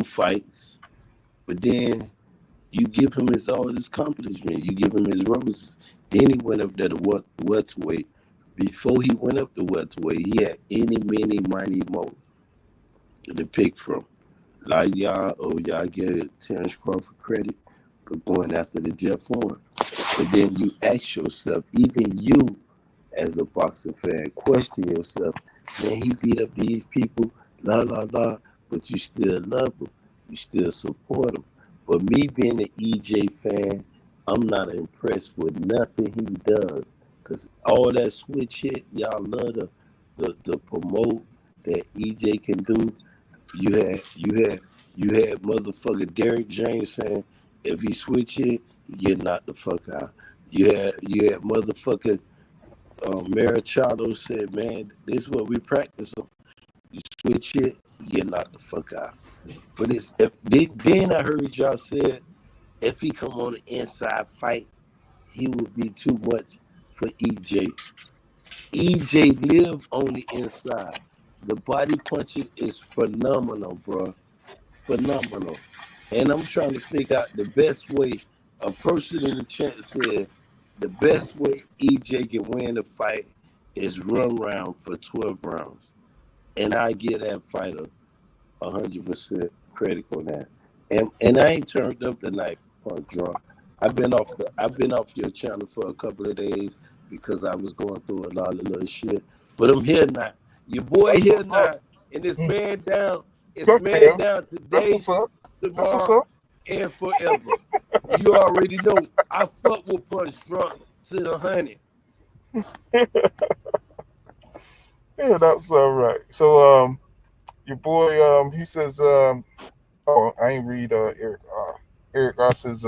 fights, but then you give him all his accomplishment, you give him his roses. Then he went up there to welterweight. Before he went up to welterweight, he had many, more to pick from. Like y'all give Terence Crawford credit for going after the Jeff Horn. But then you ask yourself, even you as a boxing fan, question yourself, man, he beat up these people, but you still love him. You still support him. But me being an EJ fan, I'm not impressed with nothing he does. Because all that switch shit, y'all love the promote that EJ can do. You had motherfucker Derek James saying if he switch it, he get knocked the fuck out. You had motherfucker Marichado said, man, this is what we practice on. You switch it, you get knocked the fuck out. But then I heard y'all said if he come on the inside fight, he would be too much for EJ. EJ live on the inside. The body punching is phenomenal, bro. Phenomenal. And I'm trying to figure out the best way. A person in the chat said the best way EJ can win the fight is run round for 12 rounds. And I give that fighter 100% credit on that. And I ain't turned up tonight for a draw. I've been off your channel for a couple of days because I was going through a lot of little shit. But I'm here now. Your boy here now. And this man down It's Okay, man down that's today, what's up. That's what's tomorrow, up. and forever. You already know. I fuck with Punch Drunk to the 100. Yeah, that's all right. So, your boy, he says, oh, I ain't read Eric. Eric says,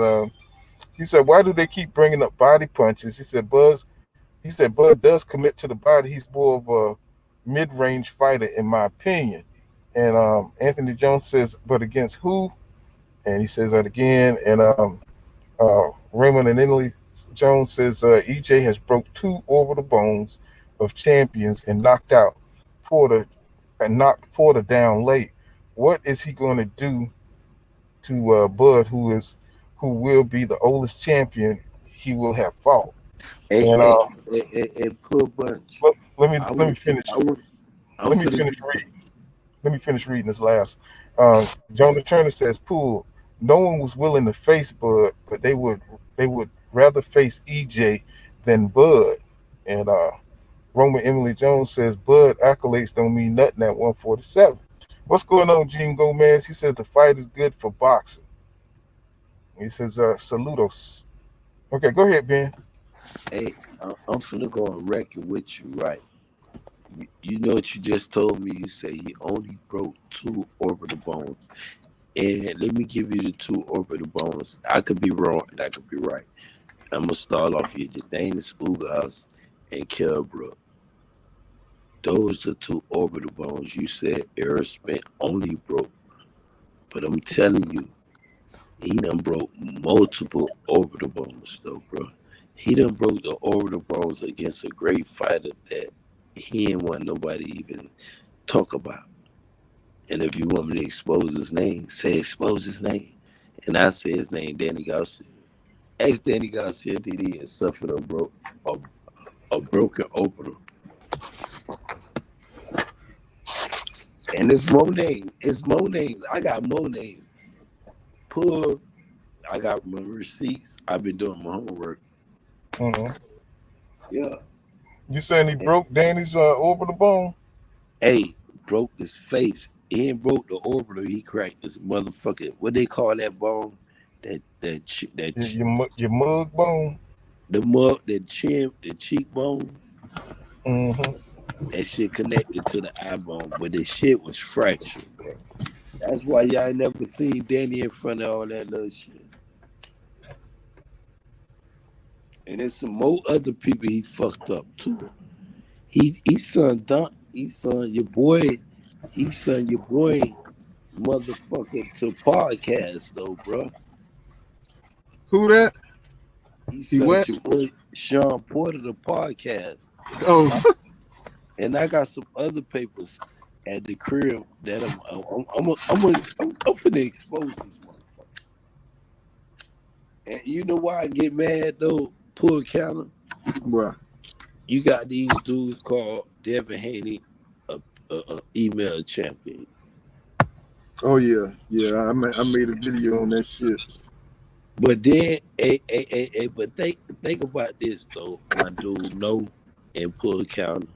he said, why do they keep bringing up body punches? He said, Bud does commit to the body. He's more of a mid-range fighter, in my opinion. And Anthony Jones says, but against who? And he says that again. And Raymond and Italy Jones says EJ has broke two orbital bones of champions and knocked Porter down late. What is he going to do to Bud, who will be the oldest champion he will have fought? Hey, And hey, hey, Poor Bunch. let me finish. I'm Let me finna. finish reading. Let me finish reading this last. Jonah Turner says, "Pool. No one was willing to face Bud, but they would rather face EJ than Bud." And Roman Emily Jones says, "Bud accolades don't mean nothing at 147." What's going on, Gene Gomez? He says the fight is good for boxing. He says, "Saludos." Okay, go ahead, Ben. Hey, I'm finna go on record with you, right? You know what you just told me? You say you only broke two orbital bones. And let me give you the two orbital bones. I could be wrong and I could be right. I'm going to start off here. The Danish Ugas and Kilbrook. Those are two orbital bones. You said Errol Spence only broke. But I'm telling you, he done broke multiple orbital bones, though, bro. He done broke the orbital bones against a great fighter that he ain't want nobody even talk about. And if you want me to expose his name, say expose his name. And I say his name, Danny Garcia. Ex Danny Garcia did he and suffered a broken orbital. And it's more names. It's more names. I got more names. Poor. I got my receipts. I've been doing my homework. Hmm. Yeah. You saying he broke Danny's orbital bone? Hey, broke his face. He ain't broke the orbital. He cracked his motherfucking. What they call that bone? Your mug bone? The mug, the cheekbone. Hmm. That shit connected to the eye bone, but the shit was fractured, bro. That's why y'all ain't never seen Danny in front of all that little shit. And there's some more other people he fucked up too. He son Don, he son your boy motherfucker to podcast though, bro. Who that? He He sent what? your boy Sean Porter the podcast. Oh, And I got some other papers at the crib that I'm finna expose these motherfuckers. And you know why I get mad though, poor counter? well. You got these dudes called Devin Haney, a email champion. Oh yeah, yeah. I made a video on that shit. But then, but think about this though, my dude, no, and poor counter.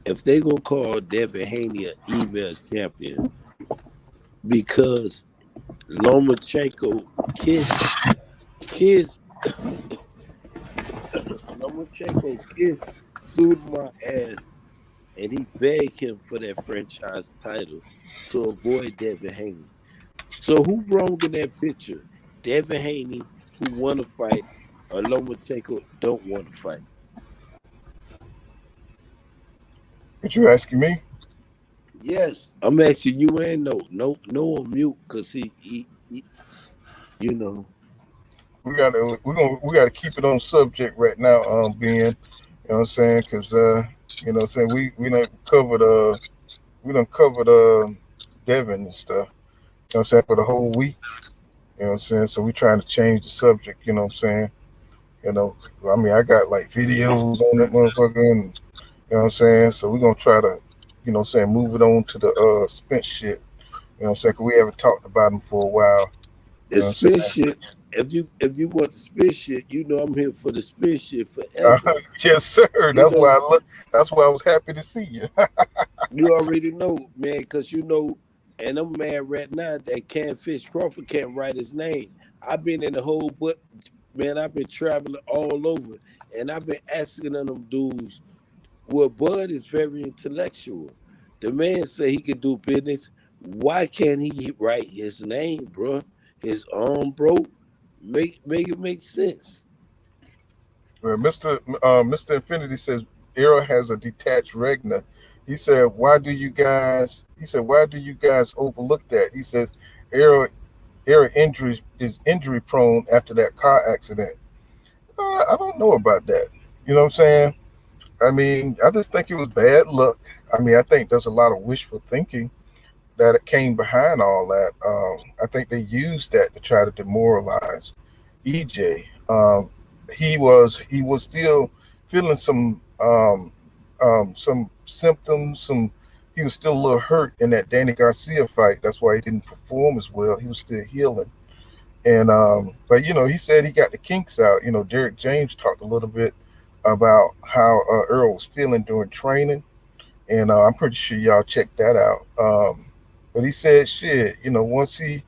If they gonna call Devin Haney an email champion because Lomachenko kissed Lomachenko kissed sued my ass and he begged him for that franchise title to avoid Devin Haney. So who wrong in that picture? Devin Haney who want to fight or Lomachenko don't want to fight? What you asking me? Yes, I'm asking you and no on mute because he you know. We gotta keep it on subject right now, Ben. You know what I'm saying? Because you know what I'm saying, we done covered Devin and stuff. You know what I'm saying, for the whole week. You know what I'm saying? So we trying to change the subject, you know what I'm saying? You know, I mean I got like videos on that motherfucker and you know what I'm saying? So we're gonna try to, you know what I'm saying, move it on to the Spence shit. You know what I'm saying? 'Cause we haven't talked about him for a while. You The know what spin I'm saying? shit. If you want the spin shit, you know I'm here for the spin shit forever. Yes, sir. You know That's why I was happy to see you. you already know, man, because you know, And I'm mad right now that Catfish Crawford can't write his name. I've been in the whole book, man. I've been traveling all over, and I've been asking them dudes. Well, Bud is very intellectual. The man said he could do business. Why can't he write his name, bro? His arm broke. Make it make sense. Well, Mr. Infinity says Errol has a detached retina. He said, "Why do you guys?" He said, "Why do you guys overlook that?" He says, "Errol injury is injury prone after that car accident." I don't know about that. You know what I'm saying? I mean, I just think it was bad luck. I mean, I think there's a lot of wishful thinking that it came behind all that. I think they used that to try to demoralize EJ. He was still feeling some symptoms. He was still a little hurt in that Danny Garcia fight. That's why he didn't perform as well. He was still healing. And but he said he got the kinks out. Derek James talked a little bit about how Earl was feeling during training, and I'm pretty sure y'all checked that out. But he said, shit, once he,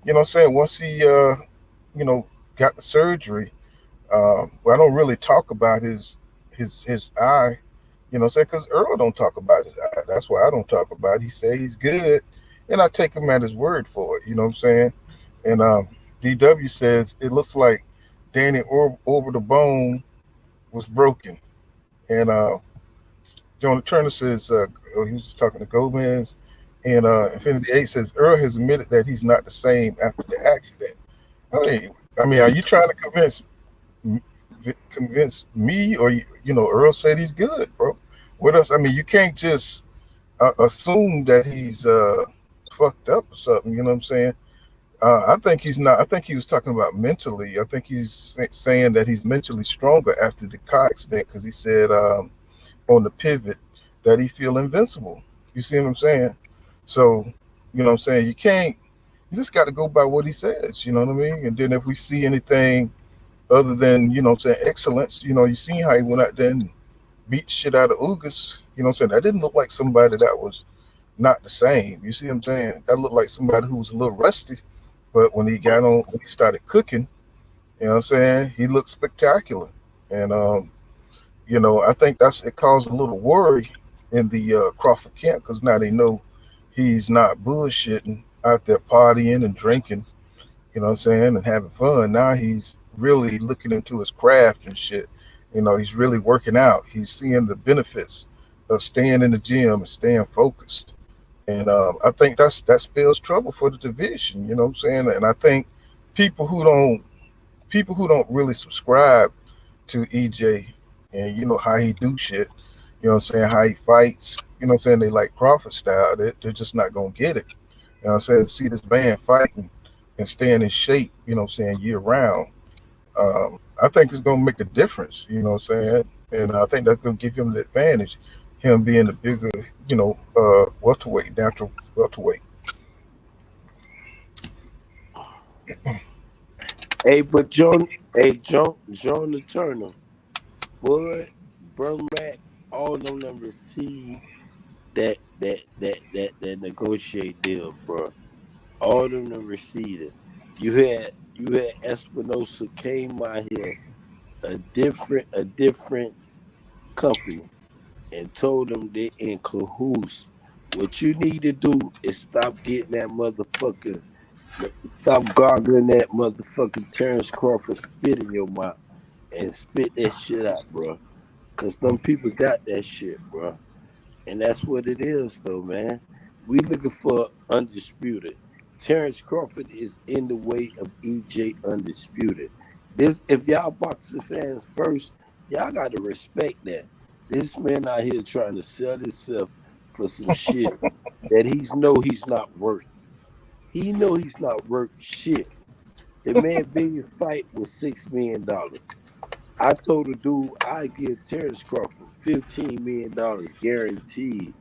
once he, got the surgery, well, I don't really talk about his eye, because Earl don't talk about his eye. That's why I don't talk about it. He said he's good, and I take him at his word for it. You know what I'm saying? And DW says it looks like Danny over the bone was broken, and Jonah Turner says he was just talking to Gomez, and Infinity 8 says Earl has admitted that he's not the same after the accident. I mean, are you trying to convince me, or Earl said he's good, bro? What else? I mean, you can't just assume that he's fucked up or something. You know what I'm saying? I think he's not. I think he was talking about mentally. I think he's saying that he's mentally stronger after the car accident because he said on the pivot that he feel invincible. You see what I'm saying? So, you know what I'm saying? You just got to go by what he says, you know what I mean? And then if we see anything other than, what I'm saying, excellence, you seen how he went out there and beat shit out of Ugas, you know what I'm saying? That didn't look like somebody that was not the same. You see what I'm saying? That looked like somebody who was a little rusty, but when he started cooking, you know what I'm saying, he looked spectacular. And I think it caused a little worry in the Crawford camp because now they know he's not bullshitting out there partying and drinking, you know what I'm saying, and having fun. Now he's really looking into his craft and shit. He's really working out. He's seeing the benefits of staying in the gym and staying focused. And I think that spells trouble for the division, you know what I'm saying? And I think people who don't really subscribe to EJ and how he do shit, you know what I'm saying, how he fights, you know what I'm saying, they like Crawford style, they're just not gonna get it. You know what I'm saying? See this man fighting and staying in shape, you know what I'm saying, year round. I think it's gonna make a difference, you know what I'm saying? And I think that's gonna give him the advantage, him being the bigger, welterweight, natural welterweight. Hey, but John the Turner, Bud, Burmac, all them receive that negotiate deal, bro. All them receive it. You had Espinosa came out here a different company and told them they in cahoots. What you need to do is stop getting that motherfucker, stop gargling that motherfucking Terence Crawford spit in your mouth and spit that shit out, bro. Cause them people got that shit, bro. And that's what it is, though, man. We looking for undisputed. Terrence Crawford is in the way of EJ undisputed. This, if y'all boxing fans first, y'all got to respect that. This man out here trying to sell himself for some shit that he's not worth. He know he's not worth shit. The man biggest fight was $6 million. I told the dude I give Terrence Crawford $15 million guaranteed,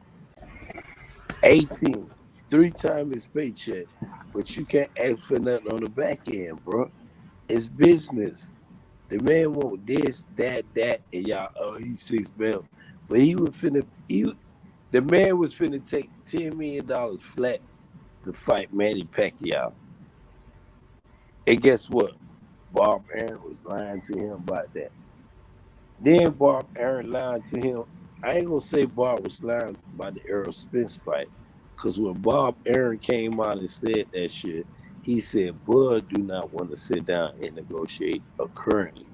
18, 3 times his paycheck, but you can't ask for nothing on the back end, bro. It's business. The man want this, that, and y'all, oh, he's 6 mil. But the man was finna take $10 million flat to fight Manny Pacquiao. And guess what? Bob Aaron was lying to him about that. Then Bob Aaron lied to him. I ain't gonna say Bob was lying about the Errol Spence fight. Cause when Bob Aaron came out and said that shit, he said Bud do not want to sit down and negotiate currently.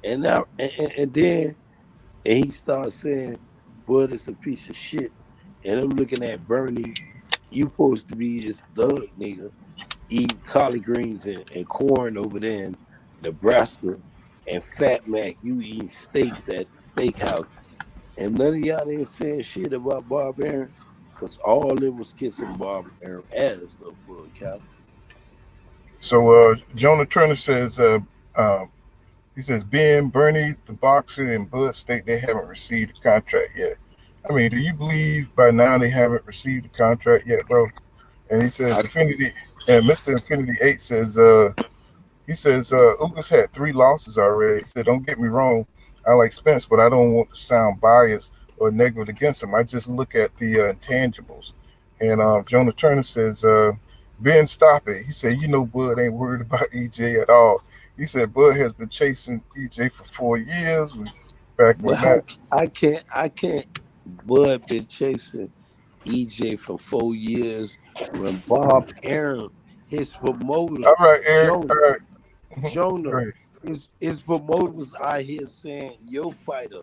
And now and then and he starts saying Bud is a piece of shit. And I'm looking at Bernie, you supposed to be this thug nigga eating collard greens and corn over there in Nebraska, and Fat Mac, you eating steaks at the steakhouse. And none of y'all ain't saying shit about Bob Aaron, because all it was kissing Bob Aaron ass, though, for a cow. So Jonah Turner says, he says, Ben, Bernie, the boxer, and Bud state they haven't received a contract yet. I mean, do you believe by now they haven't received a contract yet, bro? And he says, I, Infinity, and Mr. Infinity 8 says, he says, Ugas had 3 losses already. He said, don't get me wrong, I like Spence, but I don't want to sound biased or negative against him. I just look at the intangibles. And Jonah Turner says, Ben, stop it. He said, you know, Bud ain't worried about EJ at all. He said, Bud has been chasing EJ for 4 years. We back but when that. I can't. Bud been chasing EJ for 4 years when Bob Aaron, his promoter, All right, Eric. All Jonah, right. Go Jonah, ahead. his promoter was out here saying your fighter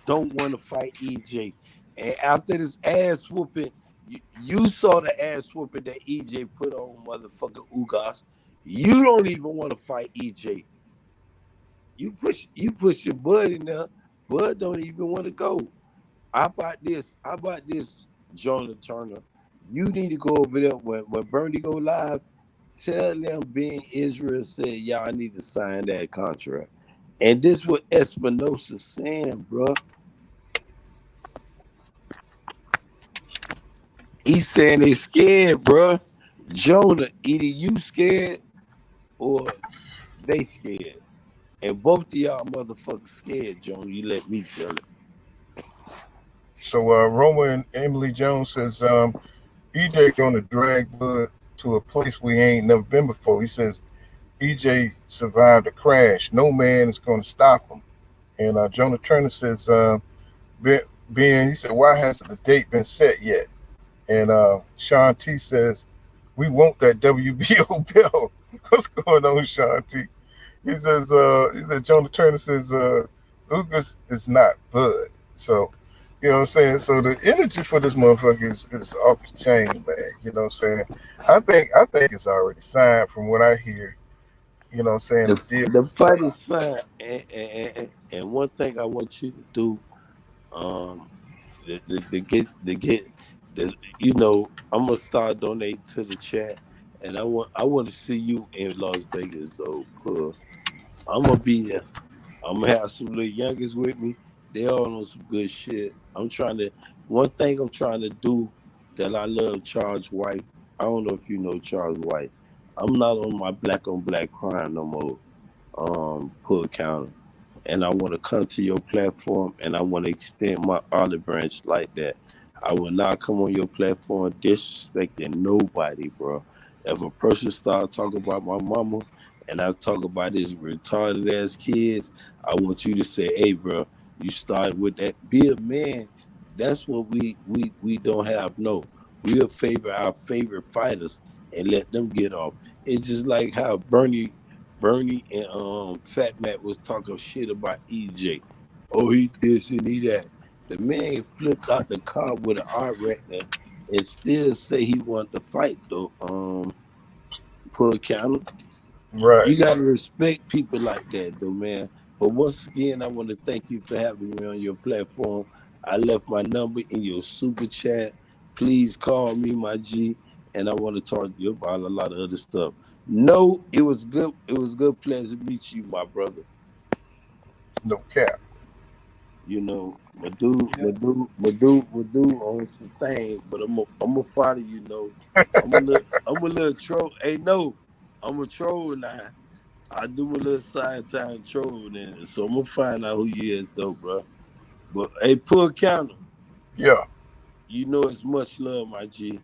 don't want to fight EJ. And after this ass whooping, you saw the ass whooping that EJ put on motherfucking Ugas. You don't even want to fight EJ. You push your Bud in there. Bud don't even want to go. How about this, Jonah Turner? You need to go over there when Bernie go live. Tell them being Israel said y'all need to sign that contract. And this what Espinosa saying, bro. He's saying they scared, bro. Jonah, either you scared or they scared. And both of y'all motherfuckers scared, Jonah. You let me tell it. So Roma and Emily Jones says, EJ gonna drag Bud to a place we ain't never been before. He says EJ survived a crash. No man is gonna stop him. And Jonah Turner says, ben, he said, why hasn't the date been set yet? And Sean T says, we want that WBO belt. What's going on, Sean T? He said Jonah Turner says, Ugas is not Bud. So, you know what I'm saying? So the energy for this motherfucker is off the chain, man. You know what I'm saying? I think it's already signed from what I hear. You know what I'm saying? The The deal the is fight is signed, and one thing I want you to do, um, to get the I'm gonna start donating to the chat, and I want to see you in Las Vegas though, cause I'm gonna be there. I'm gonna have some little youngers with me. They all on some good shit. One thing I'm trying to do that I love Charles White. I don't know if you know Charles White. I'm not on my black on black crime no more, pull counter. And I want to come to your platform and I want to extend my olive branch like that. I will not come on your platform disrespecting nobody, bro. If a person start talking about my mama and I talk about his retarded ass kids, I want you to say, hey, bro, you started with that. Be a man. That's what we don't have. No, we'll favor our favorite fighters and let them get off. It's just like how Bernie and Fat Matt was talking shit about EJ. Oh, he this and he that. The man flipped out the car with an art retina and still say he wanted to fight though. Pull counter. right. You gotta respect people like that though, man. But once again, I want to thank you for having me on your platform. I left my number in your super chat. Please call me, my G, and I want to talk to you about a lot of other stuff. No, it was good. It was good pleasure to meet you, my brother. No cap. My dude on some things, but I'm a follow. I'm a little troll. Hey, no, I'm a troll now. I do a little side time troll then, so I'm gonna find out who you is though, bro. But hey, pull counter, Yeah. you know it's much love, my G.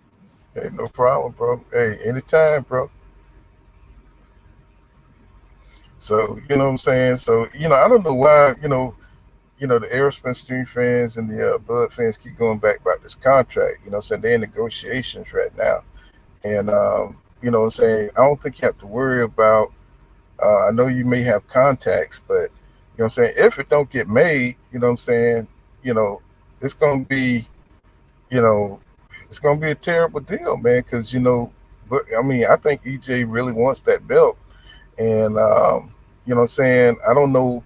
Hey, no problem, bro. Hey, anytime, bro. So you know what I'm saying. So I don't know why the Errol Spence Jr. fans and the Bud fans keep going back about this contract. You know what I'm saying. They're in negotiations right now, and you know what I'm saying. I don't think you have to worry about. I know you may have contacts, but what I'm saying. If it don't get made, you know what I'm saying. You know, it's gonna be you know, it's gonna be a terrible deal, man. Because but I mean, I think EJ really wants that belt, and you know, what I'm saying I don't know.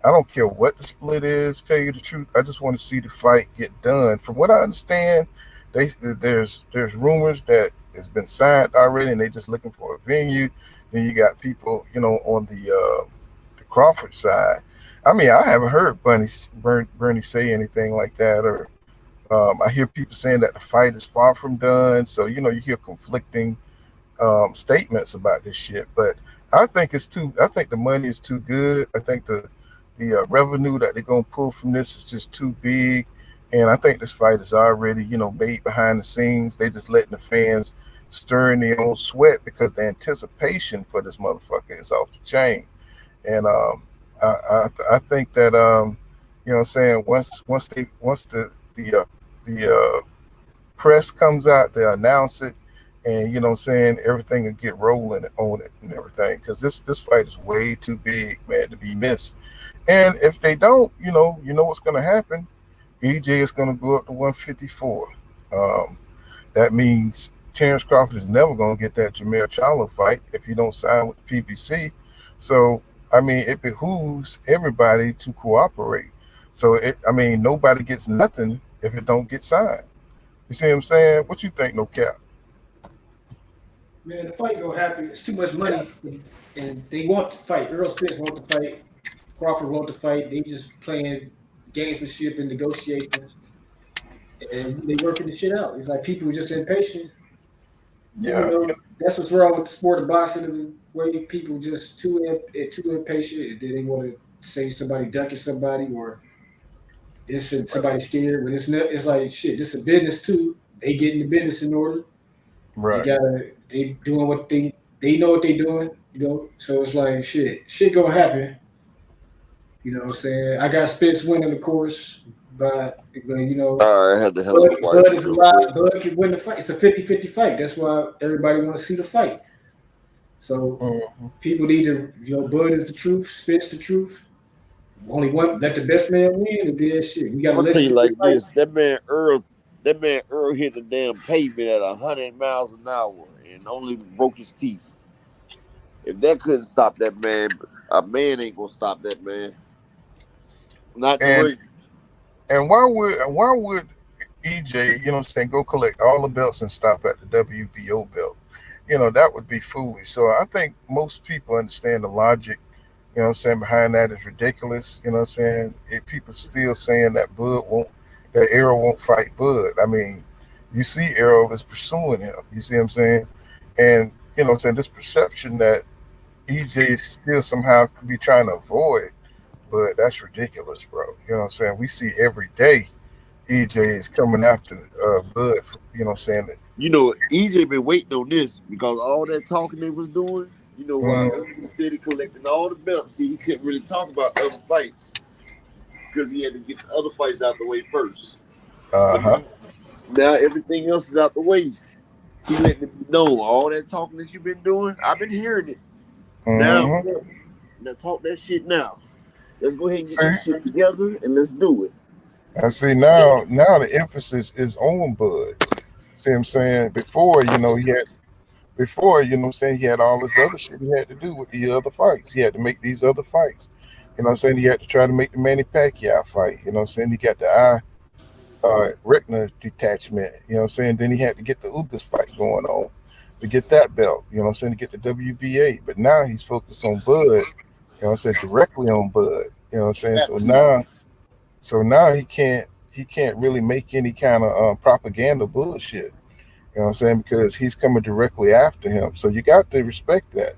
I don't care what the split is. Tell you the truth, I just want to see the fight get done. From what I understand, there's rumors that it's been signed already, and they're just looking for a venue. Then you got people, on the Crawford side. I mean, I haven't heard Bernie say anything like that, or I hear people saying that the fight is far from done. So you hear conflicting statements about this shit. But I think it's too. I think the money is too good. I think the revenue that they're gonna pull from this is just too big. And I think this fight is already made behind the scenes. They just letting the fans stir in their own sweat because the anticipation for this motherfucker is off the chain. And I think that what I'm saying, once the press comes out, they announce it, and what I'm saying, everything will get rolling on it and everything, because this fight is way too big, man, to be missed. And if they don't, what's going to happen. EJ is going to go up to 154. Um, that means Terence Crawford is never going to get that Jamel Charlo fight if he don't sign with the PBC. So I mean, it behooves everybody to cooperate. So I mean, nobody gets nothing if it don't get signed. You see what I'm saying? What you think, no cap? Man, the fight gonna happen. It's too much money, and they want to fight. Errol Spence want to fight. Crawford want to fight. They just playing gamesmanship and negotiations, and they working the shit out. It's like people are just impatient. Yeah, That's what's wrong with the sport of boxing. Is the way people just too impatient. And then they want to say somebody ducking somebody or this and somebody scared. When it's like shit. This is a business too. They getting the business in order. right. They doing what they know what they doing. So it's like shit gonna happen. You know what I'm saying? I got Spence winning, of course, but I had to handle my wife Bud is a real lot. quick. Bud can win the fight. It's a 50-50 fight. That's why everybody want to see the fight. So Mm-hmm. people need to, Bud is the truth, Spence the truth. Only one, let the best man win, and then shit. We got I'm a gonna tell you legendary like fight. this: that man Earl hit the damn pavement at 100 miles an hour and only broke his teeth. If that couldn't stop that man, a man ain't gonna stop that man. Not the And ring. and why would EJ, what I'm saying, go collect all the belts and stop at the WBO belt? That would be foolish. So I think most people understand the logic. What I'm saying, behind that is ridiculous. What I'm saying, if people still saying that Errol won't fight Bud. I mean, you see Errol is pursuing him. You see what I'm saying? And what I'm saying, this perception that EJ is still somehow could be trying to avoid, but that's ridiculous, bro. What I'm saying? We see every day EJ is coming after Bud. What I'm saying? That, EJ been waiting on this because all that talking they was doing. While mm, Earl was steady collecting all the belts, see, he couldn't really talk about other fights because he had to get the other fights out the way first. But uh-huh. now everything else is out the way. He letting me know all that talking that you've been doing. I've been hearing it. Now, Mm-hmm. let's talk that shit now. Let's go ahead and get See, this shit together and let's do it. I see now the emphasis is on Bud. See what I'm saying? Before, what I'm saying, he had all this other shit he had to do with the other fights. He had to make these other fights. What I'm saying? He had to try to make the Manny Pacquiao fight. What I'm saying? He got the retina detachment. What I'm saying? Then he had to get the Ugas fight going on to get that belt. What I'm saying? To get the WBA. But now he's focused on Bud. What I'm saying? Directly on Bud. What I'm saying? So Absolutely. now he can't really make any kind of propaganda bullshit. What I'm saying? Because he's coming directly after him. So you got to respect that.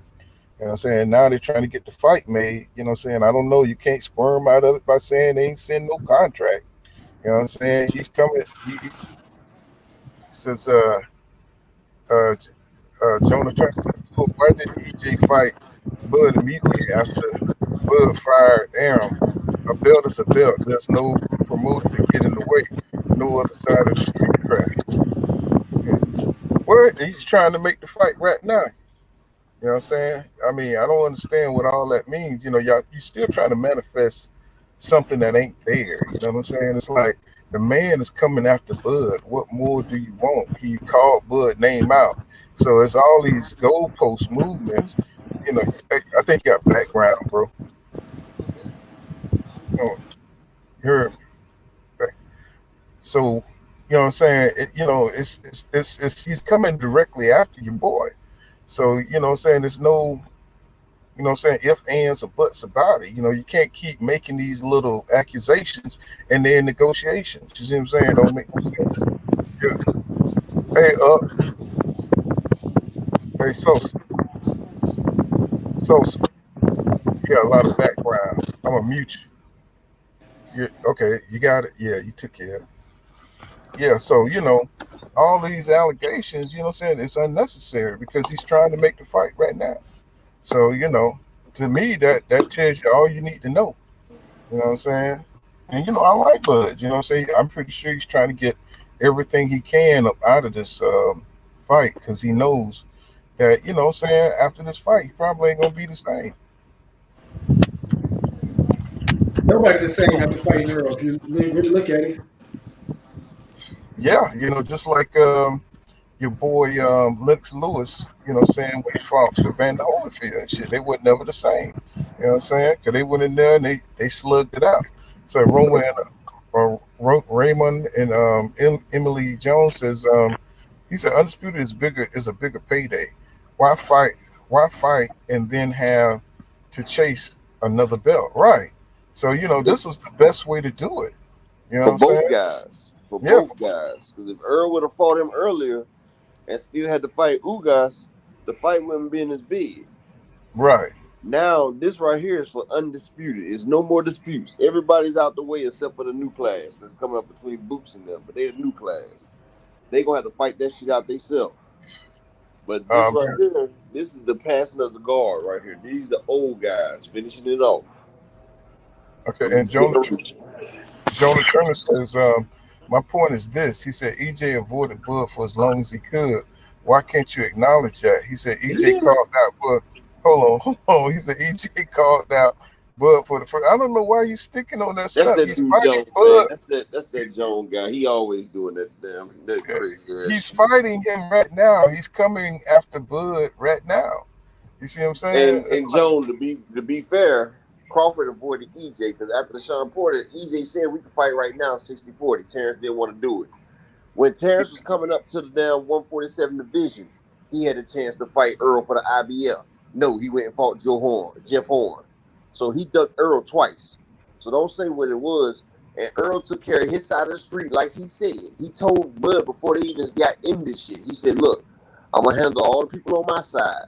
What I'm saying? Now they're trying to get the fight made. What I'm saying? I don't know. You can't squirm out of it by saying they ain't send no contract. What I'm saying? He's coming. He says, Uh, Jonah Turner says, "Look, why did EJ fight Bud immediately after Bud fired Aram? A belt is a belt. There's no promoter to get in the way. No other side of the street crap." Well, he's trying to make the fight right now. You know what I'm saying? I mean, I don't understand what all that means. You know, y'all, you still trying to manifest something that ain't there. You know what I'm saying? It's like the man is coming after Bud. What more do you want? He called Bud name out. So it's all these goalpost movements. You know, I think you got background, bro. Oh, you're right. So, you know what I'm saying? It's he's coming directly after your boy. So, you know what I'm saying? There's no, you know what I'm saying, if, ands, or buts about it. You know, you can't keep making these little accusations and they're in negotiations. You see what I'm saying? It don't make no sense. Yeah. Hey, hey, Sosa, you got a lot of background. I'm gonna mute you. Yeah, okay, you got it. Yeah, you took care of it. Yeah, so, you know, all these allegations, you know what I'm saying, it's unnecessary because he's trying to make the fight right now. So, you know, to me, that tells you all you need to know. You know what I'm saying? And you know, I like Bud. You know what I'm saying? I'm pretty sure he's trying to get everything he can up out of this fight because he knows that, you know what I'm saying, after this fight, he probably ain't gonna be the same. Nobody the same after fighting Earl. If you really look at it, Yeah, you know, just like your boy Lennox Lewis, you know what I'm saying, when he fought Evander Holyfield and shit, they were never the same. You know what I'm saying? Because they went in there and they slugged it out. So Roman Raymond and Emily Jones says he said undisputed is a bigger payday. Why fight? Why fight and then have to chase another belt? Right. So you know this was the best way to do it. You know what For I'm saying? both guys. For Yeah. both guys. Because if Earl would have fought him earlier and still had to fight Ugas, the fight wouldn't been as big. Right. Now, this right here is for undisputed. It's no more disputes. Everybody's out the way except for the new class that's coming up between Boots and them. But they're a new class. They gonna have to fight that shit out themselves. But this right Yeah. here, this is the passing of the guard right here. These the old guys finishing it off. Okay. And Jonah Turner says, my point is this. He said EJ avoided Bud for as long as he could. Why can't you acknowledge that? He said he EJ did. called out Bud. Hold on. He said EJ called out Bud for the first. I don't know why you sticking on that That's stuff. that He's dude fighting Jones, man. Bud. That's that Jones guy. He always doing that crazy ass He's shit. fighting him right now. He's coming after Bud right now. You see what I'm saying? It's And like, Jones, to be fair, Crawford avoided EJ because after the Sean Porter, EJ said we can fight right now 60-40. Terrence didn't want to do it. When Terrence was coming up to the damn 147 division, he had a chance to fight Earl for the IBF. No, he went and fought Jeff Horn. So he ducked Earl twice. So don't say what it was. And Earl took care of his side of the street, like he said. He told Bud before they even got in this shit. He said, "Look, I'm gonna handle all the people on my side.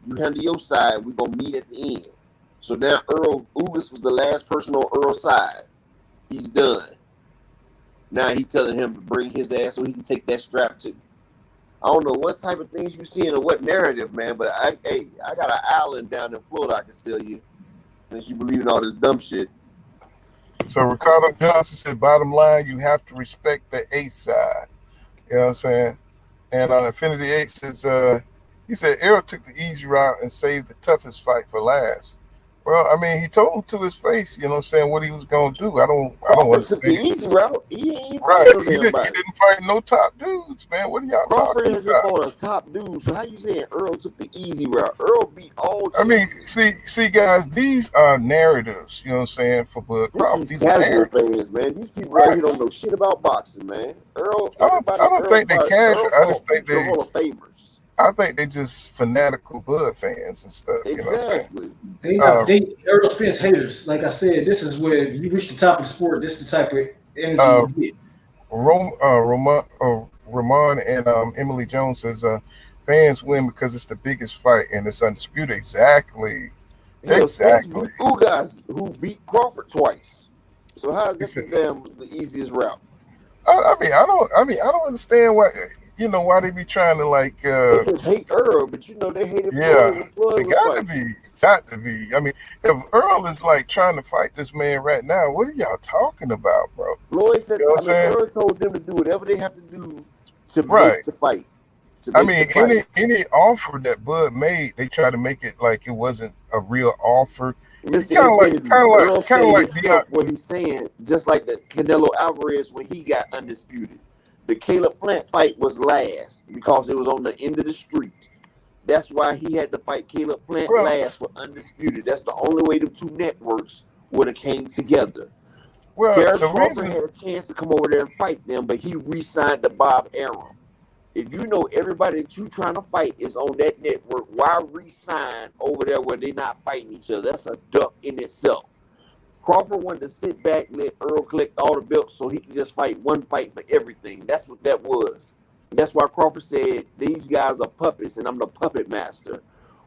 You handle your side. We're gonna meet at the end." So now Ugas was the last person on Earl's side. He's done. Now he telling him to bring his ass so he can take that strap too. I don't know what type of things you seeing or what narrative, man, but I got an island down in Florida I can sell you since you believe in all this dumb shit. so Ricardo Johnson said, bottom line, you have to respect the A side. You know what I'm saying? And on Infinity 8 says, he said, Errol took the easy route and saved the toughest fight for last. Well, I mean, he told him to his face, you know what I'm saying, what he was going to do. I don't Crawford took the understand. easy route. He ain't fight Right. no He damn didn't body. fight no top dudes, man. What are y'all Crawford talking hasn't about? fought a top dude. So how you saying Earl took the easy route? Earl beat all I mean, champions. see, guys, these are narratives, you know what I'm saying, for Bud Crawford. These These are casual narratives. fans, man. These people right Right. here don't know shit about boxing, man. I don't think they casual. I just Earl think future Hall of Famers. I think they just fanatical Bud fans and stuff, you know what I'm saying? Exactly. They Errol Spence haters. Like I said, this is where you reach the top of the sport. This is the type of energy Uh, you get. Ramon and Emily Jones says fans win because it's the biggest fight and it's undisputed. Exactly. Hell, Spence Exactly. beat Ugas, who beat Crawford twice. So how is He that said, the easiest route? I mean, I don't understand why. why they be trying to like They just hate Earl, but they hated Floyd yeah, when Floyd they was got fighting. to be. I mean, if Earl is like trying to fight this man right now, what are y'all talking about, bro? Floyd said, You know what I'm saying? Earl told them to do whatever they have to do to Right. make the fight. To I make mean, the fight. any offer that Bud made, they try to make it like it wasn't a real offer. Mr. Kind of like, Infinity, Earl kind said of it like Dion. himself what he's saying, just like the Canelo Alvarez when he got undisputed. The Caleb Plant fight was last because it was on the end of the street. That's why he had to fight Caleb Plant Well, last for undisputed. That's the only way the two networks would have came together. Terrence the Crawford reason, had a chance to come over there and fight them, but he re-signed to Bob Arum. If you know everybody that you trying to fight is on that network, why re-sign over there where they're not fighting each other? That's a duck in itself. Crawford wanted to sit back, let Earl collect all the belts so he could just fight one fight for everything. That's what that was. That's why Crawford said, these guys are puppets and I'm the puppet master.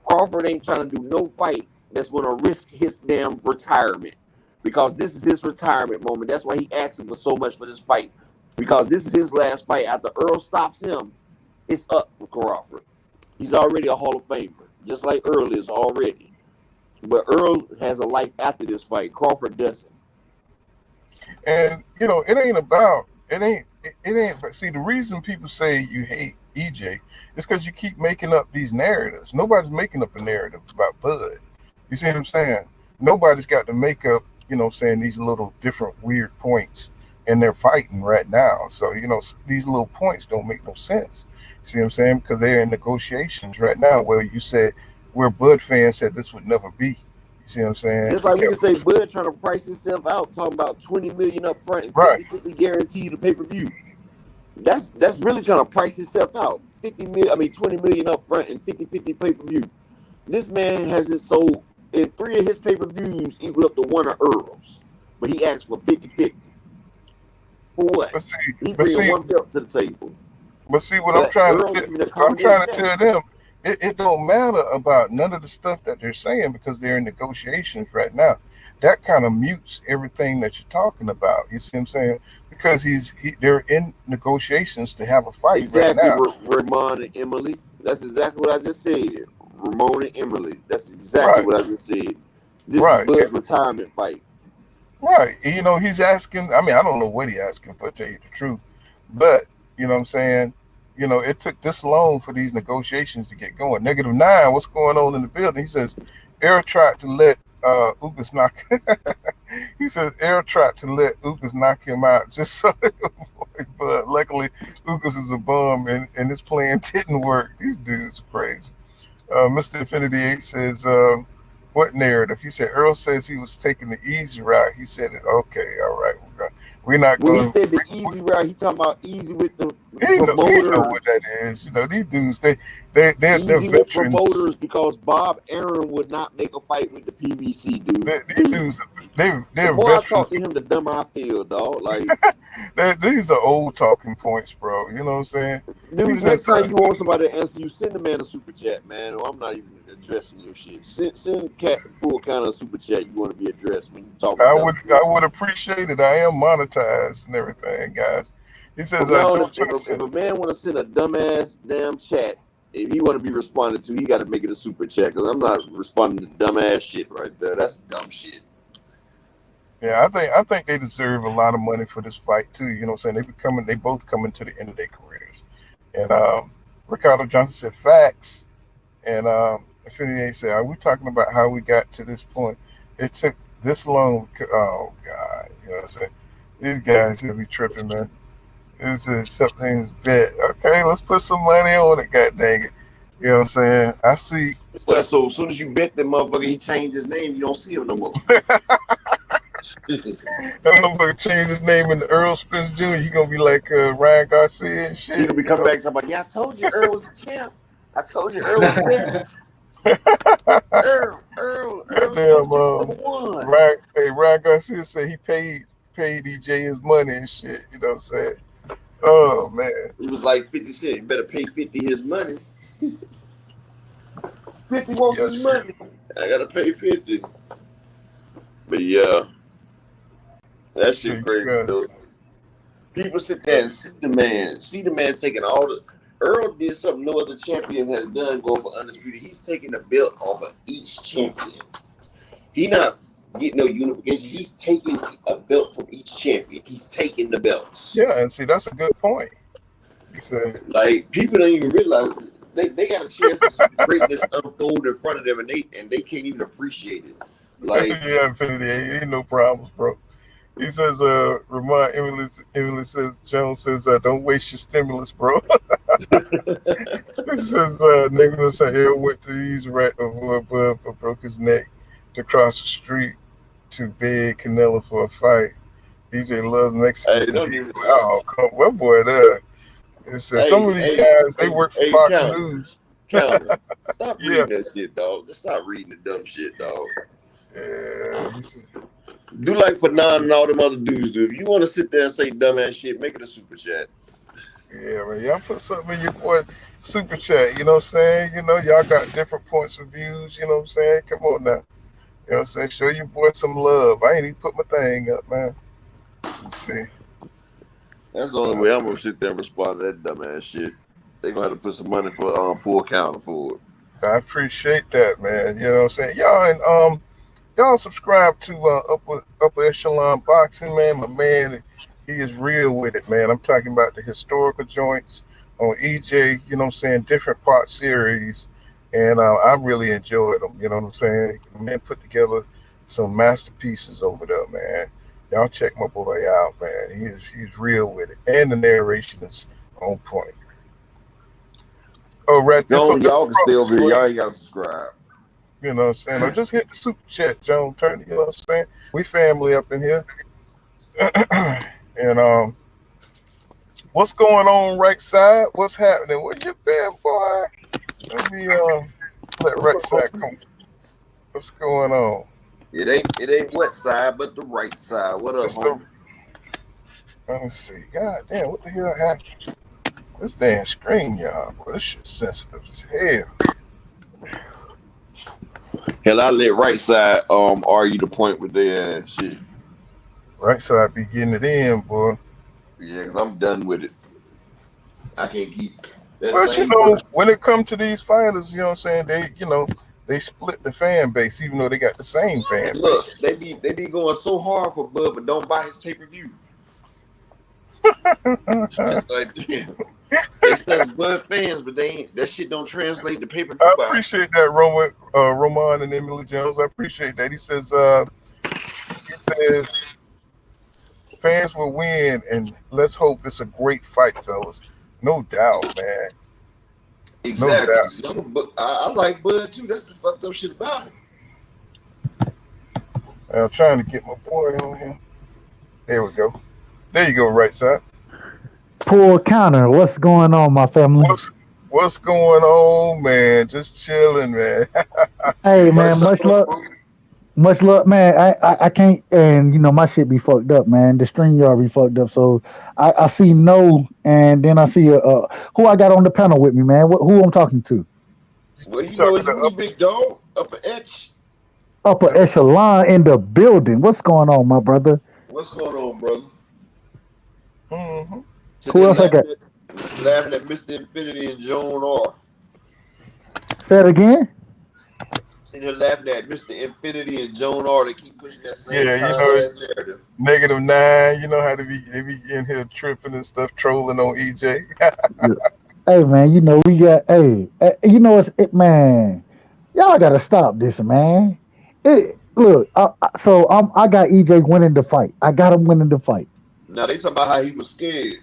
Crawford ain't trying to do no fight that's going to risk his damn retirement because this is his retirement moment. That's why he asking for so much for this fight because this is his last fight. After Earl stops him, it's up for Crawford. He's already a Hall of Famer, just like Earl is already. But Earl has a life after this fight. Crawford doesn't. and it ain't about it ain't. But see, the reason people say you hate EJ is because you keep making up these narratives. Nobody's making up a narrative about Bud. You see what I'm saying? Nobody's got to make up, saying these little different weird points, and they're fighting right now. So these little points don't make no sense. See what I'm saying? Because they're in negotiations right now where Bud fans said this would never be. You see what I'm saying? Just like we can say Bud trying to price himself out, talking about 20 million up front and Right. 50-50 guaranteed to pay-per-view. That's really trying to price himself out. 20 million up front and 50-50 pay-per-view. This man has it sold in 3 of his pay-per-views equal up to 1 of Earl's. But he asked for 50-50. For what? He's bringing 1 belt to the table. But see, what I'm trying to tell them, it don't matter about none of the stuff that they're saying because they're in negotiations right now. That kind of mutes everything that you're talking about. You see what I'm saying? Because they're in negotiations to have a fight right now. Ramon and Emily. That's exactly what I just said. Ramon and Emily. That's exactly what I just said. This is Bud's retirement fight. Right. He's asking. I mean, I don't know what he's asking for, to tell you the truth. But, you know what I'm saying? It took this long for these negotiations to get going. -9, what's going on in the building? He says, Errol tried to let Ugas knock. He says, Errol tried to let Ugas knock him out just so but luckily Ugas is a bum and his plan didn't work. These dudes are crazy. Mr. Infinity 8 says, what narrative? He said Earl says he was taking the easy route. He said it. Okay, all right. We're not going. When he said the easy route, he talking about easy with the promoters. He know what that is. These dudes, they're easy with promoters because Bob Arum would not make a fight with the PBC dude. These dudes, they're Boy, I talked to him, the dumb I feel, dog. Like these are old talking points, bro. You know what I'm saying? Dude, next time you want somebody to answer you, send the man a super chat, man. Or I'm not even addressing your shit. Send Cat full kind of super chat you want to be addressed when you talk. I would appreciate it. I am monetized and everything, guys. He says, if a man want to send a dumbass damn chat, if he want to be responded to, he got to make it a super chat because I'm not responding to dumbass shit right there. That's dumb shit. Yeah, I think they deserve a lot of money for this fight too. You know what I'm saying? They both coming to the end of their careers. And Ricardo Johnson said facts. And Infinity said, are we talking about how we got to this point? It took this long. Oh God, you know what I'm saying? These guys gonna be tripping, man. This is something's bet. Okay, let's put some money on it, god dang it. You know what I'm saying? I see. Well, so as soon as you bet that motherfucker, he changed his name, you don't see him no more. That motherfucker changed his name into Errol Spence Jr. He gonna be like Ryan Garcia and shit. He gonna be coming back talking about, yeah, I told you Earl was the champ. I told you Earl was the best. Earl Damn, Ryan Garcia said he paid EJ his money and shit. You know what I'm saying? Oh man. He was like 50 Cent. You better pay 50 his money. 50 wants his money. I gotta pay 50. But yeah. That shit crazy, though. People sit there and see the man taking all the Earl did something no other champion has done going for Undisputed. He's taking the belt off of each champion. He not getting no unification. He's taking a belt from each champion. He's taking the belts. Yeah, and see, that's a good point. He said, like, people don't even realize they got a chance to see greatness unfold in front of them, and they can't even appreciate it. Like, yeah, Infinity, ain't no problems, bro. He says, remind Emily says, Jones says, don't waste your stimulus, bro. He says, nigga say Errol went to these rat above broke his neck to cross the street to beg Canelo for a fight. DJ loves Mexicans. hey, don't even. Oh, come on, boy, there. It says some of these guys, they work for Fox News. Counter. Stop Yeah. reading that shit, dog. Just stop reading the dumb shit, dog. Yeah, this is, Do like Fanon and all them other dudes do. If you want to sit there and say dumbass shit, make it a super chat. yeah, man. Y'all put something in your boy super chat. You know what I'm saying? You know, y'all got different points of views. You know what I'm saying? Come on now. You know what I'm saying? Show your boy some love. I ain't even put my thing up, man. Let's see. That's the only way I'm gonna sit there and respond to that dumbass shit. They gonna have to put some money for poor counter for it. I appreciate that, man. You know what I'm saying? Y'all and y'all subscribe to upper echelon boxing, man. My man, he is real with it, man. I'm talking about the historical joints on EJ, you know what I'm saying, different part series. And I really enjoyed them, you know what I'm saying? The man put together some masterpieces over there, man. Y'all check my boy out, man. He's real with it. And the narration is on point. Oh, right. Y'all can stay over here. Y'all ain't gotta subscribe. You know what I'm saying? Or just hit the super chat, Joan Turner. You know what I'm saying? We family up in here. And what's going on right side? What's happening? Where you been, boy? Let me let right side come. What's going on? It ain't what side, but the right side. What up, homie? Let me see. God damn, what the hell happened? This damn screen, y'all, boy. This shit's sensitive as hell. Hell, I let right side argue the point with their shit. Right side be getting it in, boy. Yeah, because I'm done with it. I can't keep that. But you know, when it comes to these fighters, you know what I'm saying, they split the fan base, even though they got the same fan base. Look, they be going so hard for Bud, but don't buy his pay-per-view. Like, they say Bud fans, but that shit don't translate to pay-per-view. I appreciate that, Roman and Emily Jones. I appreciate that. He says fans will win, and let's hope it's a great fight, fellas. No doubt, man. Exactly. No doubt. I like Bud too. That's the fucked up shit about it. I'm trying to get my boy on here. There we go. There you go, right side. Poor counter. What's going on, my family? What's going on, man? Just chilling, man. Hey, man, much luck, man. I can't, and my shit be fucked up, man. The string yard be fucked up. So I see no, and then I see who I got on the panel with me, man. Who I'm talking to? Well, it's me, big dog, upper echelon in the building. What's going on, my brother? What's going on, brother? Mm-hmm. Who else I got? Laughing at Mr. Infinity and Joan R. Say it again. Sitting here laughing at Mr. Infinity and Joan R. They keep pushing that same narrative. -9. You know how they be in here tripping and stuff, trolling on EJ. Hey, man, we got. Hey, man. Y'all gotta stop this, man. Look, I got EJ winning the fight. I got him winning the fight. Now they talking about how he was scared.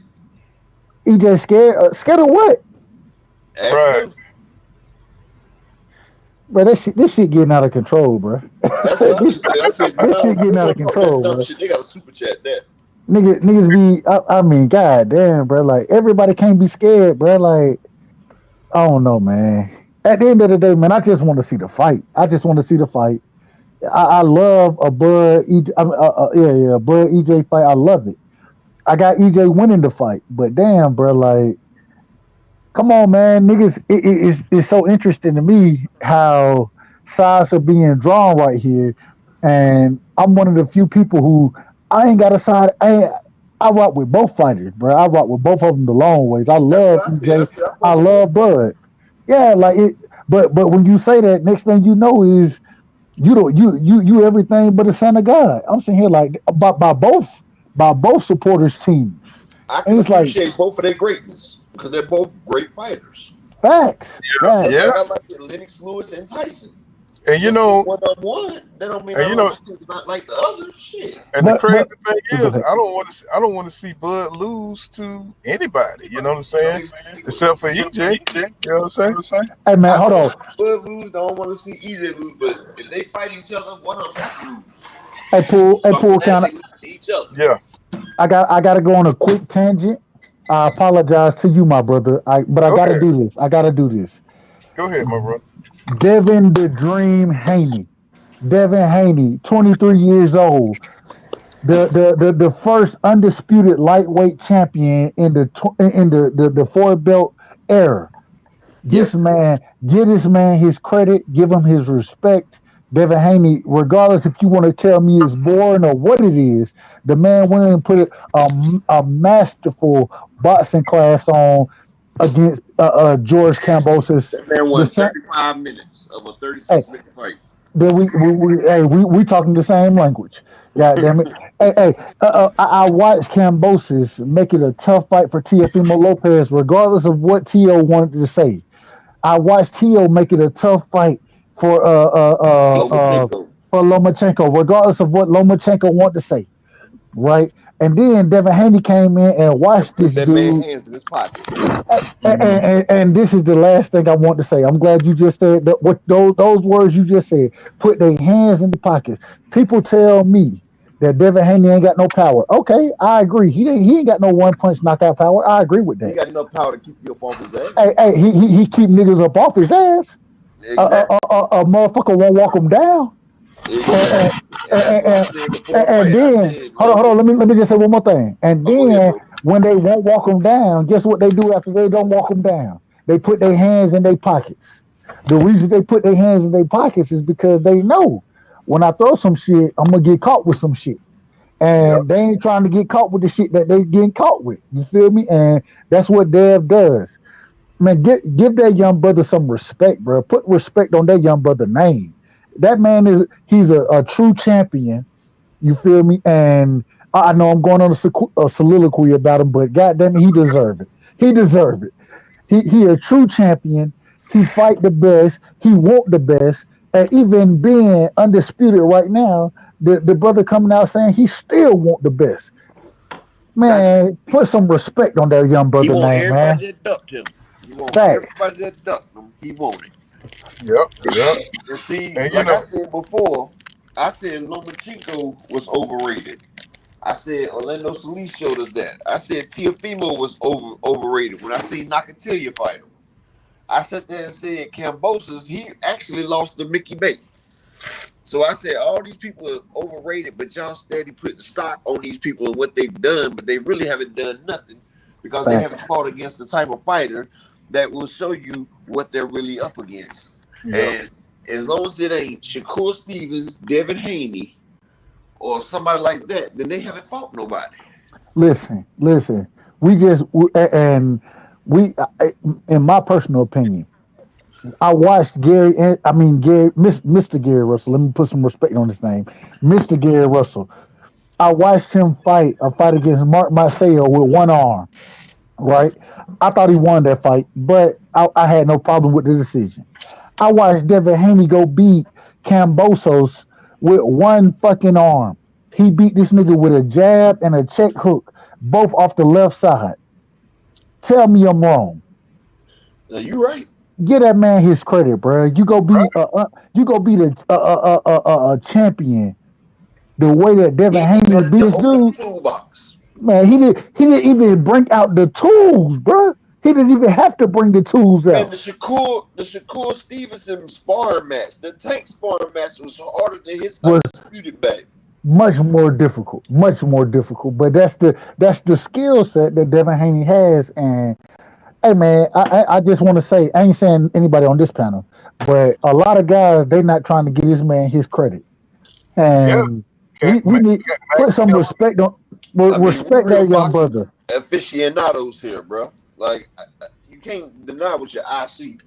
EJ scared? Scared of what? Right. Bro, this shit getting out of control, bro. That's what I said. I said this shit getting out of control, bro. They got a super chat that. Niggas be, I mean, god damn, bro. Like, everybody can't be scared, bro. Like, I don't know, man. At the end of the day, man, I just want to see the fight. I love a Bud EJ fight. I love it. I got EJ winning the fight, but damn, bro, like, come on, man, niggas. It's so interesting to me how sides are being drawn right here, and I'm one of the few people who I ain't got a side. I rock with both fighters, bro. I rock with both of them the long ways. I That's love what I said. I EJ. said I I fuck with love both. Bud. Yeah, like it. But when you say that, next thing you know is you don't you everything but a son of God. I'm sitting here like by both supporters teams, I and can it's like appreciate both of their greatness because they're both great fighters. facts, Just facts. Yeah, like I like Lennox Lewis and Tyson. and Just because one of them won, that don't mean and I you don't know, like him not like the other. Shit. and the crazy But thing go is, ahead. I don't want to see Bud lose to anybody. You know what I'm saying? Exactly. Except for EJ. You know what I'm saying? Hey man, I hold don't on. want to see Bud lose. I don't want to see EJ lose. But if they fight each other, one of them got to lose. Hey I'm pool glad counter. they lose to each other. Yeah. I gotta go on a quick tangent. I apologize to you, my brother. But I Go gotta ahead. do this. I gotta do this. Go ahead, my brother. Devin the Dream Haney. Devin Haney, 23 years old. The first undisputed lightweight champion in the four belt era. Yep. Give this man his credit, give him his respect. Devin Haney, regardless if you want to tell me it's boring or what it is, the man went and put a masterful boxing class on against George Kambosos. That man The won same, 35 minutes of a hey, 36-minute fight. then we talking the same language. God damn it. I watched Kambosos make it a tough fight for Teofimo Lopez, regardless of what Tio wanted to say. I watched Tio make it a tough fight for Lomachenko. Lomachenko, regardless of what Lomachenko wanted to say, right? And then Devin Haney came in and And watched put this that man dude. hands in his pocket. And this is the last thing I want to say. I'm glad you just said that. What those words you just said? Put their hands in the pockets. People tell me that Devin Haney ain't got no power. Okay, I agree. He ain't got no one punch knockout power. I agree with He that. got enough power to keep you up off his ass. He keep niggas up off his ass. Exactly. A motherfucker won't walk him down. And and, Exactly. And that's and, why I and, said before the and fight, I then said hold on. Loman. Let me just say one more thing. And Oh, go ahead, then bro. when they won't walk them down, guess what they do after they don't walk them down? They put their hands in their pockets. The reason they put their hands in their pockets is because they know when I throw some shit, I'm gonna get caught with some shit. Yep. And they ain't trying to get caught with the shit that they getting caught with. You feel me? And that's what Dev does. Man, give that young brother some respect, bro. Put respect on that young brother name. That man he's a true champion. You feel me? And I know I'm going on a soliloquy about him, but goddamn it, he deserved it. He deserved it. He a true champion. He fight the best. He want the best. And even being undisputed right now, the brother coming out saying he still want the best. Thank you. Man, put some respect on that young He brother want name, man. everybody that ducked him. He want Fact. everybody that ducked him. He want it. Yep. Yep. And see, And you like I know, said before, I said Lomachenko was overrated. I said Orlando Solis showed us that. I said Teofimo was overrated when I seen Nakatilia fight him. I sat there and said Cambosos, he actually lost to Mickey Bay. So I said all these people are overrated, but y'all steady putting stock on these people and what they've done, but they really haven't done nothing because they Fact. haven't fought against the type of fighter that will show you what they're really up against. yep. And as long as it ain't Shakur Stevens, Devin Haney, or somebody like that, then they haven't fought nobody. Listen. We just and we, in my personal opinion, I watched Mr. Gary Russell. Let me put some respect on his name, Mr. Gary Russell. I watched him fight a fight against Mark Marcel with one arm. Right, I thought he won that fight, but I had no problem with the decision. I watched Devin Haney go beat Cambosos with one fucking arm. He beat this nigga with a jab and a check hook, both off the left side. Tell me I'm wrong. Now you right. Give that man his credit, bro. You go beat a champion the way that He Devin didn't even Haney have beat to this open up the dude. toolbox. Man, he didn't even bring out the tools, bro. He didn't even have to bring the tools Man, out. the Shakur Stevenson sparring match, the tank sparring match was harder than his Was undisputed back. much more difficult. But that's the skill set that Devin Haney has. And hey, man, I just want to say I ain't saying anybody on this panel, but a lot of guys they not trying to give this man his credit, Yeah. and Cat, we need put Max some Kellerman. respect on. I mean, we Respect real that young boxing brother. aficionados here, bro. Like, you can't deny what your eye see.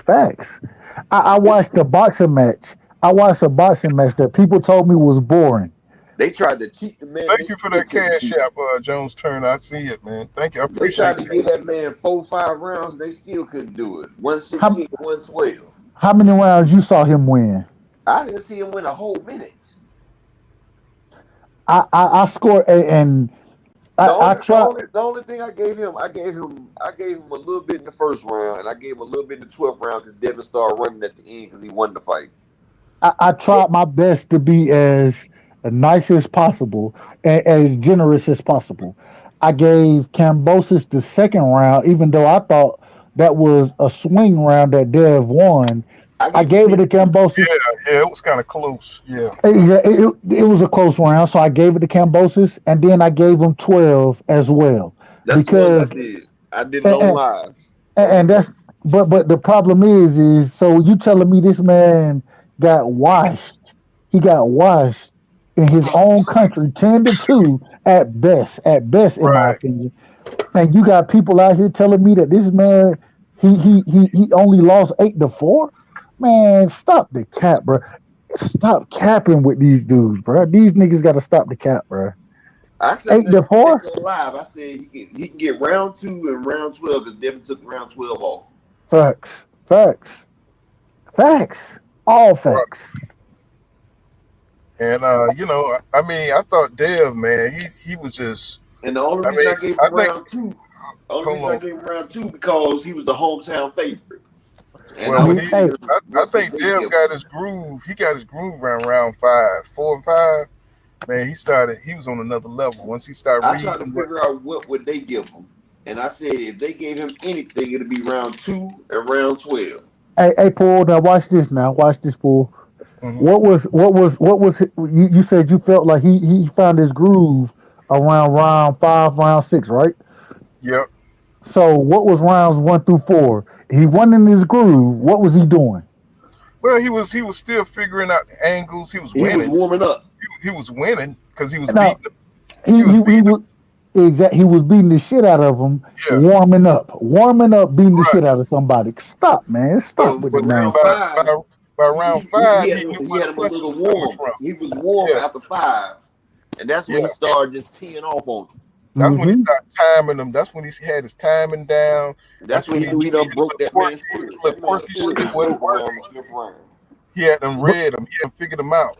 Facts. I It's, watched a boxing match. I watched a boxing match that people told me was boring. they tried to cheat the man. They Thank you for still that couldn't cash cheat. app, Jones Turner. I see it, man. Thank you. I They appreciate tried to that. give that man 4-5 rounds. They still couldn't do it. How 116 to 112. how many rounds you saw him win? I didn't see him win a whole minute. I scored and The I only, the tried. only, the only thing I gave him a little bit in the first round, and I gave him a little bit in the 12th round because Devin started running at the end because he won the fight. I tried my best to be as nice as possible and as generous as possible. I gave Kambosos the second round, even though I thought that was a swing round that Dev won. I I gave him gave it 10 to too. Kambosos. Yeah, it was kind of close. Yeah. It was a close round, so I gave it to Kambosos, and then I gave him 12 as well That's the ones I because did. I did it and, on and, live. and that's but the problem is so you telling me this man got washed. He got washed in his own country 10-2 at best in my Right. opinion. And you got people out here telling me that this man he only lost 8-4. Man, stop the cap, bro. Stop capping with these dudes, bro. These niggas got to stop the cap, bro. I said Eight that to four. on live. I said he can get round 2 and round 12 because Devin took round 12 off. Facts, facts, facts. All Right. facts. And I mean, I thought Dev, man, he was just. And the only I reason mean, I gave him I think. Hold on. round two because he was the hometown favorite. And Well, I when was he, Hey, figuring I what could think they Dev give him. got his groove. He got his groove around round 5, 4 and 5. Man, he started. He was on another level once he started I tried to reading what. figure out what would they give him. And I said if they gave him anything, it'd be round 2 and round 12. hey, Paul. Now watch this. Now watch this, Paul. Mhm. You said you felt like he found his groove around round 5, round 6, right? Yep. So what was rounds 1 through 4? He wasn't in his groove. What was he doing? Well, he was still figuring out the angles. He was He was winning. warming up. He was winning because he was Now beating. he He was he, he beating. was he was beating the shit out of him, Yeah. warming up, beating the Right. shit out of somebody. Stop, man. Stop with But the But then man. round by five, by by he, round he, he 5, had he him knew he where had the him a punches little was coming warm. from. He was warm Yeah. after 5. And that's when he Yeah. started just teeing off on him. That's when he Hmm. started timing them. That's when he had his timing down. That's That's when when he he knew knew he done his broke that man's his spirit. little That man's quirky spirit shit was wasn't broke working. around the 5th round. He had them But, read them. He hadn't figured them out.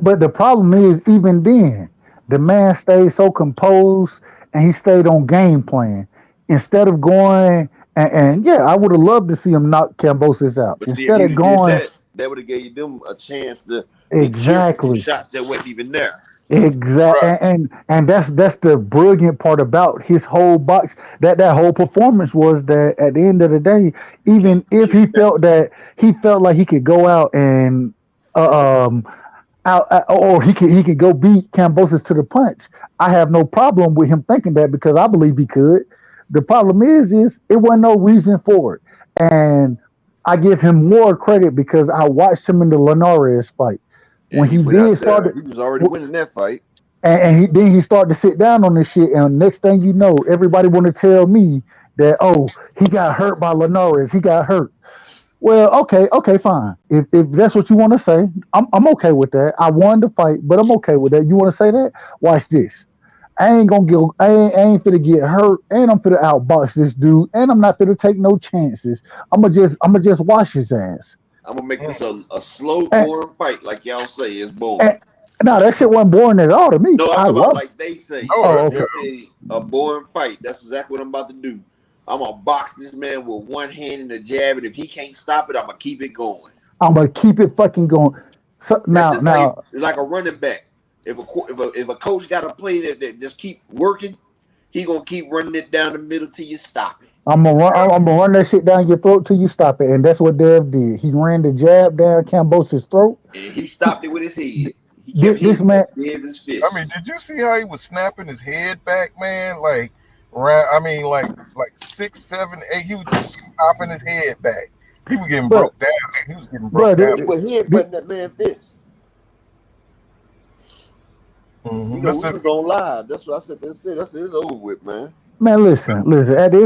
but the problem is, even then, the man stayed so composed and he stayed on game plan instead of going. And yeah, I would have loved to see him knock Cambosis out But see, if instead he of would have did going that, that would have gave them a chance to make sure for some exactly. shots that wasn't even there. Exactly, Right. and that's the brilliant part about his whole box. That whole performance was that at the end of the day, even if Shit back. he felt like he could go out and um or he could go beat Cambosis to the punch. I have no problem with him thinking that because I believe he could. The problem is it wasn't no reason for it, and I give him more credit because I watched him in the Linares fight when And he he went out did there. start. He was already winning that fight. Then he started to sit down on this shit, and next thing you know, everybody want to tell me that he got hurt by Linares, he got hurt. Well, okay, fine. If that's what you want to say, I'm okay with that. I won the fight, but I'm okay with that. You want to say that? Watch this. I ain't finna get hurt, and I'm finna outbox this dude, and I'm not finna take no chances. I'm gonna just wash his ass. I'm gonna make Mm. this a slow, And, boring fight, like y'all say. It's boring. and no, that shit wasn't boring at all to me. No, I'm I talking about love. like they say. Oh, Oh, They okay. yeah. say a boring fight. That's exactly what I'm about to do. I'm gonna box this man with one hand in the jab, and if he can't stop it, I'm gonna keep it going. I'm gonna keep it fucking going. So That's now, just like now, like a running back. If a coach got a play that just keep working, he gonna keep running it down the middle till you stop it. I'm gonna run. I'm gonna run that shit down your throat till you stop it, and that's what Dev did. He ran the jab down Cambosis' throat. And he stopped it with his head. He kept This hitting man, that dead his I mean, fist. did you see how he was snapping his head back, man? Like, around, I mean, like 6, 7, 8. He was just popping his head back. He was getting but broke down. He was getting broke but down. He was thi- headbutting that man's fist. You know, we was Mississippi. on live. That's what I said. That's it. That's it. It's over with, man. Man, listen. At the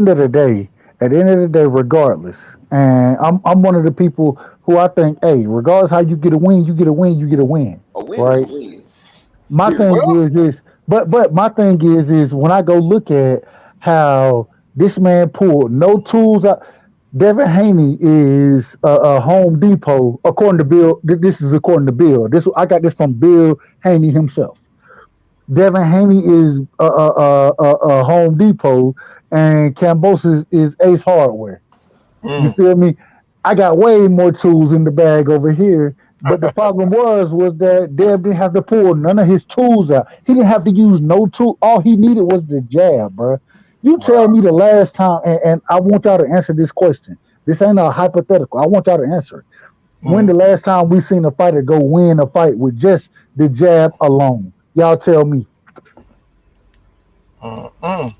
end of the day, regardless, and I'm one of the people who I think, hey, regardless how you get a win, you get a win, you get a win, A win is a right? win. My Period. thing Well, is but my thing is when I go look at how this man pulled no tools out. Devin Haney is a Home Depot, according to Bill. This is according to Bill. This I got this from Bill Haney himself. Devin Haney is a Home Depot, and Kambosos is Ace Hardware. You mm, feel me? I got way more tools in the bag over here. But the problem was that Dev didn't have to pull none of his tools out. He didn't have to use no tool. All he needed was the jab, bro. You tell wow. me the last time, and I want y'all to answer this question. This ain't a hypothetical. I want y'all to answer it. When Mm, the last time we seen a fighter go win a fight with just the jab alone? Y'all tell me. mm.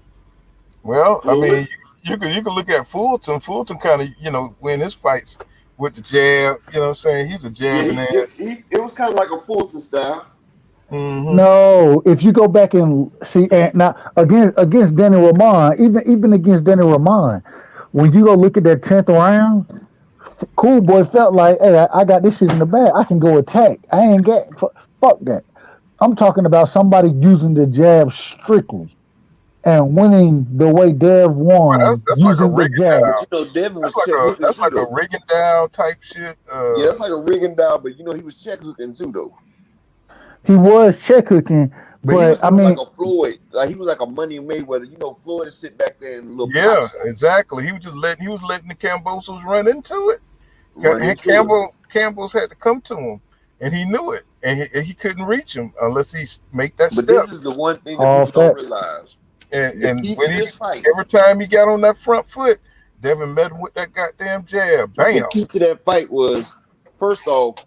Well, I Floyd. mean, you can look at Fulton. Fulton kind of win his fights with the jab. You know what I'm saying? He's a Yeah, jabbing ass. it was kind of like a Fulton style. Mm-hmm. No, if you go back and see, and now against Danny Ramon, even against Danny Ramon, when you go look at that 10th round, Cool Boy felt like, hey, I got this shit in the bag. I can go attack. I ain't get fuck that. I'm talking about somebody using the jab strictly and winning the way Dev Well, that's won that's like a using the rigging jab. But down. you know, Devin That's was like check a hooking that's too, like a though. rigging down type shit. Yeah, that's like a rigging down, but you know, he was check hooking too, though. He was check hooking, But he was but I doing like mean, a Floyd, like he was like a Money Mayweather. You know, Floyd is sit back there in little pot Yeah, shots, exactly. He was letting the Cambosos run into it. run into it. Campbell's had to come to him, and he knew it, and he couldn't reach him unless he make that But step. this is the one thing that all people don't facts. realize. The And key to when this fight, every time he got on that front foot, Devin met him with that goddamn jab. the Bam. key to that fight was first off,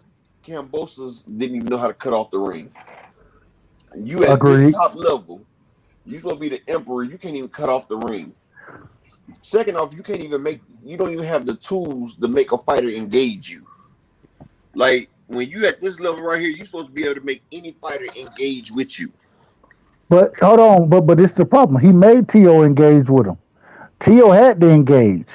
Kambosos didn't even know how to cut off the ring. You at this Agreed. top level, you supposed to be the emperor. You can't even cut off the ring. Second off, you don't even have the tools to make a fighter engage you. Like when you at this level right here, you're supposed to be able to make any fighter engage with you. But hold on, but it's the problem. He made T.O. engage with him. T.O. had to engage.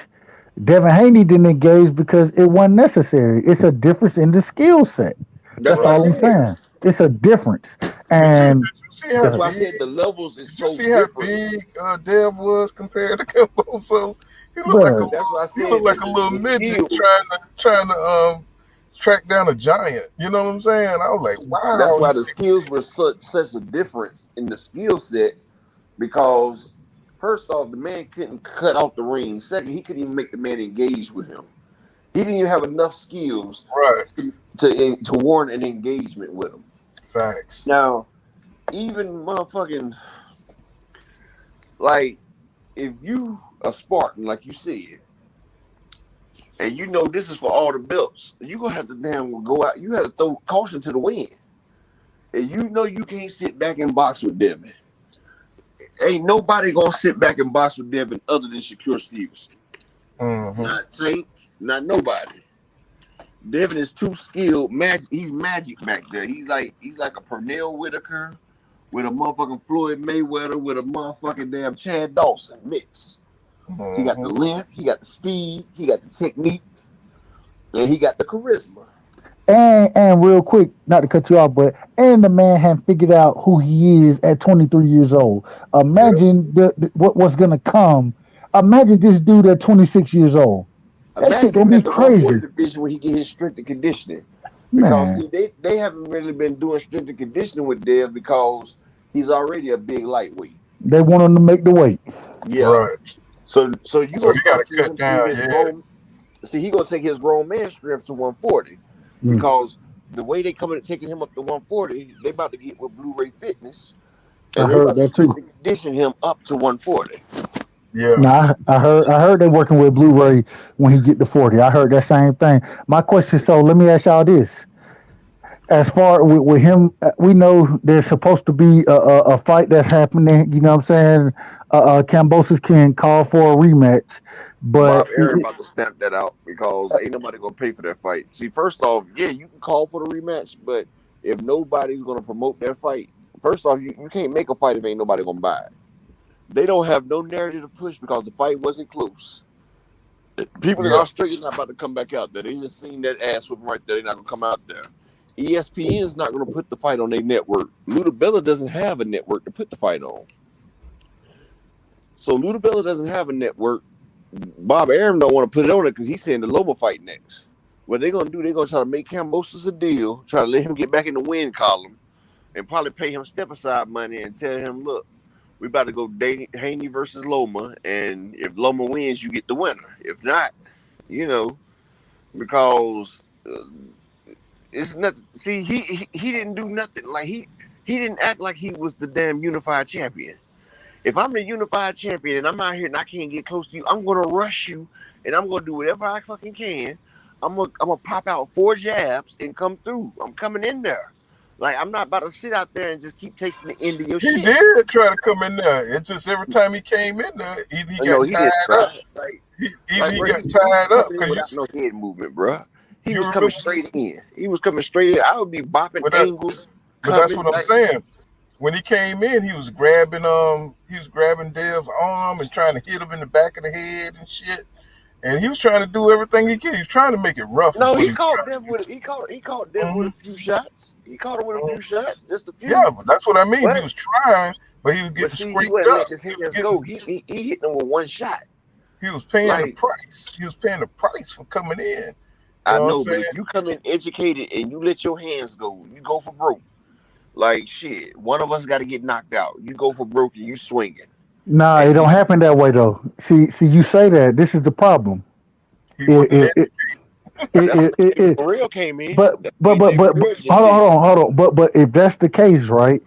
Devin Haney didn't engage because it wasn't necessary. It's a difference in the skill set. That's That's what I Right. all I'm said. saying. It's a difference. Did And you see how That's go why I ahead. big? said the levels is Did you so see how different. big Dev was compared to Cambosos? Bro, That's why I He said looked like that a little the midget skills. trying to track down a giant. You know what I'm saying? I was like, That's wow. why the skills were such a difference in the skill set because first off, the man couldn't cut off the ring. Second, he couldn't even make the man engage with him. He didn't even have enough skills Right. to warrant an engagement with him. Facts. Now, even motherfucking like if you a Spartan, like you said, and you know this is for all the belts, you gonna have to damn go out. You have to throw caution to the wind, and you know you can't sit back and box with Devin. Ain't nobody gonna sit back and box with Devin other than Shakur Stevenson. Mm-hmm. Not Tank, not nobody. Devin is too skilled. He's magic back there. He's like a Pernell Whitaker with a motherfucking Floyd Mayweather with a motherfucking damn Chad Dawson mix. He got Mm-hmm. the length, he got the speed, he got the technique, and he got the charisma. and real quick, not to cut you off, but and the man had figured out who he is at 23 years old. Yep. Imagine what's gonna come. Imagine this dude at 26 years old. That shit Imagine gonna him be at the 140 crazy, division when he get his strength and conditioning. Because man. see, they haven't really been doing strength and conditioning with Dev because he's already a big lightweight. They want him to make the weight. Yeah. Right. So you So gonna you got start to seeing cut him through down. his Yeah. grown. See, he gonna take his grown man strength to 140 Mm, because the way they coming taking him up to 140, they about to get with Blu-ray Fitness, I and they heard about to that strength too. and condition him up to 140. Yeah. Nah, I heard they working with Blu-ray when he get to 40. I heard that same thing. My question, so let me ask y'all this: as far with him, we know there's supposed to be a fight that's happening. You know what I'm saying? Cambosis can call for a rematch, Bob but Aaron about to stamp that out because ain't nobody gonna pay for that fight. See, first off, yeah, you can call for the rematch, but if nobody's gonna promote that fight, First off, you can't make a fight if ain't nobody gonna buy it. They don't have no narrative to push because the fight wasn't close. People in Yeah. Australia not about to come back out there. They just seen that ass whooping right there. They're not gonna come out there. ESPN is not gonna put the fight on their network. Ludabella doesn't have a network to put the fight on. So Ludabella doesn't have a network. Bob Arum don't want to put it on it because he's saying the Loma fight next. What they're gonna do, they're gonna try to make Kambosos a deal, try to let him get back in the win column, and probably pay him step aside money and tell him, look, we about to go Haney versus Loma, and if Loma wins, you get the winner. If not, because it's not. See, he didn't do nothing. Like he didn't act like he was the damn unified champion. If I'm the unified champion and I'm out here and I can't get close to you, I'm gonna rush you and I'm gonna do whatever I fucking can. I'm gonna pop out 4 jabs and come through. I'm coming in there. Like, I'm not about to sit out there and just keep tasting the end of your shit. He did try to come in there. It's just every time he came in there, either he got tied up. He got tied up because no head movement, bro. He was coming straight in. I would be bopping angles. But that's what I'm saying. When he came in, he was grabbing Dev's arm and trying to hit him in the back of the head and shit. And he was trying to do everything he could. He was trying to make it rough. No, he caught Dev with a few shots. He caught him with a few shots, just a few. Yeah, but that's what I mean. He was trying, but he was getting scraped up. Let his hands go. He hit him with one shot. He was paying the price. He was paying the price for coming in. I know, but if you come in educated and you let your hands go, you go for broke. Like, shit, one of us got to get knocked out. You go for broke and you swinging. Nah, it don't happen that way though. See, you say that. This is the problem. Real came in. But hold on. But if that's the case, right?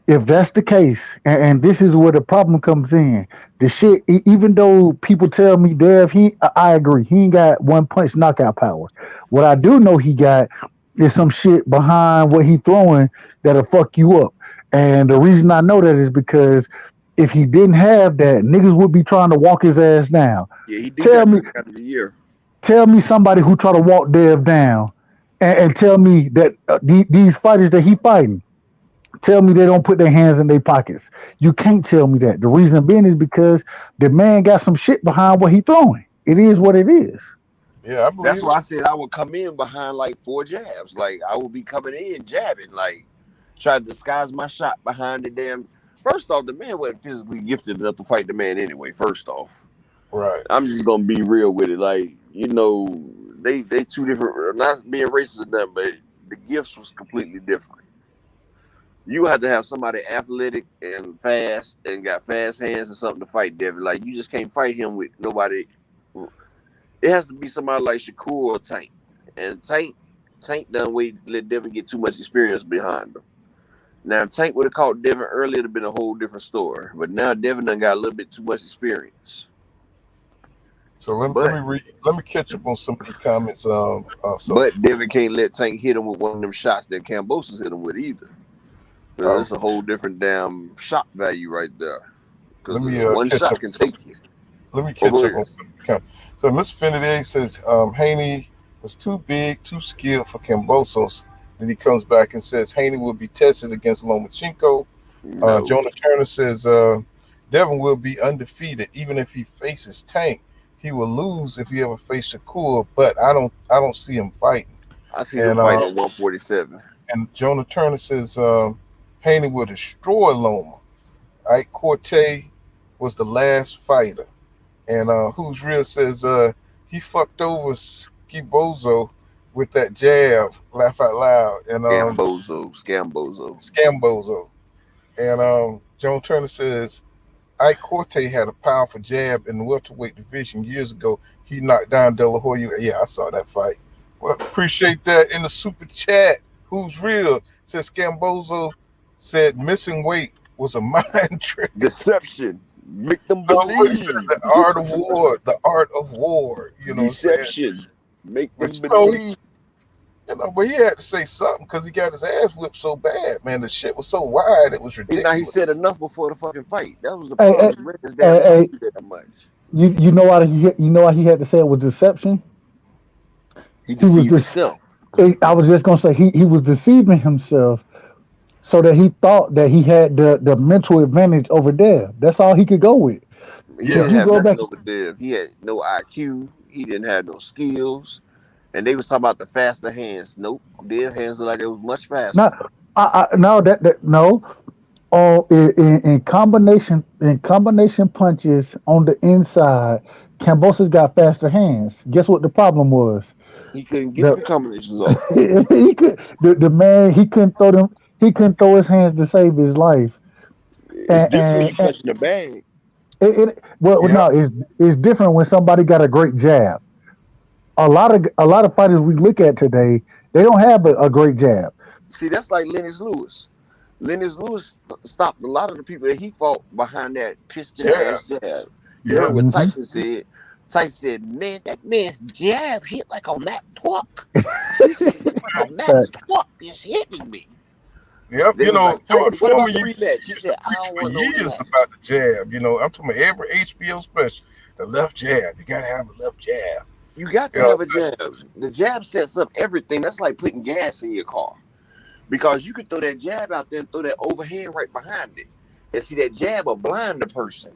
If that's the case, and this is where the problem comes in. The shit, even though people tell me, Dev, I agree, he ain't got one punch knockout power. What I do know he got is some shit behind what he throwing that'll fuck you up. And the reason I know that is because if he didn't have that, niggas would be trying to walk his ass down. Yeah, he did that after the year. Tell me somebody who try to walk Dev down, and tell me that these fighters that he fighting, tell me they don't put their hands in their pockets. You can't tell me that. The reason being is because the man got some shit behind what he throwing. It is what it is. Yeah, that's why I said I would come in behind like 4 jabs. Like, I would be coming in jabbing, like try to disguise my shot behind the damn. First off, the man wasn't physically gifted enough to fight the man anyway. First off, right. I'm just gonna be real with it. Like, they two different. Not being racist or nothing, but the gifts was completely different. You had to have somebody athletic and fast and got fast hands or something to fight Devin. Like, you just can't fight him with nobody. It has to be somebody like Shakur or Tank. And Tank done let Devin get too much experience behind him. Now, if Tank would have caught Devin earlier, it'd have been a whole different story. But now Devin done got a little bit too much experience. So let me catch up on some of the comments. But Devin can't let Tank hit him with one of them shots that Kambosos hit him with either. That's a whole different damn shot value right there. Because one shot can take you. Let me catch up on some of the comments. So Mr. Finneday says Haney was too big, too skilled for Kambosos. Then he comes back and says Haney will be tested against Lomachenko. No. Jonah Turner says Devin will be undefeated even if he faces Tank. He will lose if he ever faces Shakur, but I don't see him fighting. I see him fighting at 147. And Jonah Turner says Haney will destroy Loma. Ike Corte was the last fighter. And Who's Real says he fucked over Skibozo with that jab, laugh out loud. And Scambozo. And Joan Turner says Ike Corte had a powerful jab in the welterweight division years ago. He knocked down De La Hoya. Yeah, I saw that fight. Well, appreciate that in the super chat. Who's Real says Scambozo said missing weight was a mind trick. Deception. Make them believe. The art of war. The art of war. Deception. Make them believe. But he had to say something because he got his ass whipped so bad, man. The shit was so wide, it was ridiculous. Now he said enough before the fucking fight. That was the problem. You know why he had to say it was deception? He deceived himself. I was just gonna say he was deceiving himself so that he thought that he had the mental advantage over there. That's all he could go with. He If didn't Yeah. you have go nothing back, over there. He had no IQ. He didn't have no skills. And they was talking about the faster hands. Nope. Their hands look like it was much faster. not no that no. Oh, in combination punches on the inside, Cambosis got faster hands. Guess what the problem was? He couldn't get The them combinations off. he could the man he couldn't throw them. He couldn't throw his hands to save his life. It's And, different when and, you and punch in the bag. well Yeah. no, it's different when somebody got a great jab. A lot of fighters we look at today, they don't have a great jab. See, that's like Lennox Lewis. Lennox Lewis stopped a lot of the people that he fought behind that piston Yeah. ass jab. You Yeah. heard what Hmm. Tyson said? Tyson said, "Man, that man's jab hit like a Mac truck." He said, "It's like a Mac truck is hitting me." Yep. They was like, George "Tyson, what about Foreman the used rematch?" He to said, "I preach don't for want no years rematch." about the jab. I'm talking about every HBO special. The left jab. You gotta have a left jab. You got You to know. have a jab. The jab sets up everything. That's like putting gas in your car. Because you could throw that jab out there and throw that overhand right behind it. And see that jab will blind the person.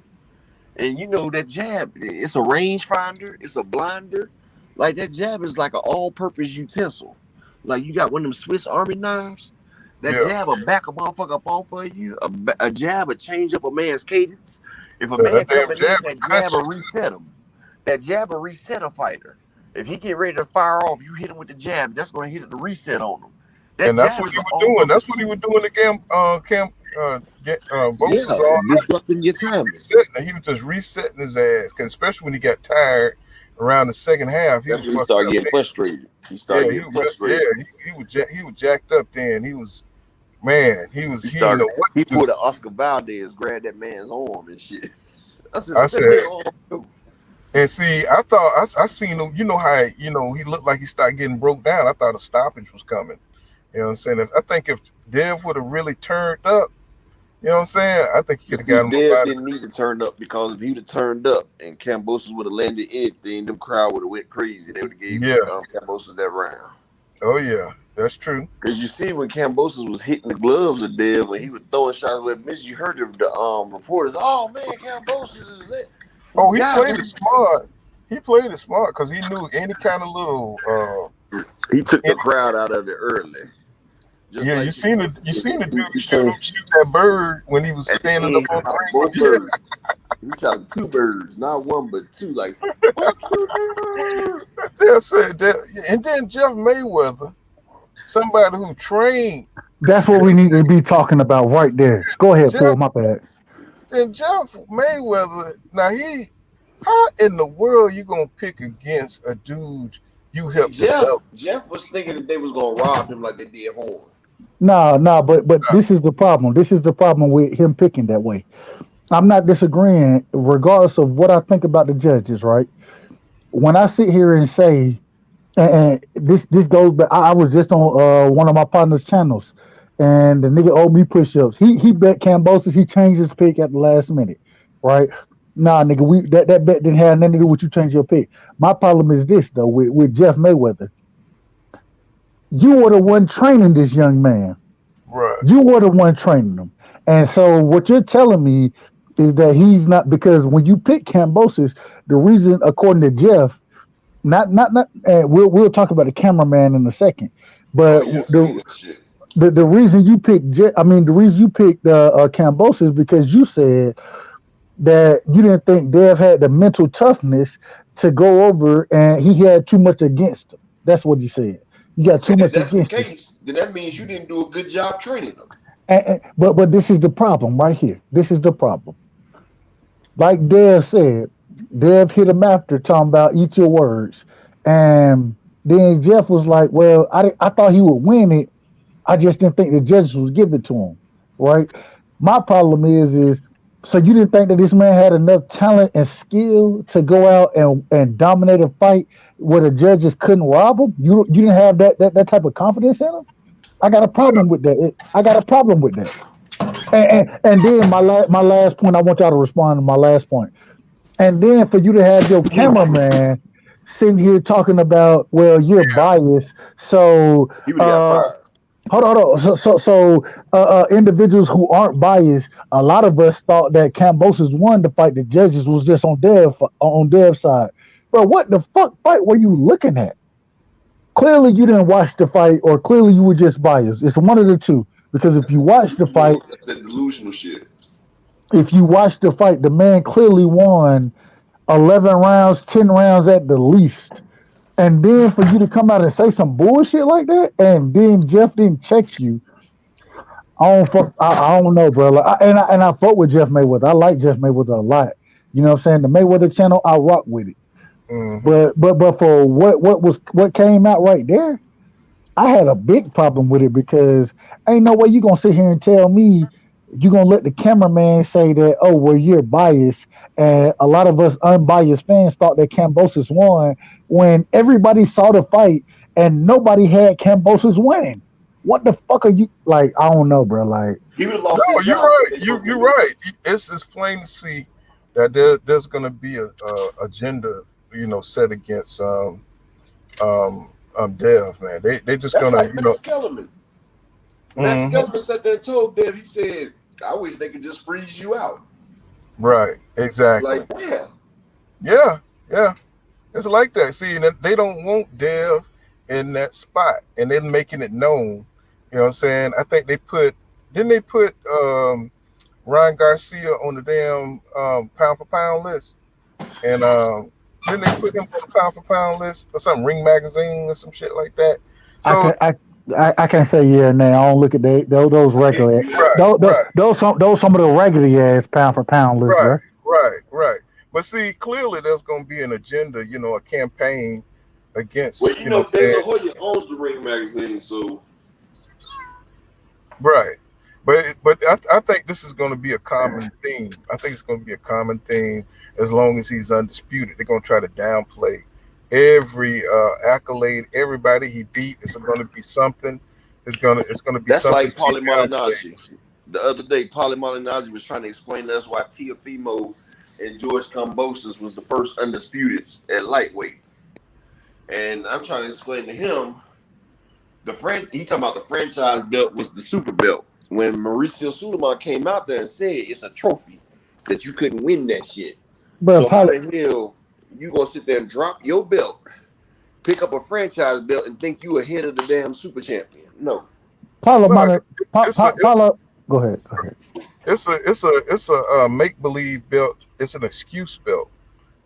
And you know that jab, it's a rangefinder, it's a blinder. Like that jab is like an all-purpose utensil. Like you got one of them Swiss Army knives. That Yeah. jab will back a motherfucker up off of you. A jab will change up a man's cadence. If a man That damn coming in, jab that will cut jab will you. reset him. That jab will reset a fighter. If he get ready to fire off, you hit him with the jab. That's going to hit the reset on him. That And that's jab what is he an was doing. all-purpose That's what he was tool. doing to Bosa's Yeah, all night. disrupting your He was timing. resetting. He was just resetting his ass. Cause especially when he got tired around the second half, he That's was when he fucked started up. getting frustrated. He started Yeah, getting frustrated. he was jacked up then. He was man. He He didn't started. know what He to do. pulled an Oscar Valdez, grabbed that man's arm and shit. I said, I "Let that said, nigga arm go." and see, I thought I seen him. You know how he looked like he started getting broke down. I thought a stoppage was coming. You know what I'm saying? I think if Dev would have really turned up, you know what I'm saying? I think he could But have see, got him up Dev out of didn't need to turn up because if he'd have turned up and Kambosos would have landed anything, them crowd would have went crazy. They would have gave there. Yeah. Kambosos that round. Oh yeah. That's true. Because you see, when Kambosos was hitting the gloves of Dev, when he was throwing shots with Miss, you heard the reporters, "Oh man, Kambosos is lit. He Oh, he got played it him." smart. He played it smart because he knew any kind of little He took the any, crowd out of it early. Just yeah, like you seen the dude he shoot turned him shoot that bird when he was at the standing up end, on shot the both ring. birds. He shot two birds, not one but two. Like, fuck you, nigga. They said that, and then Jeff Mayweather, somebody who trained That's what we need to be talking about right there. Go ahead, Jeff, Paul. My bad. and Jeff Mayweather. Now how in the world you gonna pick against a dude you See, helped develop? Jeff was thinking that they was gonna rob him like they did Horn. No, no, but this is the problem. This is the problem with him picking that way. I'm not disagreeing, regardless of what I think about the judges. Right? When I sit here and say, and this goes back. I was just on one of my partner's channels, and the nigga owed me push-ups. He bet Cambosis. He changed his pick at the last minute. Right? Nah, nigga, that bet didn't have nothing to do with you changing your pick. My problem is this though with Jeff Mayweather. You were the one training this young man. Right. You were the one training them. And so what you're telling me is that he's not, because when you pick Cambosis, the reason, according to Jeff, not we'll talk about the cameraman in a second, Oh but yeah, I see that shit. the reason you picked the reason you picked Cambosis is because you said that you didn't think Dev had the mental toughness to go over, and he had too much against him. That's what you said. You got too And if much that's the against you. case, then that means you didn't do a good job training them. But this is the problem right here. This is the problem. Like Dev said, Dev hit him after talking about eat your words, and then Jeff was like, "Well, I thought he would win it. I just didn't think the judges was give it to him." Right? My problem is so you didn't think that this man had enough talent and skill to go out and dominate a fight where the judges couldn't rob him? You didn't have that type of confidence in him? I got a problem with that. I got a problem with that. And then my last point, I want y'all to respond to my last point. And then for you to have your cameraman sitting here talking about, well, you're biased, so He would have got fired. Hold on. Individuals who aren't biased, a lot of us thought that Kambosos won the fight. The judges was just on Dev's side. But what the fuck fight were you looking at? Clearly, you didn't watch the fight, or clearly you were just biased. It's one of the two. Because if you watch the fight, That's that delusional shit. the man clearly won 11 rounds, 10 rounds at the least. And then for you to come out and say some bullshit like that, and then Jeff didn't check you. I don't know, bro. And I fuck with Jeff Mayweather. I like Jeff Mayweather a lot. You know what I'm saying? The Mayweather channel, I rock with it. Mm-hmm. But for what came out right there, I had a big problem with it because ain't no way you gonna sit here and tell me you gonna let the cameraman say that, oh, well, you're biased, and a lot of us unbiased fans thought that Kambosos won when everybody saw the fight and nobody had Kambosos winning. What the fuck are you like? I don't know, bro. Like, He would have lost No, his you're job. right. You're right. It's plain to see that there's going to be a agenda, set against Dev, man. They just That's gonna, like Max Kellerman. Max mhm. Kellerman sat there and told Dev, he said, I wish they could just freeze you out. Right, exactly. Like, damn. Yeah. It's like that. See, and they don't want Dev in that spot, and they're making it known. You know what I'm saying? I think didn't they put Ryan Garcia on the damn pound for pound list, and then they put him on the pound for pound list or some Ring magazine or some shit like that. I So can I can't say yeah now. I don't look at those I can't regular see that. right, right, those some of the regular ass pound for pound lists, right, bro. right. But see, clearly there's going to be an agenda, a campaign Well, against, you know, De saying La Hoya owns the Ring magazine, so right. But I think this is going to be a common theme. I think it's going to be a common theme as long as he's undisputed. They're going to try to downplay every accolade, everybody he beat. Is going to be something. It's going to be that's something like to be Paulie downplayed. Malignaggi. The other day, Paulie Malignaggi was trying to explain to us why Teofimo and George Kambosos was the first undisputed at lightweight. And I'm trying to explain to him he talking about the franchise belt was the super belt. When Mauricio Suleiman came out there and said it's a trophy that you couldn't win that shit. But So how Paulo, the hell you gonna sit there and drop your belt, pick up a franchise belt, and think you ahead of the damn super champion? No. Paulo, No, it's a it's Paulo, go ahead, go ahead. it's a make believe belt. It's an excuse belt.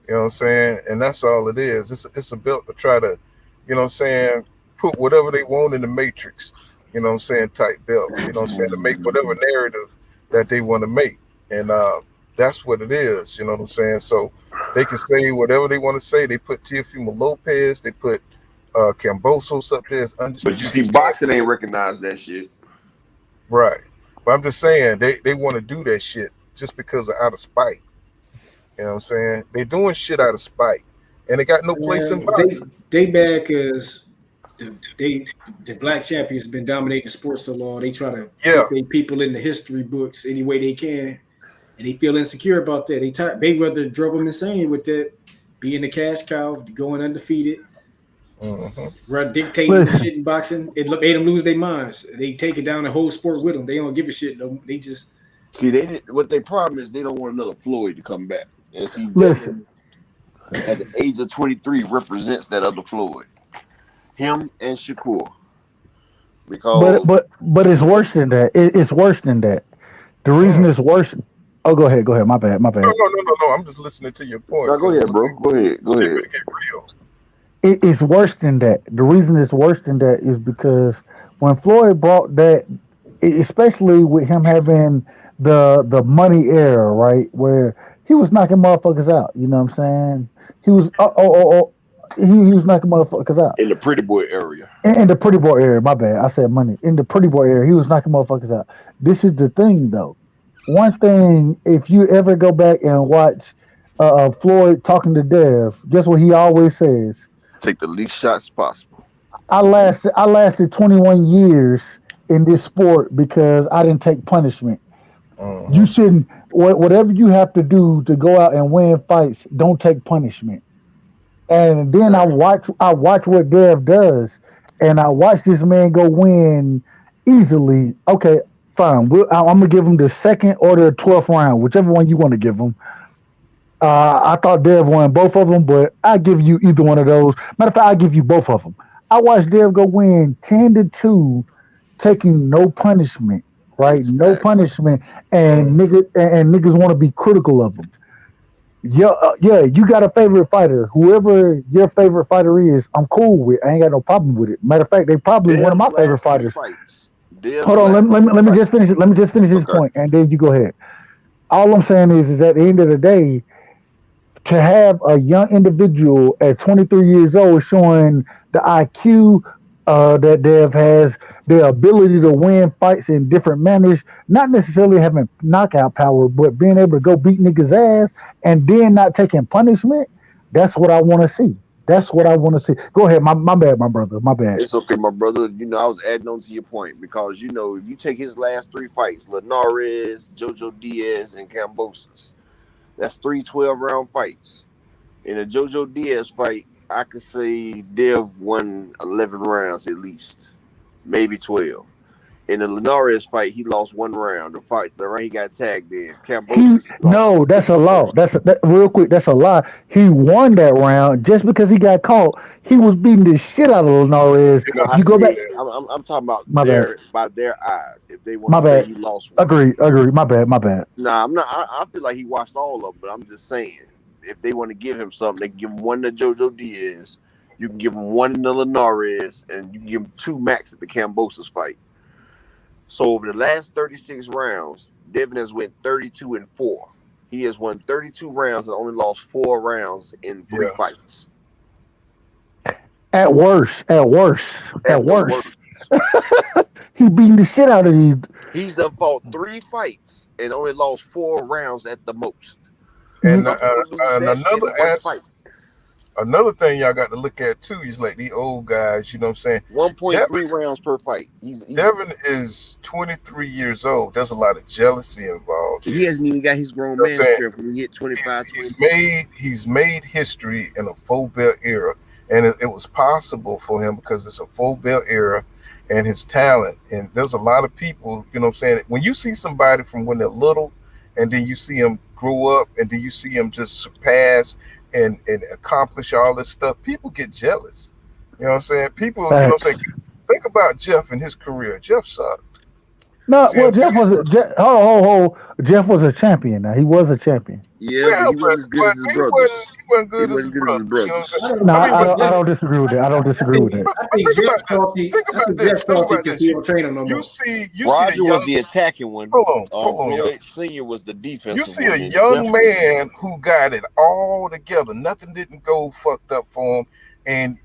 You know what I'm saying? And that's all it is. It's a belt to try to, put whatever they want in the matrix, type belt. You know what I'm saying? To make whatever narrative that they want to make. And that's what it is, you know what I'm saying? So they can say whatever they want to say. They put Teofimo Lopez, they put Kambosos up there as But you undisputed see, boxing ain't champion. recognized that shit. Right. But I'm just saying they want to do that shit just because of out of spite. You know what I'm saying? They doing shit out of spite. And they got no place in boxing. They bad because the black champions been dominating sports so long. They try to Yeah. put their people in the history books any way they can, and they feel insecure about that. Mayweather drove them insane with that, being the cash cow, going undefeated, Mm-hmm. dictating Listen, shit in boxing. It made them lose their minds. They take it down the whole sport with them. They don't give a shit. They just See, what their problem is they don't want another Floyd to come back. And see, listen. Devin at the age of 23 represents that other Floyd. Him and Shakur. But Because but it's worse than that. It's worse than that. The reason Mm. it's worse. Oh, go ahead. My bad. My No, bad. no, no, no, no. I'm just listening to your point now go because ahead, bro. Go ahead. Go shit ahead. better get real. It's worse than that. The reason it's worse than that is because when Floyd brought that, especially with him having the money era, right, where he was knocking motherfuckers out. You know what I'm saying? He was he was knocking motherfuckers out. In the pretty boy area. In the pretty boy area, my bad. I said money. In the pretty boy area, he was knocking motherfuckers out. This is the thing, though. One thing, if you ever go back and watch Floyd talking to Dev, guess what he always says? Take the least shots possible. I lasted 21 years in this sport because I didn't take punishment. You Mm-hmm. shouldn't. Whatever you have to do to go out and win fights, don't take punishment. And then I watch what Dev does, and I watch this man go win easily. Okay, fine. I'm gonna give him the second or the 12th round, whichever one you want to give him. I thought Dev won both of them, but I give you either one of those. Matter of fact, I give you both of them. I watched Dev go win 10-2, taking no punishment, right? No Exactly. punishment, and niggas want to be critical of him. Yeah, yeah, you got a favorite fighter. Whoever your favorite fighter is, I'm cool with. I ain't got no problem with it. Matter of fact, they probably one of Dev's my favorite last three fighters. fights. Dev's Hold on, last three let me just finish fights. it. Let me just finish this Okay. point, and then you go ahead. All I'm saying is at the end of the day, to have a young individual at 23 years old showing the IQ that Dev has, the ability to win fights in different manners, not necessarily having knockout power, but being able to go beat niggas' ass and then not taking punishment, that's what I want to see. That's what I want to see. Go ahead. My bad, my brother. My bad. It's okay, my brother. I was adding on to your point because if you take his last three fights, Linares, Jojo Diaz, and Cambosos, that's three 12-round fights. In a Jojo Diaz fight, I could say Dev won 11 rounds at least, maybe 12. In the Linares fight, he lost one round. The round he got tagged in. He Cambosos lost no, the that's a second law. round. Real quick. That's a lie. He won that round just because he got caught. He was beating the shit out of Linares. You No, know, I You go back. said I'm talking about My bad. by their eyes. If they want My to say bad. he lost one, Agree. Agree. My bad. My bad. nah, I'm not. I feel like he watched all of them, but I'm just saying if they want to give him something, they can give him one to Jojo Diaz. You can give him one to Linares, and you can give him two max at the Cambosos fight. So over the last 36 rounds, Devin has went 32-4. He has won 32 rounds and only lost 4 rounds in three yeah. fights. At worst. At worst. At At the worst. worst, He beating the shit out of these. he's done fought 3 fights and only lost 4 rounds at the most. And Some people lose and that in one as fight. another thing y'all got to look at too is like the old guys. You know what I'm saying? Devin 1.3 rounds per fight. Devin is 23 years old. There's a lot of jealousy involved He here. hasn't even got his grown You know what man I'm saying? strength when he hit He's 25, he's 26. made history in a full belt era, and it was possible for him because it's a full belt era, and his talent. And there's a lot of people. You know what I'm saying? When you see somebody from when they're little, and then you see them grow up, and then you see them just surpass and accomplish all this stuff, people get jealous. You know what I'm saying? People, you know what I'm Facts. saying? Think about Jeff and his career. Jeff sucked. No, See, well, and Jeff was based a, Jeff was a champion. Now he was a champion. Yeah, but well, he wasn't as good but as his brothers. he wasn't He good as his wasn't good as his brothers. You know what I'm saying? brothers. No, I mean, but I don't disagree with that. I don't disagree with that. I think think Jeff about this. Salty. Think I about think Jeff this. Think Salty about can this. still train him no more. You see a Roger was young the attacking one. hold on, y'all. Floyd Senior was the You defensive see a one, and young Jeff was man who got it all together. Nothing didn't go fucked up for him, and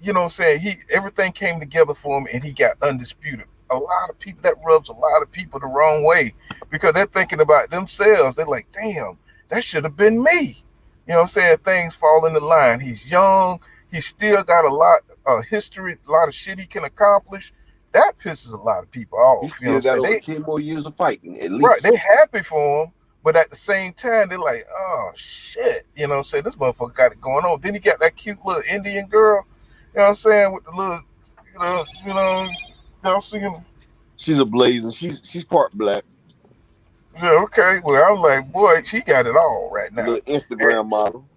you know what I'm saying? Everything came together for him and he got undisputed. A lot of people, that rubs a lot of people the wrong way because they're thinking about themselves. They're like, damn, that should have been me. You know what I'm saying? Things fall into line. He's young, he's still got a lot of history, a lot of shit he can accomplish. That pisses a lot of people he off. You know still what I'm got saying? over 10 more years of fighting, at Right, least. they happy for him, but at the same time, they're like, oh shit. You know what I'm saying? This motherfucker got it going on. Then he got that cute little Indian girl. You know what I'm saying? With the little, y'all see him? She's a blazing. She's part black. Yeah, okay. Well, I'm like, boy, she got it all right now. Little And Instagram model.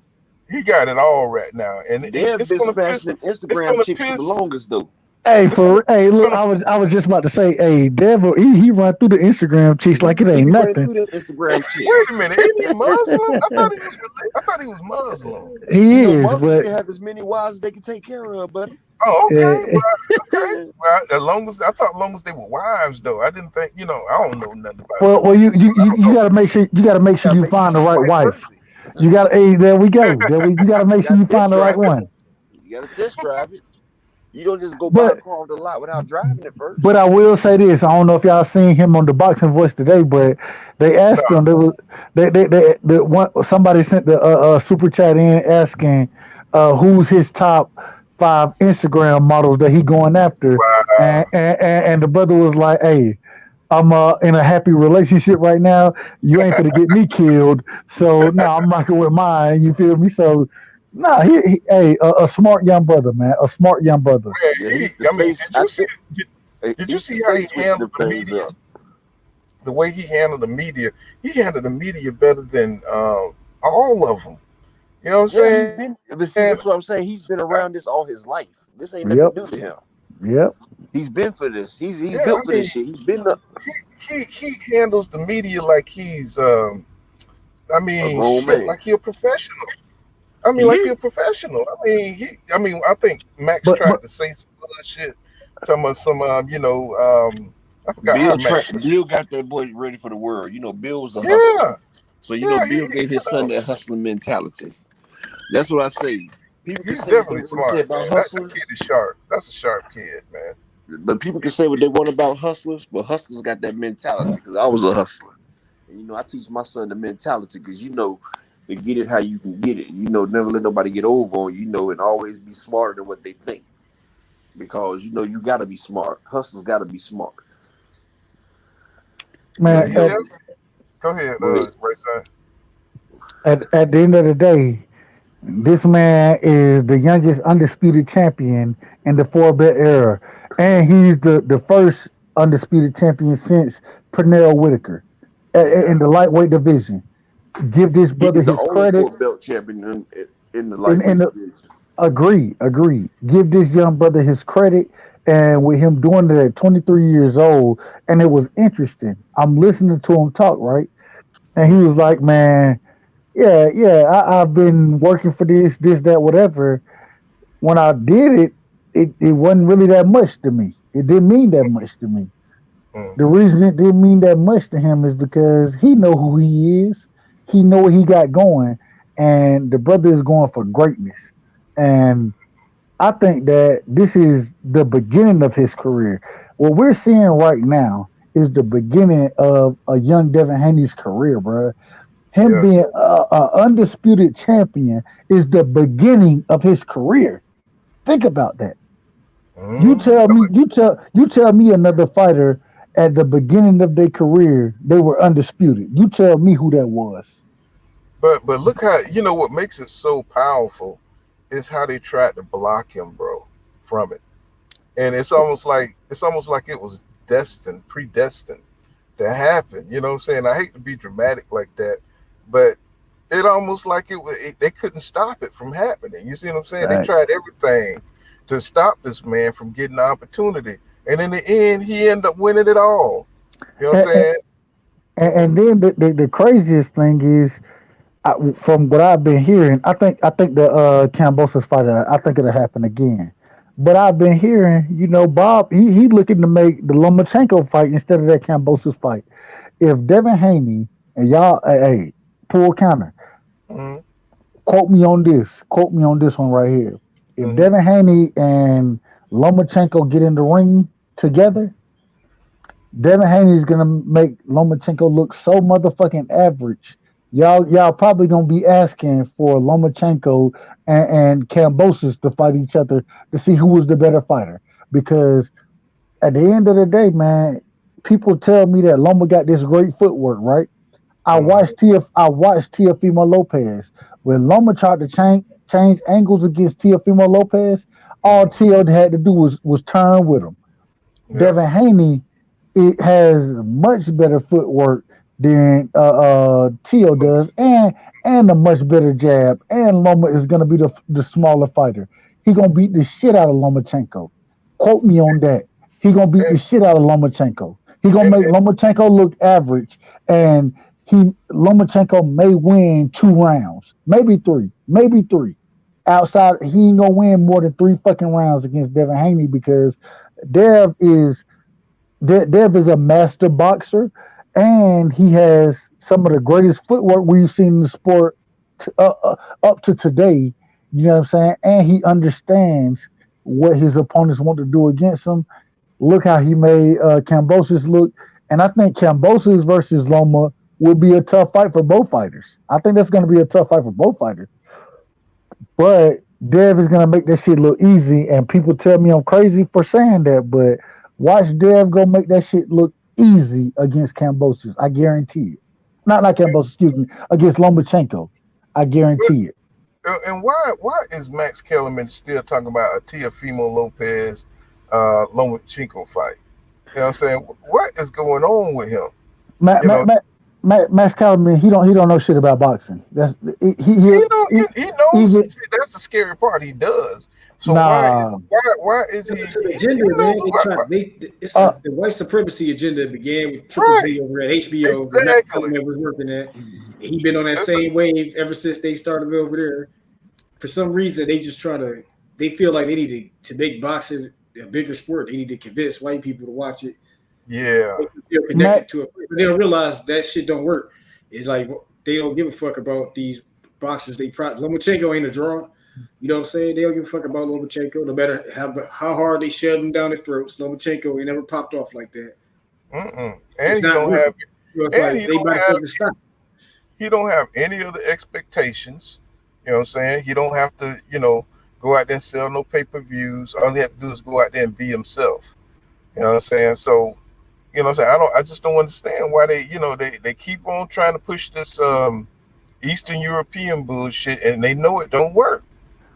he got it all right now, and They've it's been gonna piss. smashing them It's Instagram gonna chicks for the piss. longest, though. It's gonna. Hey, It's look, gonna. I was just about to say, hey, Devil, he run through the Instagram cheeks like it He ain't be running nothing. through them Instagram Wait a chicks. minute, ain't he Muslim? I thought he was. I thought he was Muslim. He is, Muslims but can have as many wives as they can take care of, buddy. Oh, okay. uh, Well, okay. Well, as long as they were wives, though, I didn't think. I don't know nothing about it. well, I don't you know. got to make sure You gotta you make sure find the she's right wife wife. worthy. You got, hey, there we go. You got to You make sure gotta you find test the right drive it. one. You gotta test drive it. You don't just go buy a But car off the lot without driving it But first. I will say this: I don't know if y'all seen him on the Boxing Voice today, but they No. asked him. They one somebody sent the super chat in asking who's his top five Instagram models that he going after, and the brother was like, "Hey, I'm in a happy relationship right now. You ain't gonna get me killed, so no, I'm rocking with mine. You feel me? So." Nah, hey, a smart young brother, man. A smart young brother. Yeah, Man, he's the I mean, space. did you see? Did you He's see how stay he switching them handled the things media? up. The way he handled the media better than all of them. You know what I'm Yeah, he's saying? been. But see, this is what I'm saying. He's been around this all his life. This ain't nothing Yep. new to him. Yep. He's been for this. He's Yeah, I built for mean, this shit. He's been a he handles the media like he's I mean, grown shit, man. like he a professional. I mean, He like he is. a professional. I mean, I think Max But tried to say some bullshit, talking about some, I forgot how Max. Bill got that boy ready for the world. You know, Bill was a hustler. Yeah, So you know, yeah, Bill gave his son that hustling mentality. That's what I say. People can he's say what they definitely want to say smart, about man. That kid hustlers, is sharp. That's a sharp kid, man. but people can say what they want about hustlers, but hustlers got that mentality. Because I was a hustler, and you know, I teach my son the mentality because you know, to get it how you can get it. You know, never let nobody get over on you. You know, and always be smarter than what they think. Because you know, you got to be smart. Hustlers got to be smart. Yeah, man, And you he know, definitely. Go ahead, go ahead. Ray Son. at the end of the day, this man is the youngest undisputed champion in the 4-belt era, and he's the first undisputed champion since Pernell Whitaker Yeah, in the lightweight division. Give this brother He's the his only credit. 4 belt champion in the In lightweight division. agree. Give this young brother his credit. And with him doing it at 23 years old, and it was interesting. I'm listening to him talk, right? And he mm, was like, "Man, yeah, I've been working for this, that, whatever. When I did it, it wasn't really that much to me. It didn't mean that much to me. mm, The reason it didn't mean that much to him is because he know who he is. He know what he got going, and the brother is going for greatness. And I think that this is the beginning of his career. What we're seeing right now is the beginning of a young Devin Haney's career, bro. Him yeah, being a undisputed champion is the beginning of his career. Think about that. mm. You tell me another fighter at the beginning of their career they were undisputed. You tell me who that was. But look how what makes it so powerful is how they tried to block him, bro, from it. And it's almost like it was predestined to happen. You know what I'm saying? I hate to be dramatic like that, but it almost like they couldn't stop it from happening. You see what I'm saying? They Facts. tried everything to stop this man from getting the opportunity, and in the end, he ended up winning it all. You know what I'm And, saying? and then the craziest thing is, from what I've been hearing, I think the Kambosos fight, I think it'll happen again. But I've been hearing, Bob, he looking to make the Lomachenko fight instead of that Kambosos fight. If Devin Haney and y'all, hey, pull counter, Mm-hmm. quote me on this one right here. If Mm-hmm. Devin Haney and Lomachenko get in the ring together, Devin Haney is gonna make Lomachenko look so motherfucking average. Y'all probably gonna be asking for Lomachenko and Kambosos to fight each other to see who was the better fighter. Because at the end of the day, man, people tell me that Loma got this great footwork, right? Mm-hmm. I watched Teofimo Lopez. When Loma tried to change angles against Teofimo Lopez, all Mm-hmm. Teo had to do was turn with him. Yeah. Devin Haney, it has much better footwork than Teo does, and a much better jab. And Loma is gonna be the smaller fighter. He gonna beat the shit out of Lomachenko. Quote me on that. He gonna beat the And shit out of Lomachenko. He gonna and, make and Lomachenko look average, and Lomachenko may win 2 rounds, maybe three, maybe three. Outside, he ain't gonna win more than 3 fucking rounds against Devin Haney because Dev is Dev is a master boxer, and he has some of the greatest footwork we've seen in the sport up to today. You know what I'm saying? And he understands what his opponents want to do against him. Look how he made Kambosos look, and I think Kambosos versus Loma will be a tough fight for both fighters. I think that's going to be a tough fight for both fighters. But Dev is gonna make that shit look easy, and people tell me I'm crazy for saying that, but watch Dev go make that shit look easy against Kambosos. I guarantee it. Not Kambosos, excuse me, against Lomachenko. I guarantee it. and why is Max Kellerman still talking about a Teofimo Lopez Lomachenko fight? You know what I'm saying? What is going on with him? Matt, You know, Matt, Matt, Max Kellerman, he don't know shit about boxing. That's he knows. even See, that's the scary part. He does. So nah. why is he? It's an He agenda, knows man. They what, try. what It's Uh, the white supremacy agenda began with Triple right. Z over at HBO, where Matt Exactly. Kellerman was working at. And he been on that It's same wave ever since they started over there. For some reason, they just try to. They feel like they need to make boxing a bigger sport. They need to convince white people to watch it. yeah. They feel connected Matt, to it, but they don't realize that shit don't work. It's like they don't give a fuck about these boxers. Lomachenko ain't a draw. You know what I'm saying? They don't give a fuck about Lomachenko, no matter how hard they shove him down their throats. Lomachenko ain't never popped off like that. And It's he not don't have. working. So it's And like they might as well just stop. he don't have any of the expectations. You know what I'm saying? He don't have to, go out there and sell no pay-per-views. All he have to do is go out there and be himself. You know what I'm saying? So, what I'm saying? I just don't understand why they keep on trying to push this Eastern European bullshit and they know it don't work.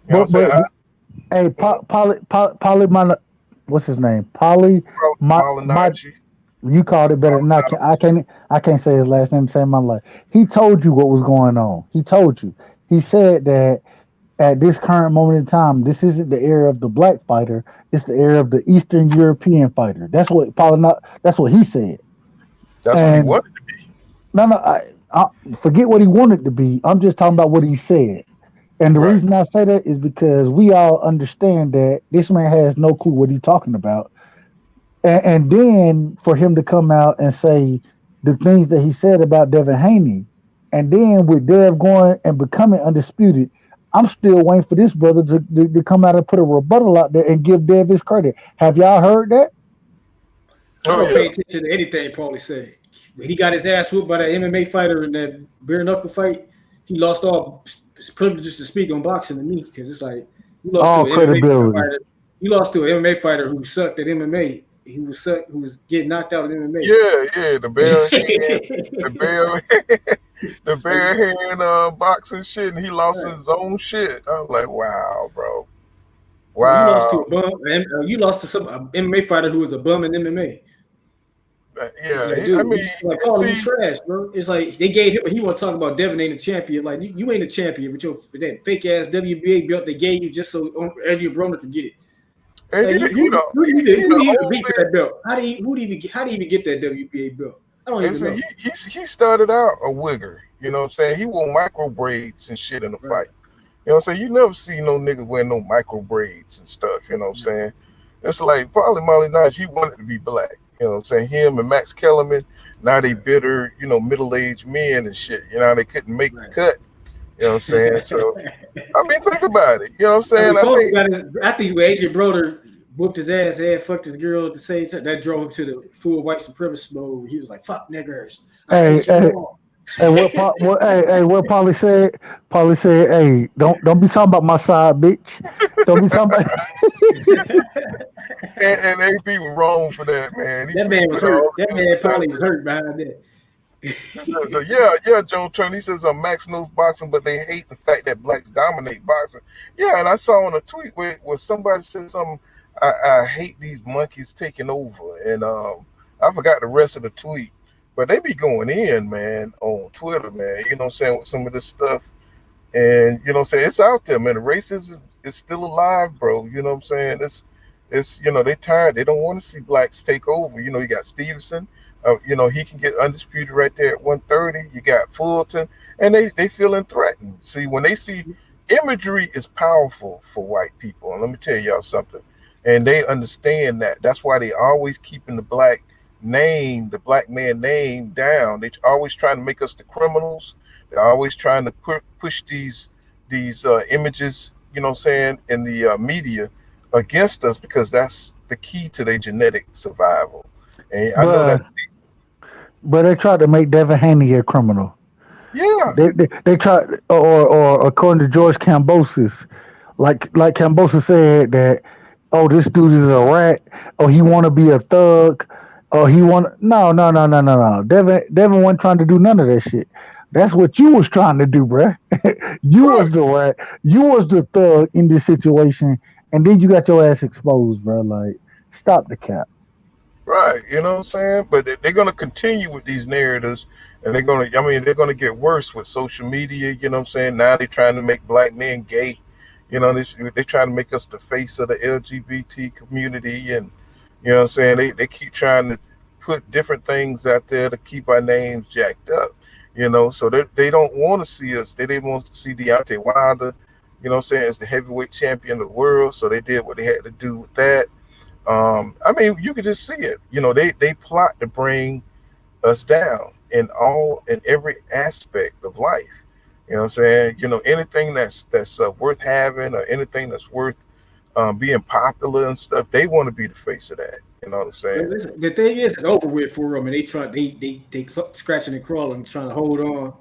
You know what I'm saying? but hey, what's his name? My, Malignaggi. you called it better than I can. I can't say his last name to save my life. He told you what was going on. He told you. He said that at this current moment in time, this isn't the era of the black fighter. It's the era of the Eastern European fighter. That's what he said. That's what he And wanted to be. no, I forget what he wanted to be. I'm just talking about what he said. And the Right. reason I say that is because we all understand that this man has no clue what he's talking about. And then for him to come out and say the things that he said about Devin Haney, and then with Dev going and becoming undisputed, I'm still waiting for this brother to come out and put a rebuttal out there and give Dev his credit. Have y'all heard that? I Oh don't yeah. pay attention to anything Paulie say. When he got his ass whooped by that MMA fighter in that bare knuckle fight, he lost all privileges to speak on boxing to me because it's like you lost to All an MMA credibility. fighter. You lost to an MMA fighter who sucked at MMA. Who was getting knocked out at MMA. Yeah. The bare hand, the bare, the bare hand boxing shit, and he lost Right. his own shit. I was like, wow, bro. Well, you lost to Wow. a bum, and you lost to some MMA fighter who was a bum in MMA. It's Yeah. like, I dude, mean, he's like, you Paulie, you see, trash, bro. It's like they gave him. He want to talk about Devin ain't a champion. Like you ain't a champion with your that fake ass WBA belt they gave you just so Edgy Broner could get it. and Like, he who do the you even beat for only. that belt? How do you even get that WBA belt? I don't And even see, know. he started out a wigger. You know what I'm saying? He wore micro braids and shit in the Right. fight. You know what I'm saying? You never see no nigga wear no micro braids and stuff. You know what I'm saying? It's like probably Molly Nige, he wanted to be black. You know what I'm saying? Him and Max Kellerman, now they Right. bitter, middle-aged men and shit. They couldn't make the Right. cut. You know what I'm saying? So, I mean, think about it. You know what I'm I saying? mean, I Kobe think, got his. I think when AJ Broder whooped his ass and fucked his girl at the same time, that drove him to the full white supremacist mode. He was like, "Fuck niggers, I Hey, hate you hey, all." and what Polly said? Polly said, "Hey, don't be talking about my side, bitch. Don't be talking about." and AP was wrong for that, man. That He man was put all hurt. That the man business out probably was there. hurt behind that. So yeah, Joe Turner. He says Max knows boxing, but they hate the fact that blacks dominate boxing. Yeah, and I saw on a tweet where somebody said something. I hate these monkeys taking over, and I forgot the rest of the tweet, but they be going in, man, on Twitter, man. You know what I'm saying, with some of this stuff, and you know what I'm saying, it's out there, man. The racism is still alive, bro. You know what I'm saying? It's they tired. They don't want to see blacks take over. You got Stevenson. He can get undisputed right there at 130. You got Fulton, and they feeling threatened. See, when they see imagery is powerful for white people, and let me tell y'all something, and they understand that. That's why they always keeping the black man name down. They always trying to make us the criminals. They're always trying to push these images, what I'm saying, in the media against us because that's the key to their genetic survival. And I know that. but but they tried to make Devin Haney a criminal. Yeah, They tried, or according to George Kambosos, like Kambosos said that, oh, this dude is a rat, or he want to be a thug, or he want no. Devin wasn't trying to do none of that shit. That's what you was trying to do, bruh. You right. was the rat. You was the thug in this situation, and then you got your ass exposed, bro. Like, stop the cap. Right, you know what I'm saying? But they're going to continue with these narratives, and they're going to get worse with social media, you know what I'm saying? Now they're trying to make black men gay. You know, they're trying to make us the face of the LGBT community, and, you know what I'm saying? They keep trying to put different things out there to keep our names jacked up, you know? So they don't want to see us. They didn't want to see Deontay Wilder, you know what I'm saying, as the heavyweight champion of the world, so they did what they had to do with that. I mean, you could just see it. You know, they plot to bring us down in every aspect of life. You know what I'm saying? You know, anything that's worth having, or anything that's worth being popular and stuff, they want to be the face of that. You know what I'm But saying? listen, the thing is, it's over with for them, and scratching and crawling, trying to hold on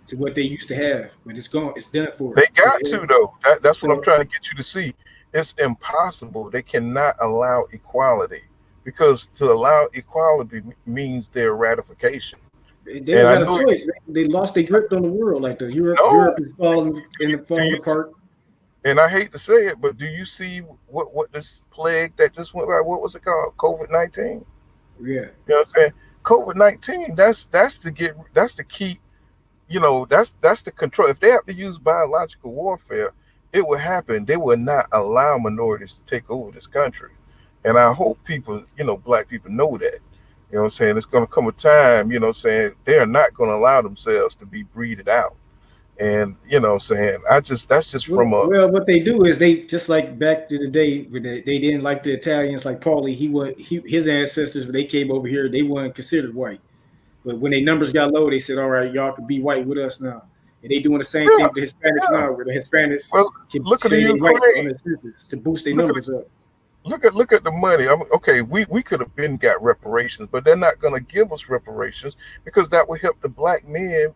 to what they used to have, but it's gone. It's done for. They got to though. That's what I'm So trying to get you to see. It's impossible. They cannot allow equality, because to allow equality means their ratification. they And don't I got a know choice. They lost their grip on the world. Like the no. Europe is falling and Do falling you apart. and I hate to say it, but do you see what this plague that just went by? What was it called? COVID-19. Yeah, You know what I'm saying? COVID-19. That's to keep. You know, that's the control. If they have to use biological warfare, it will happen. They will not allow minorities to take over this country. And I hope people, black people know that. You know what I'm saying? It's going to come a time, you know what I'm saying, they're not going to allow themselves to be breeded out. And, you know what I'm saying, that's just from a, well, what they do is they just like back to the day when they didn't like the Italians, like Paulie. His ancestors when they came over here, they weren't considered white. But when their numbers got low, they said, "All right, y'all can be white with us now." And they doing the same yeah, thing with the Hispanics yeah. now, where the Hispanics Well, can look at the say they white on Ukraine. the census to boost their Look at numbers up. look at the money. I mean, okay, we could have been got reparations, but they're not going to give us reparations because that will help the black men,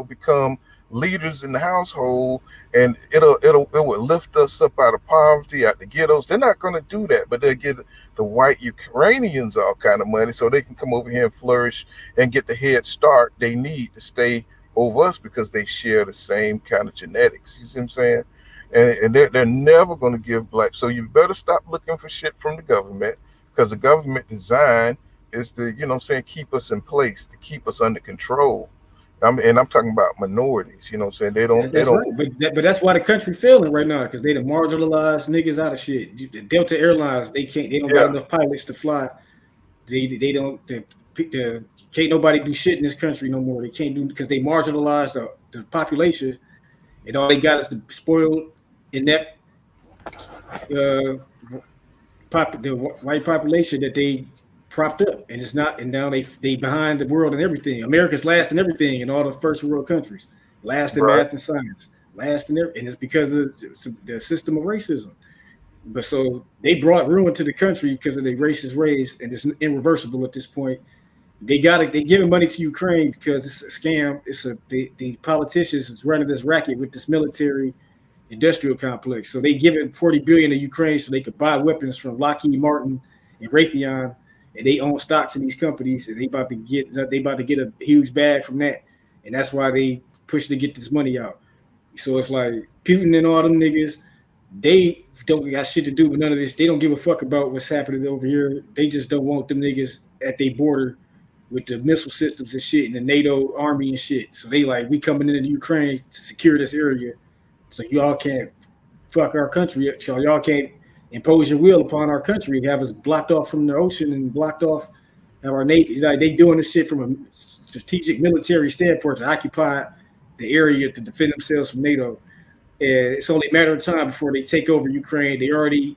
become leaders in the household, and it will lift us up out of poverty, out the ghettos. They're not going to do that, but they'll give the white Ukrainians all kind of money so they can come over here and flourish and get the head start they need to stay over us because they share the same kind of genetics. You see what I'm saying? And they're never going to give black. So you better stop looking for shit from the government, because the government design is to, what I'm saying, keep us in place, to keep us under control. And I'm talking about minorities. You know what I'm saying? They That's don't. right, but that's why the country failing right now because they the marginalized niggas out of shit. The Delta Airlines they don't got Yeah, enough pilots to fly. They don't can't nobody do shit in this country no more. They can't do because they marginalized the population and all they got is the spoiled inept uh, the white population that they propped up, and it's not. And now they behind the world and everything. America's last in everything in all the first world countries, last in right. math and science, last in everything, and it's because of the system of racism. But so they brought ruin to the country because of their racist ways, and it's irreversible at this point. They giving money to Ukraine because it's a scam. The politicians is running this racket with this military industrial complex. So they giving 40 billion to Ukraine so they could buy weapons from Lockheed Martin and Raytheon, and they own stocks in these companies, and they about to get a huge bag from that, and that's why they push to get this money out. So it's like Putin and all them niggas, they don't got shit to do with none of this. They don't give a fuck about what's happening over here. They just don't want them niggas at their border with the missile systems and shit and the NATO army and shit. So they like we coming into Ukraine to secure this area so y'all can't fuck our country up. So y'all can't impose your will upon our country, have us blocked off from the ocean and blocked off of our navy. Like they doing this shit from a strategic military standpoint to occupy the area to defend themselves from NATO. And it's only a matter of time before they take over Ukraine. They already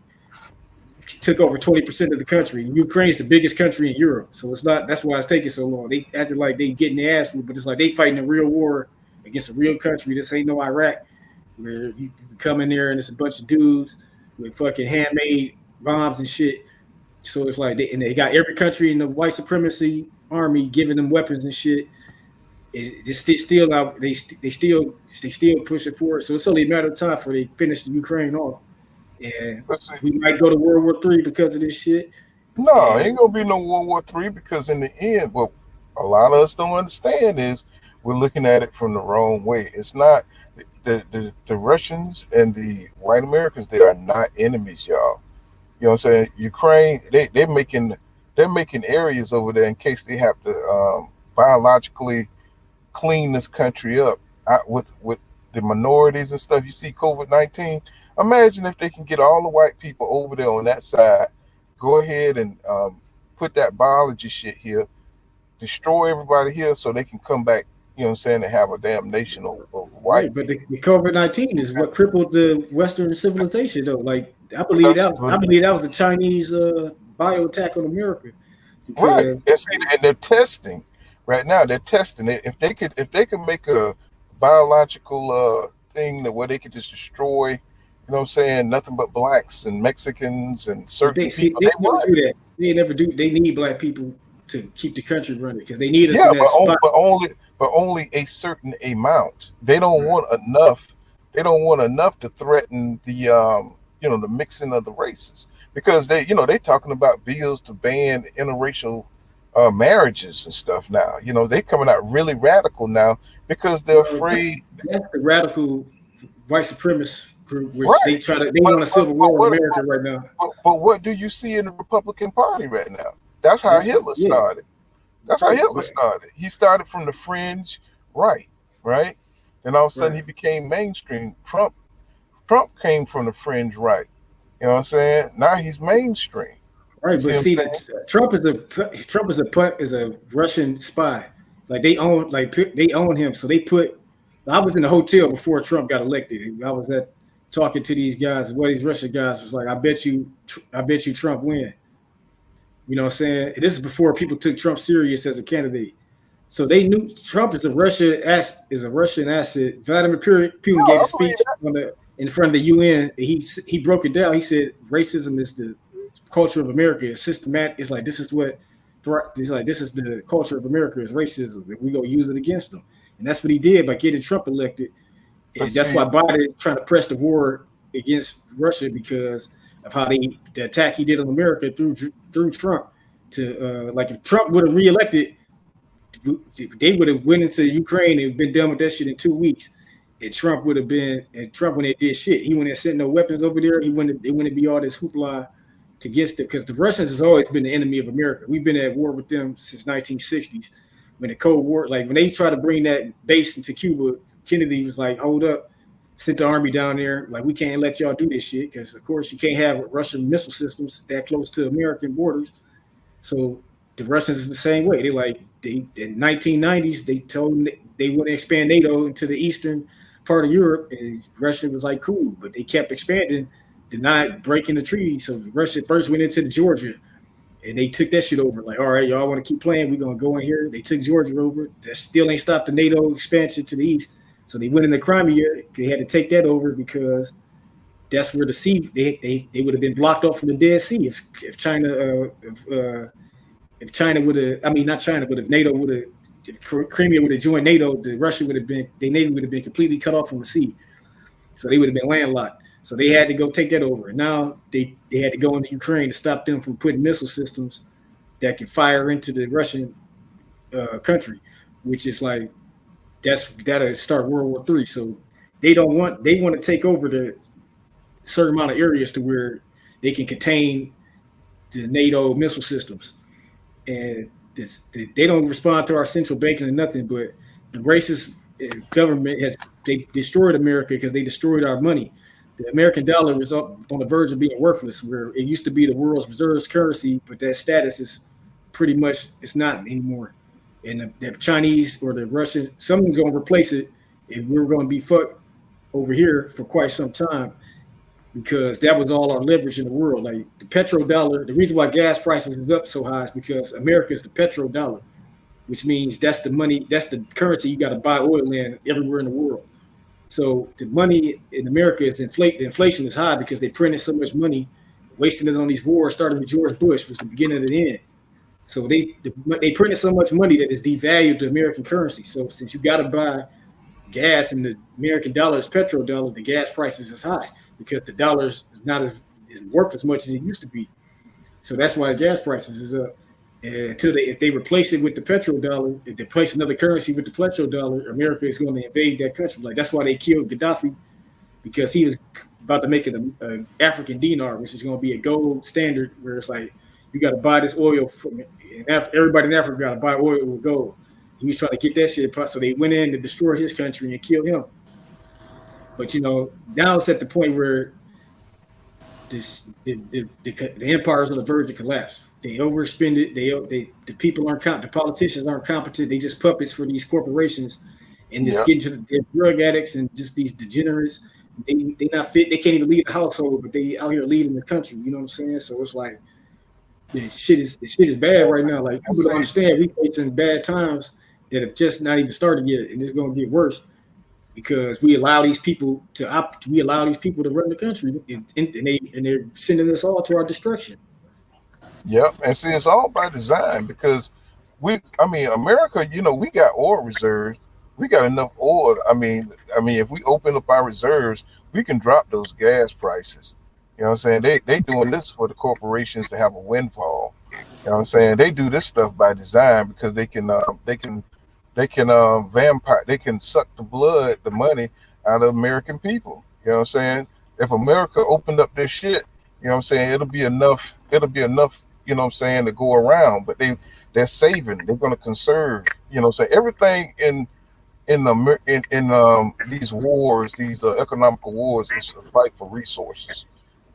took over 20% of the country. Ukraine's the biggest country in Europe. So it's not that's why it's taking so long. They acted like they getting their ass moved, but it's like they fighting a real war against a real country. This ain't no Iraq where you come in there and it's a bunch of dudes with fucking handmade bombs and shit. So it's like they got every country in the white supremacy army giving them weapons and shit. It just still out they still push it forward. So it's only a matter of time before they finish the Ukraine off, and Let's see. we might go to World War III because of this shit. No, And ain't gonna be no World War III, because in the end, what a lot of us don't understand is we're looking at it from the wrong way. It's not the Russians and the white Americans. They are not enemies, y'all. You know what I'm saying? Ukraine, they're making areas over there in case they have to biologically clean this country up with the minorities and stuff. You see COVID-19. Imagine if they can get all the white people over there on that side, go ahead and put that biology shit here, destroy everybody here so they can come back, you know what I'm saying, and have a damn nation of Right, white but people. the COVID-19 is what crippled the Western civilization, though. Like Because, I believe that was a Chinese bio attack on America right. because And see, and they're testing right now. They're testing it. If they could make a biological thing that where they could just destroy, you know what I'm saying, nothing but blacks and Mexicans and but they certain see people, they they never would. do that. They never do. They need black people to keep the country running because they need us Yeah, in that spot. but only a certain amount. They don't Right. want enough. They don't want enough to threaten the the mixing of the races because they talking about bills to ban interracial marriages and stuff now. They coming out really radical now because they're Well, afraid. that's the radical white supremacist group, which Right. they But want a but civil but war in what America right now. but what do you see in the Republican Party right now? That's how That's Hitler yeah, started. That's how right, Hitler started. He started from the fringe right, right? Then all of a sudden right. he became mainstream. Trump came from the fringe right. You know what I'm saying? Now he's mainstream. You Right, see but what I'm see saying? that Trump is a Russian spy. Like they own him, so they put. I was in the hotel before Trump got elected. I was talking to these guys. What these Russian guys was like, I bet you Trump win. You know what I'm saying? And this is before people took Trump serious as a candidate. So they knew Trump is a Russian asset. Vladimir Putin No, gave I a believe speech in front of the UN. He broke it down. He said racism is the culture of America. It's systematic. It's like this is the culture of America is racism, and we gonna use it against them. And that's what he did by getting Trump elected. but And that's see, why Biden is trying to press the war against Russia because of how the attack he did on America through Trump. To like if Trump would have reelected, they would have went into Ukraine and been done with that shit in 2 weeks. And Trump when they did shit, he wouldn't have sent no weapons over there. It wouldn't be all this hoopla to against it because the Russians has always been the enemy of America. We've been at war with them since 1960s when the Cold War, like when they tried to bring that base into Cuba, Kennedy was like, hold up, sent the army down there. Like we can't let y'all do this shit because of course you can't have Russian missile systems that close to American borders. So the Russians is the same way. They in 1990s they told them they wouldn't expand NATO into the eastern part of Europe, and Russia was like cool, but they kept expanding, denied breaking the treaty. So Russia first went into Georgia, and they took that shit over. Like, all right, y'all want to keep playing? We're gonna go in here. They took Georgia over. That still ain't stopped the NATO expansion to the east. So they went in the Crimea. They had to take that over because that's where the sea they would have been blocked off from the Dead Sea if China if China would have, I mean, not China, but if NATO would have, if Crimea would have joined NATO, the Russia would have been, the Navy would have been completely cut off from the sea. So they would have been landlocked. So they had to go take that over. And now they had to go into Ukraine to stop them from putting missile systems that can fire into the Russian country, which is like, that'll start World War III. So they want to take over the certain amount of areas to where they can contain the NATO missile systems. And they don't respond to our central banking or nothing. But the racist government has they destroyed America because they destroyed our money. The American dollar is up on the verge of being worthless, where it used to be the world's reserve currency, but that status is pretty much it's not anymore. And the Chinese or the Russians, someone's going to replace it if we're going to be fucked over here for quite some time because that was all our leverage in the world. Like the petrodollar, the reason why gas prices is up so high is because America is the petrodollar, which means that's the money, that's the currency you got to buy oil in everywhere in the world. So the money in America is inflate. The inflation is high because they printed so much money, wasting it on these wars. Starting with George Bush was the beginning of the end. So they printed so much money that it's devalued the American currency. So since you got to buy gas and the American dollar is petrodollar, the gas prices is high because the dollar is not as is worth as much as it used to be. So that's why the gas prices is up. And until if they replace it with the petrodollar, if they place another currency with the petrodollar, America is going to invade that country. Like that's why they killed Gaddafi because he was about to make it a African dinar, which is going to be a gold standard, where it's like you got to buy this oil from everybody in Africa got to buy oil with gold. He was trying to get that shit, so they went in to destroy his country and kill him. But now it's at the point where the empires on the verge of collapse. They overspend it. The people aren't the politicians aren't competent. They just puppets for these corporations, and just getting to the drug addicts and just these degenerates. They not fit. They can't even lead a household, but they out here leading the country. You know what I'm saying? So it's like the shit is bad right now. Like people don't understand we facing bad times that have just not even started yet, and it's gonna get worse because we allow these people to run the country, and they're sending us all to our destruction. Yep, and see, it's all by design because America, we got oil reserves. We got enough oil. I mean, if we open up our reserves, we can drop those gas prices. You know what I'm saying? They doing this for the corporations to have a windfall. You know what I'm saying? They do this stuff by design because they can vampire, they can suck the money out of American people. You know what I'm saying? If America opened up their shit, you know what I'm saying, it'll be enough, you know what I'm saying, to go around. But they're saving, they're gonna conserve, you know what I'm saying? Everything in these wars, these economical wars, is a fight for resources.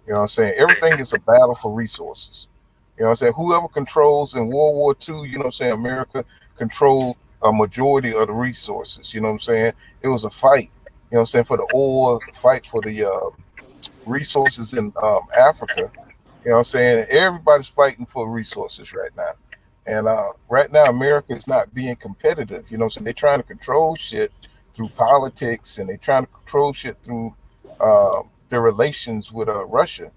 You know what I'm saying? Everything is a battle for resources. You know what I'm saying? Whoever controls in World War II, you know what I'm saying, America controlled a majority of the resources. You know what I'm saying? It was a fight, you know what I'm saying, for the oil, fight for the resources in Africa. You know what I'm saying? Everybody's fighting for resources right now. And right now, America is not being competitive. You know what I'm saying? They're trying to control shit through politics, and they're trying to control shit through their relations with Russia.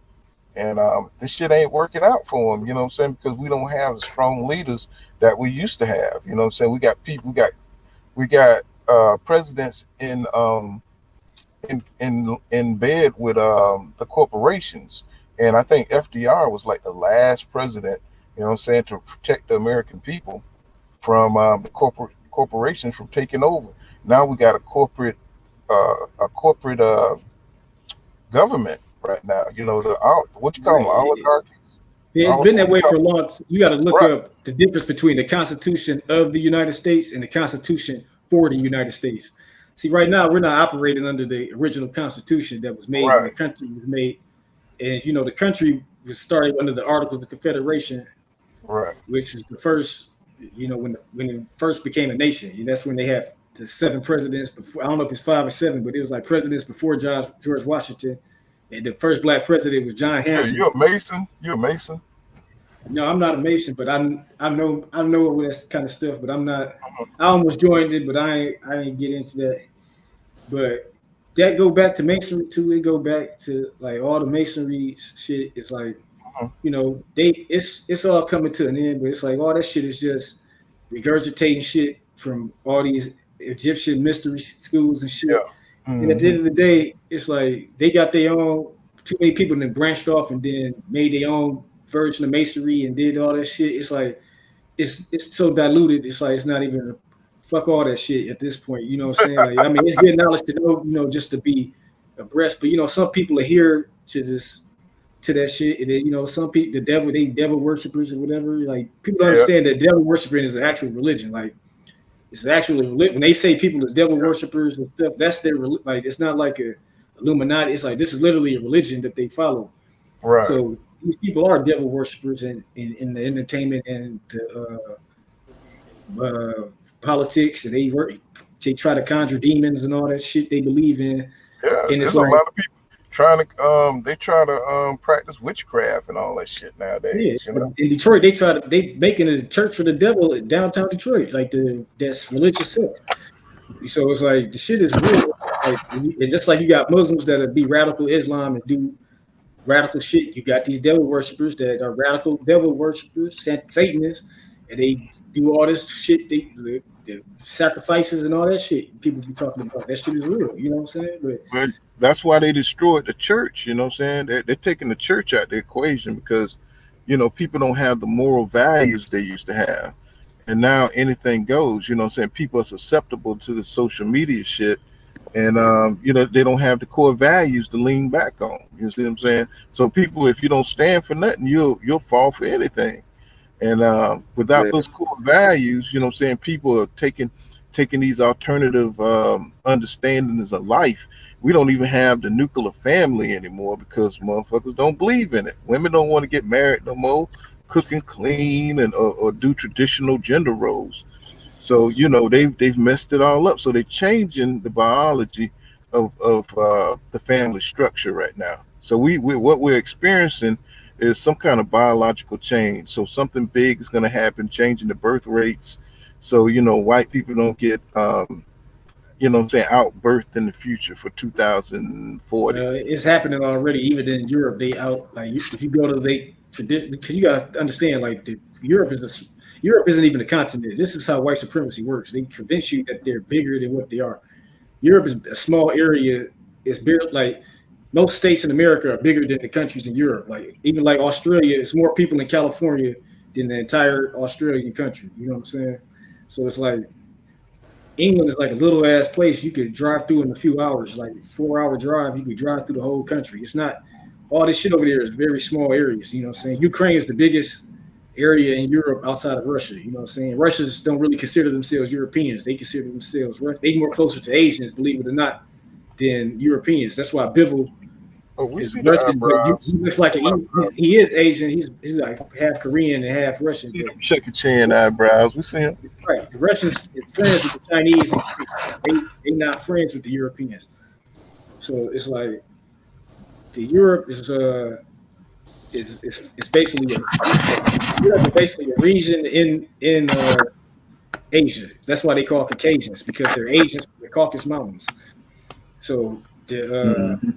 And this shit ain't working out for them, you know what I'm saying? Because we don't have the strong leaders that we used to have. You know what I'm saying? We got people, we got presidents in bed with the corporations. And I think FDR was like the last president, you know what I'm saying, to protect the American people from the corporations from taking over. Now we got a corporate government right now. You know, what you call them, oligarchies. Yeah, it's been that way for a long time. You got to look Right. up the difference between the Constitution of the United States and the Constitution for the United States. See, right now we're not operating under the original Constitution that was made when the Right. country was made, and the country was started under the Articles of Confederation, Right. which is the first, when it first became a nation. And that's when they have the 7 presidents before. I don't know if it's 5 or 7, but it was like presidents before George Washington, and the first black president was John Hanson. You're a Mason. You're a Mason. No, I'm not a Mason, but I know all that kind of stuff. But I'm not. I almost joined it, but I ain't get into that. But that go back to Masonry too. It go back to like all the Masonry shit. It's like, it's all coming to an end. But it's like all that shit is just regurgitating shit from all these Egyptian mystery schools and shit. Yeah. And at the end of the day, it's like they got their own. Too many people then branched off and then made their own version of masonry and did all that shit. It's like it's so diluted. It's like it's not even fuck all that shit at this point. You know what I'm saying? Like, I mean, it's good knowledge to know, just to be abreast. But some people are here to that shit, and then some people, they devil worshippers or whatever. Like people don't understand that devil worshiping is an actual religion. Like it's actually when they say people is devil worshippers and stuff. That's their like. It's not like a Illuminati. It's like this is literally a religion that they follow. Right. So these people are devil worshippers in the entertainment and the politics, and they try to conjure demons and all that shit they believe in. Yeah, and there's a lot of people trying to they try to practice witchcraft and all that shit nowadays. Yeah, in Detroit they making a church for the devil in downtown Detroit, like that's religious sect. So it's like the shit is real. Like, and just like you got Muslims that be radical Islam and do radical shit, you got these devil worshippers that are radical devil worshippers, Satanists, and they do all this shit. The sacrifices and all that shit. People be talking about that shit is real. You know what I'm saying? But that's why they destroyed the church. You know what I'm saying? They're taking the church out the equation because people don't have the moral values they used to have. And now anything goes, you know what I'm saying? People are susceptible to the social media shit and they don't have the core values to lean back on. You see what I'm saying? So people, if you don't stand for nothing, you'll fall for anything. And without Yeah. those core values, you know what I'm saying, people are taking these alternative understandings of life. We don't even have the nuclear family anymore because motherfuckers don't believe in it. Women don't want to get married no more, cook and clean, and or do traditional gender roles. So they've messed it all up. So they're changing the biology of the family structure right now. So we what we're experiencing is some kind of biological change. So something big is going to happen, changing the birth rates. So white people don't get what I'm saying, outbirthed in the future for 2040. It's happening already. Even in Europe, they out like if you go to they tradition because you got to understand like Europe isn't even a continent. This is how white supremacy works. They convince you that they're bigger than what they are. Europe is a small area. It's built like most states in America are bigger than the countries in Europe. Like even like Australia, it's more people in California than the entire Australian country. You know what I'm saying? So it's like England is like a little ass place you could drive through in a few hours, like 4 hour drive. You could drive through the whole country. It's not all this shit over there is very small areas. You know what I'm saying? Ukraine is the biggest area in Europe outside of Russia. You know what I'm saying? Russians don't really consider themselves Europeans. They consider themselves they more closer to Asians, believe it or not, than Europeans. That's why Bivol Oh, we is see the Russian, but eyebrows. he looks like he is Asian. He's like half Korean and half Russian. See But them Chuck E. Chan eyebrows. We see him. right, the Russians is friends with the Chinese and Koreans. They not friends with the Europeans. So it's like the Europe is basically Europe is basically a region in Asia. That's why they call Caucasians because they're Asians from the Caucasus Mountains. So Mhm.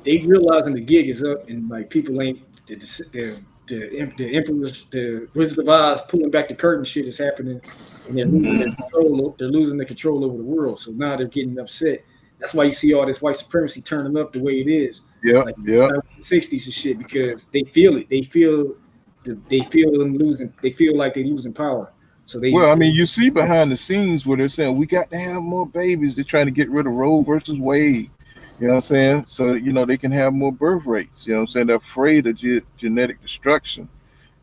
they realizing the gig is up and like people ain't the emperors, the Wizard of Oz pulling back the curtain shit is happening, and they're losing their Mhm. control. They're losing the control over the world. So now they're getting upset. That's why you see all this white supremacy turning up the way it is, Yep, like yep. 1960s and shit, because they feel it. They feel them losing. They feel like they're losing power. So Well, I mean, you see behind the scenes where they're saying we got to have more babies. They're trying to get rid of Roe versus Wade. You know what I'm saying? So they can have more birth rates. You know what I'm saying? They're afraid of genetic destruction.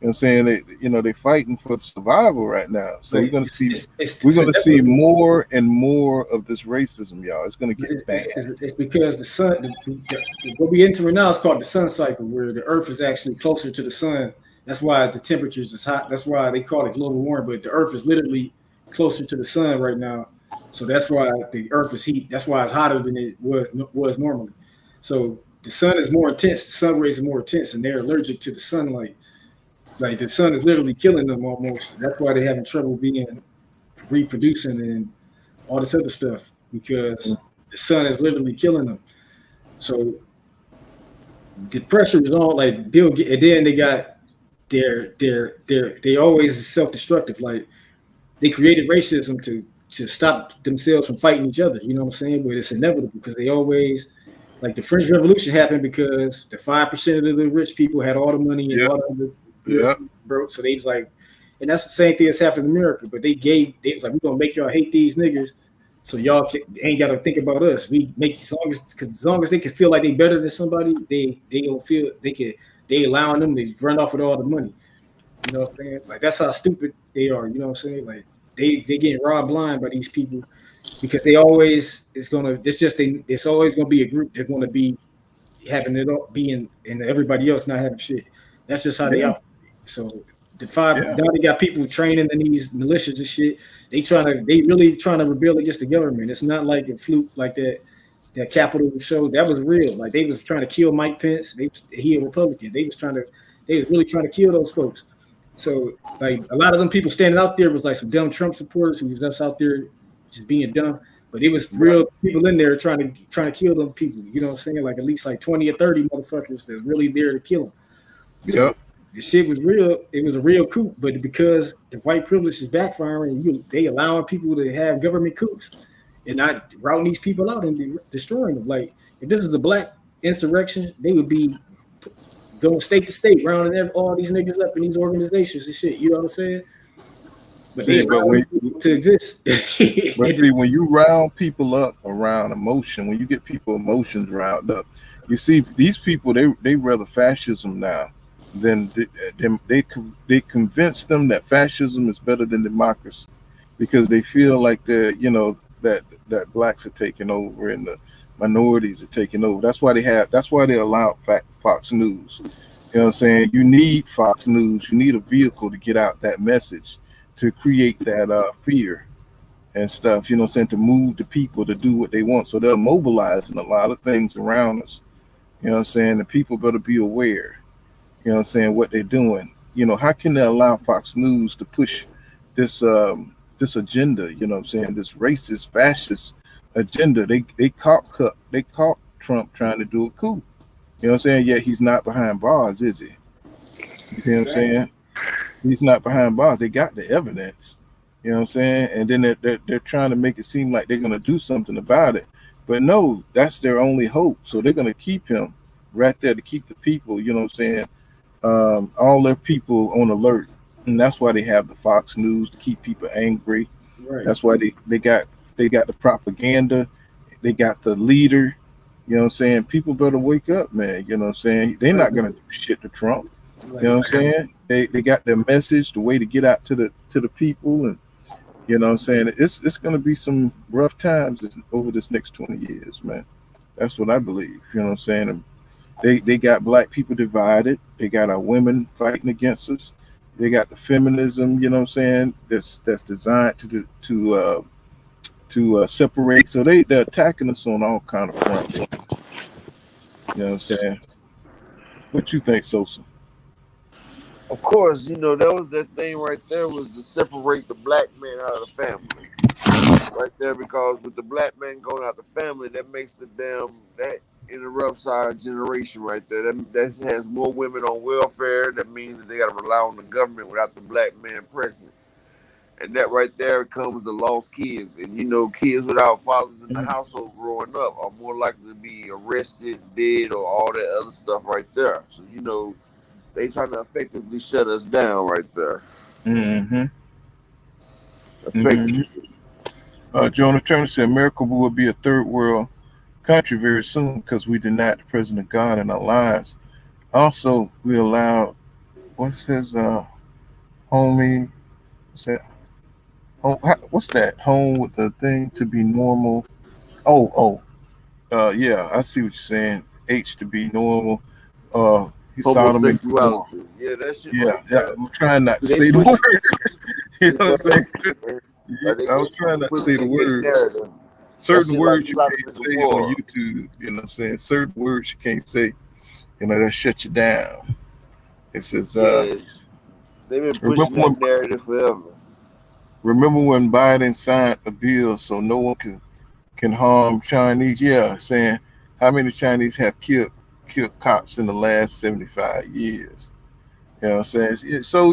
You know what I'm saying? They're fighting for survival right now. So but we're gonna see we're it's gonna see inevitable. more and more of this racism, y'all. It's gonna get bad. It's because the sun, what we entering now is called the sun cycle, where the Earth is actually closer to the sun. That's why the temperatures is hot. That's why they call it global warming. But the Earth is literally closer to the sun right now, so that's why the Earth is heat. That's why it's hotter than it was normally. So the sun is more intense. The sun rays are more intense, and they're allergic to the sunlight. Like the sun is literally killing them almost. That's why they're having trouble being reproducing and all this other stuff because the sun is literally killing them. So the pressure is on like and then they got they always self-destructive. Like they created racism to stop themselves from fighting each other. You know what I'm saying? But it's inevitable because they always like the French Revolution happened because the 5% of the rich people had all the money and Yep, all the poor yep, people broke. So they was like, and that's the same thing that's happened in America. But they was like, we're gonna make y'all hate these niggas, so y'all ain't got to think about us. We make as long as they can feel like they better than somebody, they don't feel they allowing them to run off with all the money. You know what I'm saying? Like that's how stupid they are. You know what I'm saying? Like they getting robbed blind by these people because they always it's always gonna be a group that's gonna be having it all being and everybody else not having shit. That's just how they yeah, operate. So the five yeah, now they got people training in these militias and shit. They really trying to rebel against the government. It's not like a fluke like that Capitol show. That was real. Like they was trying to kill Mike Pence. He a Republican. They was really trying to kill those folks. So like a lot of them people standing out there was like some dumb Trump supporters who was just out there just being dumb. But it was yeah, real people in there trying to kill them people. You know what I'm saying? Like at least like 20 or 30 motherfuckers that's really there to kill them. yeah, So the shit was real. It was a real coup, but because the white privilege is backfiring, they allowing people to have government coups and not routing these people out and destroying them. Like if this is a black insurrection, they would be going state to state, rounding all these niggas up in these organizations and shit. You know what I'm saying? but they See, but allow when these people to exist. But see, when you round people up around emotion, when you get people emotions riled up, you see these people they rather fascism now than they convince them that fascism is better than democracy because they feel like that blacks are taking over and the minorities are taking over. That's why they allow Fox News. You know what I'm saying? You need Fox News. You need a vehicle to get out that message to create that fear and stuff, you know what I'm saying, to move the people to do what they want. So they're mobilizing a lot of things around us. You know what I'm saying? The people better be aware, you know what I'm saying, what they're doing. You know, how can they allow Fox News to push this agenda, you know what I'm saying, this racist, fascist agenda? They caught Trump trying to do a coup. You know what I'm saying? Yet he's not behind bars, is he? You see what I'm Exactly. saying? He's not behind bars. They got the evidence. You know what I'm saying? And then they're trying to make it seem like they're going to do something about it. But no, that's their only hope. So they're going to keep him right there to keep the people, you know what I'm saying, all their people on alert. And that's why they have the Fox News to keep people angry. Right. That's why they got the propaganda. They got the leader. You know what I'm saying? People better wake up, man. You know what I'm saying? They're Like not going to do shit to Trump. You know like what I'm saying? They got their message, the way to get out to the people, and you know what I'm saying. It's going to be some rough times over this next 20 years, man. That's what I believe. You know what I'm saying? And they got black people divided. They got our women fighting against us. They got the feminism. You know what I'm saying? That's designed to separate. So they're attacking us on all kind of fronts. You know what I'm saying? What you think, Sosa? Of course, that was that thing right there was to separate the black man out of the family. Right there, because with the black man going out the family, that makes that interrupts our generation right there. That has more women on welfare. That means that they got to rely on the government without the black man present. And that right there comes the lost kids. And kids without fathers in the household growing up are more likely to be arrested, dead, or all that other stuff right there. So they trying to effectively shut us down right there. Mm-hmm. Effectively. Mm-hmm. Jonah Turner said America will be a third world country very soon because we denied the presence of God in our lives. Also, we allowed what's his homie what's that what's that home with the thing to be normal. Yeah, I see what you're saying. H to be normal. He's sodomy before. Homosexuality. Yeah, that shit Yeah, right yeah. there. I'm trying not to They say the push word. You know what I'm saying? man. I was trying not to say the They get word. narrative. That Certain shit like words you Sodom can't and say on Gomorrah. YouTube. You know what I'm saying? Certain words you can't say. You know, that shut you down. It says, Yeah, they've been remember pushing when that narrative forever. Biden signed a bill so no one can harm Chinese? Yeah, saying how many Chinese have killed cops in the last 75 years. You know what I'm saying? So,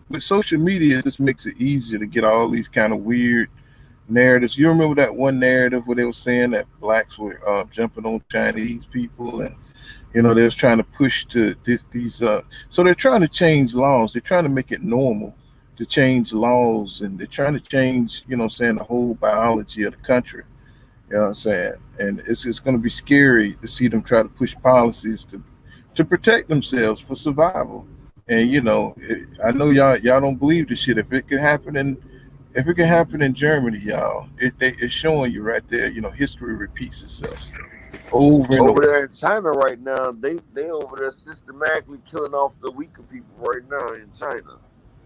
with social media, it just makes it easier to get all these kind of weird narratives. You remember that one narrative where they were saying that blacks were jumping on Chinese people, and they was trying to push to these. So they're trying to change laws. They're trying to make it normal to change laws, and they're trying to change, what I'm saying, the whole biology of the country. You know what I'm saying? And it's going to be scary to see them try to push policies to protect themselves for survival. And I know y'all don't believe this shit. If it can happen in Germany, y'all, it's showing you right there. History repeats itself over and Over over. there in China right now, they over there systematically killing off the weaker people right now in China.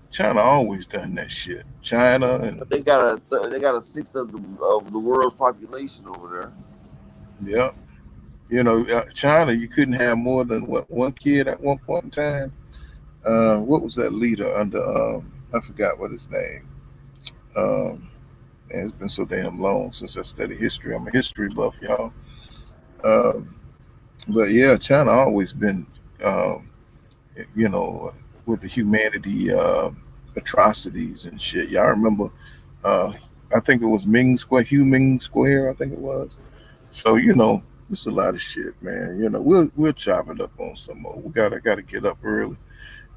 China always done that shit. China and They got a sixth of the world's population over there. yeah, China. You couldn't have more than what, one kid at one point in time. What was that leader under? I forgot what his name. Um, and it's been so damn long since I studied history. I'm a history buff, y'all. Um, but yeah, China always been, um, you know, with the humanity atrocities and shit. Y'all remember? Uh, I think it was Ming Square, Hu Ming Square. I think it was. So just a lot of shit, man. We'll chop it up on some more. We gotta get up early,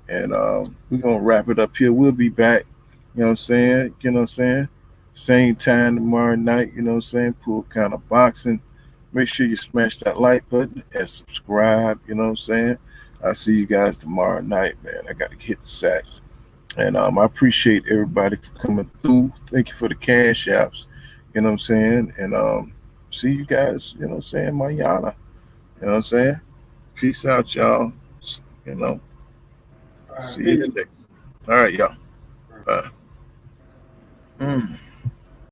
and we're gonna wrap it up here. We'll be back. You know what I'm saying? You know what I'm saying? Same time tomorrow night, you know what I'm saying? Pool kind of boxing. Make sure you smash that like button and subscribe, you know what I'm saying? I'll see you guys tomorrow night, man. I got to hit the sack. And I appreciate everybody for coming through. Thank you for the cash apps, you know what I'm saying? And see you guys, you know what I'm saying? Mayana, you know what I'm saying? Peace out, y'all. You know, All right, see you peace. next. All right, y'all. Bye. Mm.